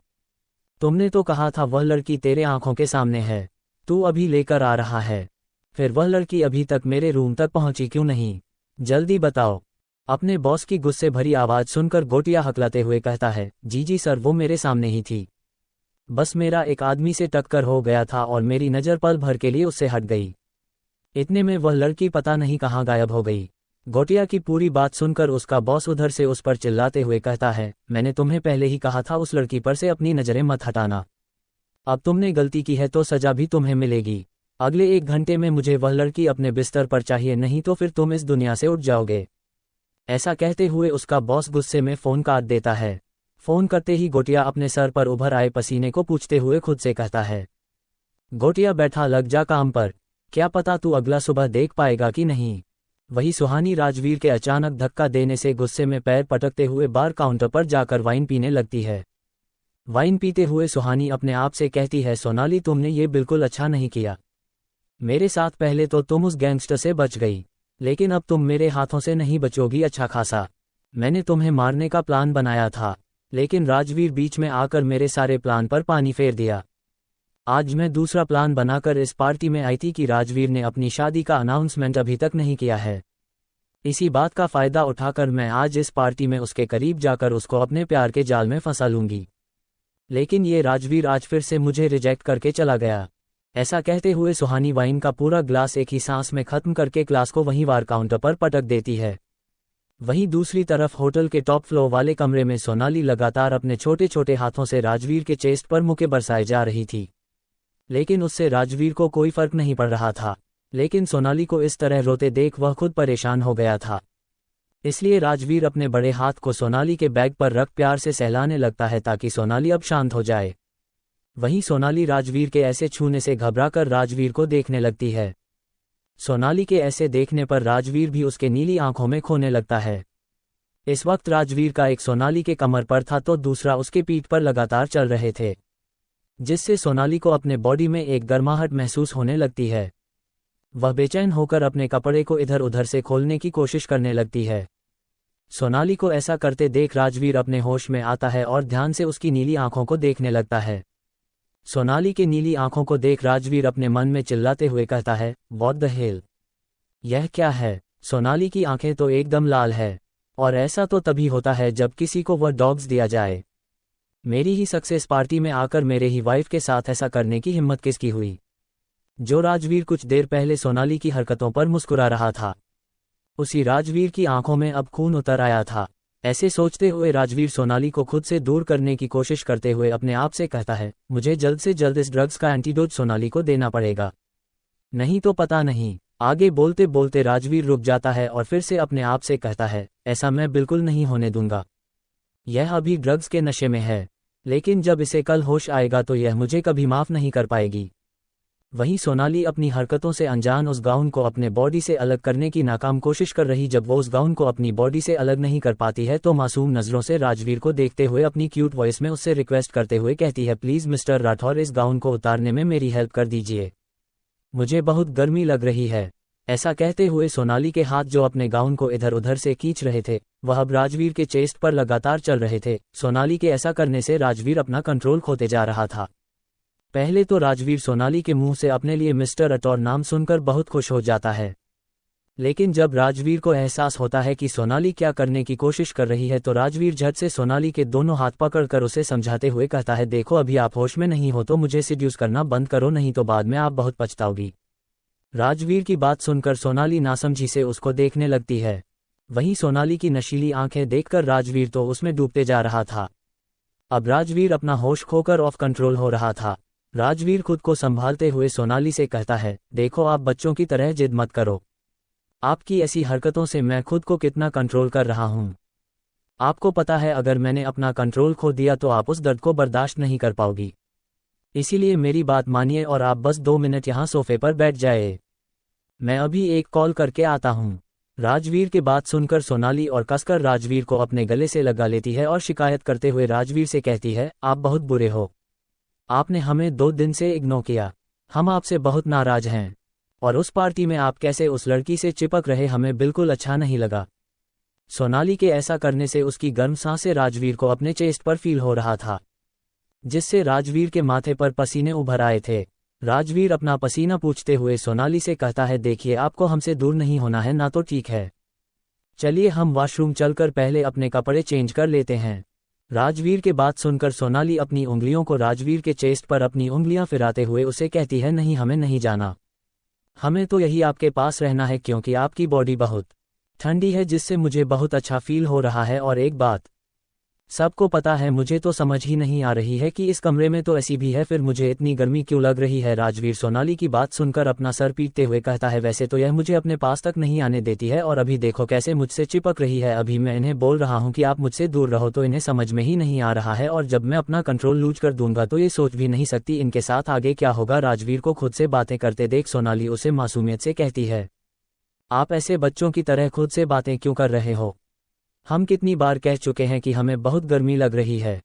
[SPEAKER 1] तुमने तो कहा था वह लड़की तेरे आंखों के सामने है, तू अभी लेकर आ रहा है। फिर वह लड़की अभी तक मेरे रूम तक पहुंची क्यों नहीं? जल्दी बताओ। अपने बॉस की गुस्से भरी आवाज सुनकर गोटिया हकलाते हुए कहता है, जी सर, वो मेरे सामने ही थी। बस मेरा एक आदमी से टक्कर हो गया था और मेरी नज़र पल भर के लिए उससे हट गई। इतने में वह लड़की पता नहीं कहाँ गायब हो गई। गोटिया की पूरी बात सुनकर उसका बॉस उधर से उस पर चिल्लाते हुए कहता है, मैंने तुम्हें पहले ही कहा था उस लड़की पर से अपनी नज़रें मत हटाना। अब तुमने गलती की है तो सजा भी तुम्हें मिलेगी। अगले 1 घंटे में मुझे वह लड़की अपने बिस्तर पर चाहिए, नहीं तो फिर तुम इस दुनिया से उठ जाओगे। ऐसा कहते हुए उसका बॉस गुस्से में फ़ोन काट देता है। फ़ोन करते ही गोटिया अपने सर पर उभर आए पसीने को पूछते हुए खुद से कहता है, गोटिया बैठा लग जा काम पर, क्या पता तू अगला सुबह देख पाएगा कि नहीं। वही सुहानी राजवीर के अचानक धक्का देने से गुस्से में पैर पटकते हुए बार काउंटर पर जाकर वाइन पीने लगती है। वाइन पीते हुए सुहानी अपने आप से कहती है, सोनाली तुमने ये बिल्कुल अच्छा नहीं किया मेरे साथ। पहले तो तुम उस गैंगस्टर से बच गई, लेकिन अब तुम मेरे हाथों से नहीं बचोगी अच्छा खासा। मैंने तुम्हें मारने का प्लान बनाया था, लेकिन राजवीर बीच में आकर मेरे सारे प्लान पर पानी फेर दिया। आज मैं दूसरा प्लान बनाकर इस पार्टी में आई थी कि राजवीर ने अपनी शादी का अनाउंसमेंट अभी तक नहीं किया है। इसी बात का फायदा उठाकर मैं आज इस पार्टी में उसके करीब जाकर उसको अपने प्यार के जाल में फंसा लूंगी। लेकिन ये राजवीर आज फिर से मुझे रिजेक्ट करके चला गया। ऐसा कहते हुए सुहानी वाइन का पूरा ग्लास एक ही सांस में खत्म करके ग्लास को वहीं वार काउंटर पर पटक देती है। वहीं दूसरी तरफ होटल के टॉप फ्लोर वाले कमरे में सोनाली लगातार अपने छोटे छोटे हाथों से राजवीर के चेस्ट पर मुक्के बरसाए जा रही थी, लेकिन उससे राजवीर को कोई फर्क नहीं पड़ रहा था। लेकिन सोनाली को इस तरह रोते देख वह खुद परेशान हो गया था। इसलिए राजवीर अपने बड़े हाथ को सोनाली के बैग पर रख प्यार से सहलाने लगता है ताकि सोनाली अब शांत हो जाए। वहीं सोनाली राजवीर के ऐसे छूने से घबराकर राजवीर को देखने लगती है। सोनाली के ऐसे देखने पर राजवीर भी उसके नीली आंखों में खोने लगता है। इस वक्त राजवीर का एक सोनाली के कमर पर था तो दूसरा उसके पीठ पर लगातार चल रहे थे, जिससे सोनाली को अपने बॉडी में एक गर्माहट महसूस होने लगती है। वह बेचैन होकर अपने कपड़े को इधर उधर से खोलने की कोशिश करने लगती है। सोनाली को ऐसा करते देख राजवीर अपने होश में आता है और ध्यान से उसकी नीली आंखों को देखने लगता है। सोनाली के नीली आंखों को देख राजवीर अपने मन में चिल्लाते हुए कहता है, व्हाट द हेल, यह क्या है? सोनाली की आंखें तो एकदम लाल है, और ऐसा तो तभी होता है जब किसी को वह डॉग्स दिया जाए। मेरी ही सक्सेस पार्टी में आकर मेरे ही वाइफ के साथ ऐसा करने की हिम्मत किसकी हुई? जो राजवीर कुछ देर पहले सोनाली की हरकतों पर मुस्कुरा रहा था, उसी राजवीर की आंखों में अब खून उतर आया था। ऐसे सोचते हुए राजवीर सोनाली को खुद से दूर करने की कोशिश करते हुए अपने आप से कहता है, मुझे जल्द से जल्द इस ड्रग्स का एंटीडोट सोनाली को देना पड़ेगा, नहीं तो पता नहीं। आगे बोलते बोलते राजवीर रुक जाता है और फिर से अपने आप से कहता है, ऐसा मैं बिल्कुल नहीं होने दूंगा। यह अभी ड्रग्स के नशे में है, लेकिन जब इसे कल होश आएगा तो यह मुझे कभी माफ़ नहीं कर पाएगी। वहीं सोनाली अपनी हरकतों से अनजान उस गाउन को अपने बॉडी से अलग करने की नाकाम कोशिश कर रही। जब वो उस गाउन को अपनी बॉडी से अलग नहीं कर पाती है तो मासूम नज़रों से राजवीर को देखते हुए अपनी क्यूट वॉइस में उससे रिक्वेस्ट करते हुए कहती है, प्लीज़ मिस्टर राठौर, इस गाउन को उतारने में मेरी हेल्प कर दीजिए, मुझे बहुत गर्मी लग रही है। ऐसा कहते हुए सोनाली के हाथ जो अपने गाउन को इधर उधर से खींच रहे थे वह अब राजवीर के चेस्ट पर लगातार चल रहे थे। सोनाली के ऐसा करने से राजवीर अपना कंट्रोल खोते जा रहा था। पहले तो राजवीर सोनाली के मुंह से अपने लिए मिस्टर राठौर नाम सुनकर बहुत खुश हो जाता है, लेकिन जब राजवीर को एहसास होता है कि सोनाली क्या करने की कोशिश कर रही है तो राजवीर झट से सोनाली के दोनों हाथ पकड़कर उसे समझाते हुए कहता है, देखो अभी आप होश में नहीं हो तो मुझे सिड्यूस करना बंद करो, नहीं तो बाद में आप बहुत पछताओगी। राजवीर की बात सुनकर सोनाली नासमझी से उसको देखने लगती है। वहीं सोनाली की नशीली आंखें देखकर राजवीर तो उसमें डूबते जा रहा था। अब राजवीर अपना होश खोकर ऑफ कंट्रोल हो रहा था। राजवीर खुद को संभालते हुए सोनाली से कहता है, देखो आप बच्चों की तरह जिद मत करो, आपकी ऐसी हरकतों से मैं खुद को कितना कंट्रोल कर रहा हूं। आपको पता है अगर मैंने अपना कंट्रोल खो दिया तो आप उस दर्द को बर्दाश्त नहीं कर पाओगी, इसीलिए मेरी बात मानिए और आप बस 2 मिनट यहाँ सोफे पर बैठ जाए, मैं अभी एक कॉल करके आता हूं। राजवीर की बात सुनकर सोनाली और कसकर राजवीर को अपने गले से लगा लेती है और शिकायत करते हुए राजवीर से कहती है, आप बहुत बुरे हो, आपने हमें 2 दिन से इग्नोर किया, हम आपसे बहुत नाराज हैं, और उस पार्टी में आप कैसे उस लड़की से चिपक रहे हमें बिल्कुल अच्छा नहीं लगा। सोनाली के ऐसा करने से उसकी गर्म सांसें राजवीर को अपने चेस्ट पर फील हो रहा था, जिससे राजवीर के माथे पर पसीने उभर आए थे। राजवीर अपना पसीना पूछते हुए सोनाली से कहता है, देखिए आपको हमसे दूर नहीं होना है ना तो ठीक है, चलिए हम वॉशरूम चलकर पहले अपने कपड़े चेंज कर लेते हैं। राजवीर के बात सुनकर सोनाली अपनी उंगलियों को राजवीर के चेस्ट पर अपनी उंगलियां फिराते हुए उसे कहती है, नहीं हमें नहीं जाना, हमें तो यही आपके पास रहना है क्योंकि आपकी बॉडी बहुत ठंडी है जिससे मुझे बहुत अच्छा फील हो रहा है। और एक बात सबको पता है, मुझे तो समझ ही नहीं आ रही है कि इस कमरे में तो ऐसी भी है, फिर मुझे इतनी गर्मी क्यों लग रही है। राजवीर सोनाली की बात सुनकर अपना सर पीटते हुए कहता है, वैसे तो यह मुझे अपने पास तक नहीं आने देती है और अभी देखो कैसे मुझसे चिपक रही है। अभी मैं इन्हें बोल रहा हूँ कि आप मुझसे दूर रहो तो इन्हें समझ में ही नहीं आ रहा है, और जब मैं अपना कंट्रोल लूज कर दूंगा तो ये सोच भी नहीं सकती इनके साथ आगे क्या होगा। राजवीर को खुद से बातें करते देख सोनाली उसे मासूमियत से कहती है, आप ऐसे बच्चों की तरह खुद से बातें क्यों कर रहे हो, हम कितनी बार कह चुके हैं कि हमें बहुत गर्मी लग रही है।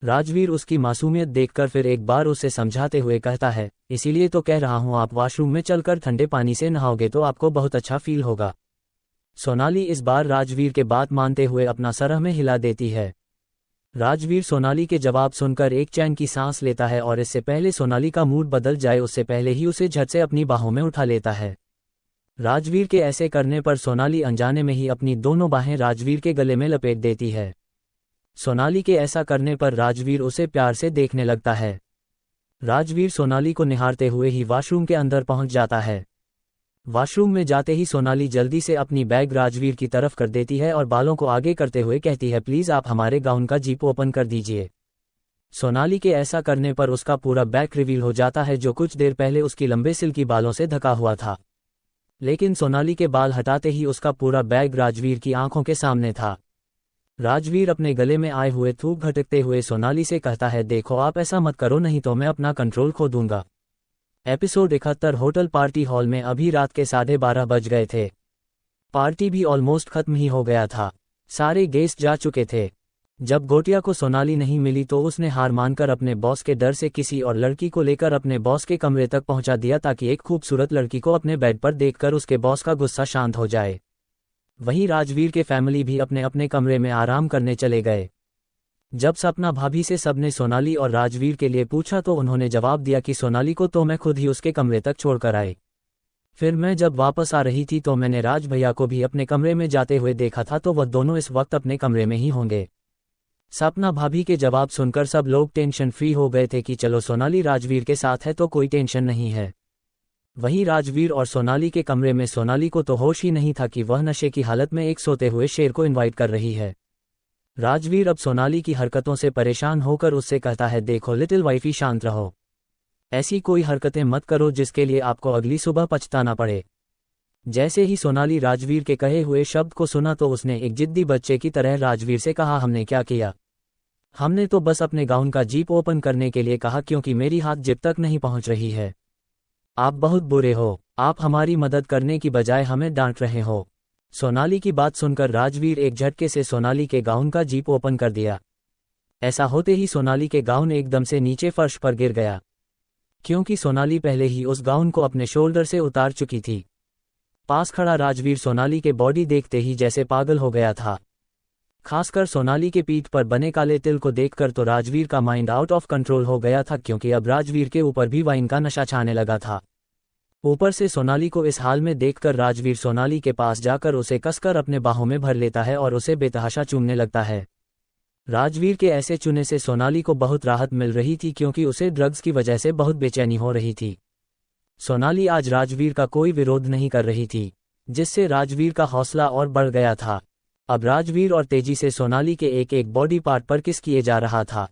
[SPEAKER 1] राजवीर उसकी मासूमियत देखकर फिर एक बार उसे समझाते हुए कहता है, इसीलिए तो कह रहा हूं आप वॉशरूम में चलकर ठंडे पानी से नहाओगे तो आपको बहुत अच्छा फील होगा। सोनाली इस बार राजवीर के बात मानते हुए अपना सर में हिला देती है। राजवीर सोनाली के जवाब सुनकर एक चैन की सांस लेता है और इससे पहले सोनाली का मूड बदल जाए उससे पहले ही उसे झट से अपनी बाहों में उठा लेता है। राजवीर के ऐसे करने पर सोनाली अनजाने में ही अपनी दोनों बाहें राजवीर के गले में लपेट देती है। सोनाली के ऐसा करने पर राजवीर उसे प्यार से देखने लगता है। राजवीर सोनाली को निहारते हुए ही वॉशरूम के अंदर पहुंच जाता है। वॉशरूम में जाते ही सोनाली जल्दी से अपनी बैग राजवीर की तरफ कर देती है और बालों को आगे करते हुए कहती है, प्लीज आप हमारे गाउन का जीप ओपन कर दीजिए। सोनाली के ऐसा करने पर उसका पूरा बैग रिवील हो जाता है जो कुछ देर पहले उसकी लंबे सिल्की बालों से ढका हुआ था, लेकिन सोनाली के बाल हटाते ही उसका पूरा बैग राजवीर की आंखों के सामने था। राजवीर अपने गले में आए हुए थूक घटकते हुए सोनाली से कहता है, देखो आप ऐसा मत करो नहीं तो मैं अपना कंट्रोल खो दूंगा। एपिसोड 71 होटल पार्टी हॉल में अभी रात के 12:30 बज गए थे। पार्टी भी ऑलमोस्ट खत्म ही हो गया था, सारे गेस्ट जा चुके थे। जब गोटिया को सोनाली नहीं मिली तो उसने हार मानकर अपने बॉस के डर से किसी और लड़की को लेकर अपने बॉस के कमरे तक पहुंचा दिया ताकि एक खूबसूरत लड़की को अपने बेड पर देखकर उसके बॉस का गुस्सा शांत हो जाए। वहीं राजवीर के फैमिली भी अपने अपने कमरे में आराम करने चले गए। जब सपना भाभी से सबने सोनाली और राजवीर के लिए पूछा तो उन्होंने जवाब दिया कि सोनाली को तो मैं खुद ही उसके कमरे तक छोड़कर आए, फिर मैं जब वापस आ रही थी तो मैंने राज भैया को भी अपने कमरे में जाते हुए देखा था, तो वह दोनों इस वक्त अपने कमरे में ही होंगे। सपना भाभी के जवाब सुनकर सब लोग टेंशन फ्री हो गए थे कि चलो सोनाली राजवीर के साथ है तो कोई टेंशन नहीं है। वहीं राजवीर और सोनाली के कमरे में सोनाली को तो होश ही नहीं था कि वह नशे की हालत में एक सोते हुए शेर को इनवाइट कर रही है। राजवीर अब सोनाली की हरकतों से परेशान होकर उससे कहता है, देखो लिटिल वाइफी शांत रहो, ऐसी कोई हरकतें मत करो जिसके लिए आपको अगली सुबह पछताना पड़े। जैसे ही सोनाली राजवीर के कहे हुए शब्द को सुना तो उसने एक जिद्दी बच्चे की तरह राजवीर से कहा, हमने क्या किया, हमने तो बस अपने गाउन का जीप ओपन करने के लिए कहा क्योंकि मेरी हाथ जिप तक नहीं पहुंच रही है। आप बहुत बुरे हो, आप हमारी मदद करने की बजाय हमें डांट रहे हो। सोनाली की बात सुनकर राजवीर एक झटके से सोनाली के गाउन का जीप ओपन कर दिया। ऐसा होते ही सोनाली के गाउन एकदम से नीचे फर्श पर गिर गया, क्योंकि सोनाली पहले ही उस गाउन को अपने शोल्डर से उतार चुकी थी। पास खड़ा राजवीर सोनाली के बॉडी देखते ही जैसे पागल हो गया था। खासकर सोनाली के पीठ पर बने काले तिल को देखकर तो राजवीर का माइंड आउट ऑफ कंट्रोल हो गया था, क्योंकि अब राजवीर के ऊपर भी वाइन का नशा छाने लगा था। ऊपर से सोनाली को इस हाल में देखकर राजवीर सोनाली के पास जाकर उसे कसकर अपने बाहों में भर लेता है और उसे बेतहाशा चूमने लगता है। राजवीर के ऐसे चुने से सोनाली को बहुत राहत मिल रही थी, क्योंकि उसे ड्रग्स की वजह से बहुत बेचैनी हो रही थी। सोनाली आज राजवीर का कोई विरोध नहीं कर रही थी, जिससे राजवीर का हौसला और बढ़ गया था। अब राजवीर और तेजी से सोनाली के एक एक बॉडी पार्ट पर किस किए जा रहा था।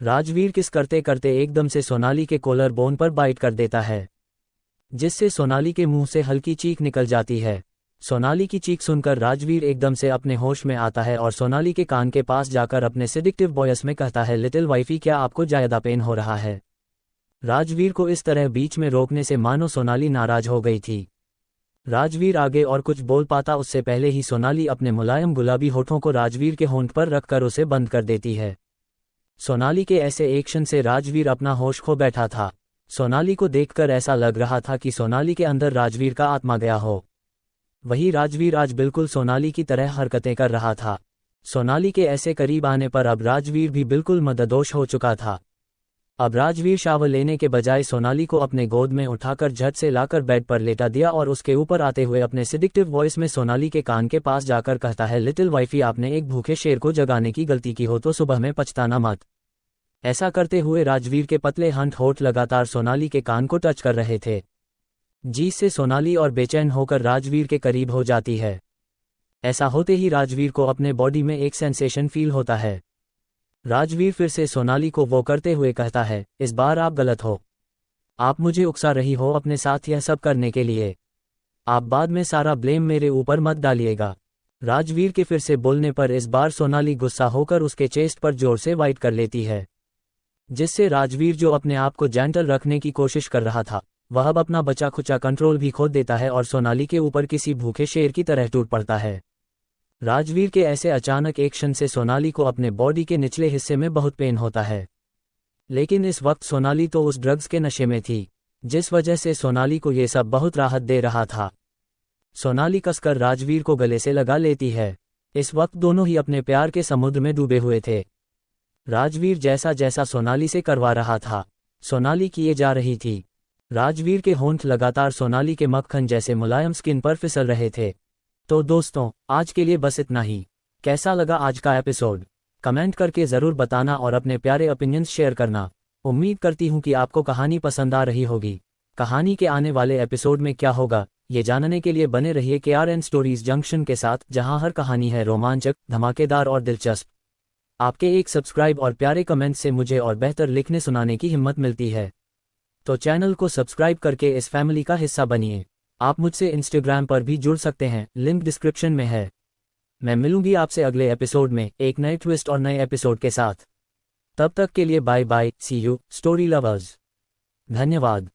[SPEAKER 1] राजवीर किस करते करते एकदम से सोनाली के कॉलर बोन पर बाइट कर देता है, जिससे सोनाली के मुंह से हल्की चीख निकल जाती है। सोनाली की चीख सुनकर राजवीर एकदम से अपने होश में आता है और सोनाली के कान के पास जाकर अपने सेडिक्टिव वॉइस में कहता है, लिटिल वाइफी क्या आपको ज्यादा पेन हो रहा है। राजवीर को इस तरह बीच में रोकने से मानो सोनाली नाराज हो गई थी। राजवीर आगे और कुछ बोल पाता उससे पहले ही सोनाली अपने मुलायम गुलाबी होठों को राजवीर के होंठ पर रखकर उसे बंद कर देती है। सोनाली के ऐसे एक्शन से राजवीर अपना होश खो बैठा था। सोनाली को देखकर ऐसा लग रहा था कि सोनाली के अंदर राजवीर का आत्मा गया हो। वही राजवीर आज बिल्कुल सोनाली की तरह हरकतें कर रहा था। सोनाली के ऐसे करीब आने पर अब राजवीर भी बिल्कुल मददोश हो चुका था। अब राजवीर शावर लेने के बजाय सोनाली को अपने गोद में उठाकर झट से लाकर बेड पर लेटा दिया और उसके ऊपर आते हुए अपने सिडिक्टिव वॉइस में सोनाली के कान के पास जाकर कहता है, लिटिल वाइफी आपने एक भूखे शेर को जगाने की गलती की हो तो सुबह में पछताना मत। ऐसा करते हुए राजवीर के पतले होंठ लगातार सोनाली के कान को टच कर रहे थे, जिससे सोनाली और बेचैन होकर राजवीर के करीब हो जाती है। ऐसा होते ही राजवीर को अपने बॉडी में एक सेंसेशन फील होता है। राजवीर फिर से सोनाली को वो करते हुए कहता है, इस बार आप गलत हो। आप मुझे उकसा रही हो अपने साथ यह सब करने के लिए। आप बाद में सारा ब्लेम मेरे ऊपर मत डालिएगा। राजवीर के फिर से बोलने पर इस बार सोनाली गुस्सा होकर उसके चेस्ट पर जोर से वाइट कर लेती है, जिससे राजवीर जो अपने आप को जेंटल रखने की कोशिश कर रहा था वह अब अपना बचा खुचा कंट्रोल भी खो देता है और सोनाली के ऊपर किसी भूखे शेर की तरह टूट पड़ता है। राजवीर के ऐसे अचानक एक्शन से सोनाली को अपने बॉडी के निचले हिस्से में बहुत पेन होता है, लेकिन इस वक्त सोनाली तो उस ड्रग्स के नशे में थी, जिस वजह से सोनाली को ये सब बहुत राहत दे रहा था। सोनाली कसकर राजवीर को गले से लगा लेती है। इस वक्त दोनों ही अपने प्यार के समुद्र में डूबे हुए थे। राजवीर जैसा जैसा सोनाली से करवा रहा था, सोनाली किए जा रही थी। राजवीर के होंठ लगातार सोनाली के मक्खन जैसे मुलायम स्किन पर फिसल रहे थे। तो दोस्तों, आज के लिए बस इतना ही। कैसा लगा आज का एपिसोड? कमेंट करके ज़रूर बताना और अपने प्यारे ओपिनियंस शेयर करना। उम्मीद करती हूँ कि आपको कहानी पसंद आ रही होगी। कहानी के आने वाले एपिसोड में क्या होगा, ये जानने के लिए बने रहिए KRN स्टोरीज जंक्शन के साथ, जहां हर कहानी है रोमांचक, धमाकेदार और दिलचस्प। आपके एक सब्सक्राइब और प्यारे कमेंट से मुझे और बेहतर लिखने सुनाने की हिम्मत मिलती है। तो चैनल को सब्सक्राइब करके इस फैमिली का हिस्सा बनिए। आप मुझसे इंस्टाग्राम पर भी जुड़ सकते हैं, लिंक डिस्क्रिप्शन में है। मैं मिलूंगी आपसे अगले एपिसोड में एक नए ट्विस्ट और नए एपिसोड के साथ। तब तक के लिए bye bye, see you story lovers. धन्यवाद।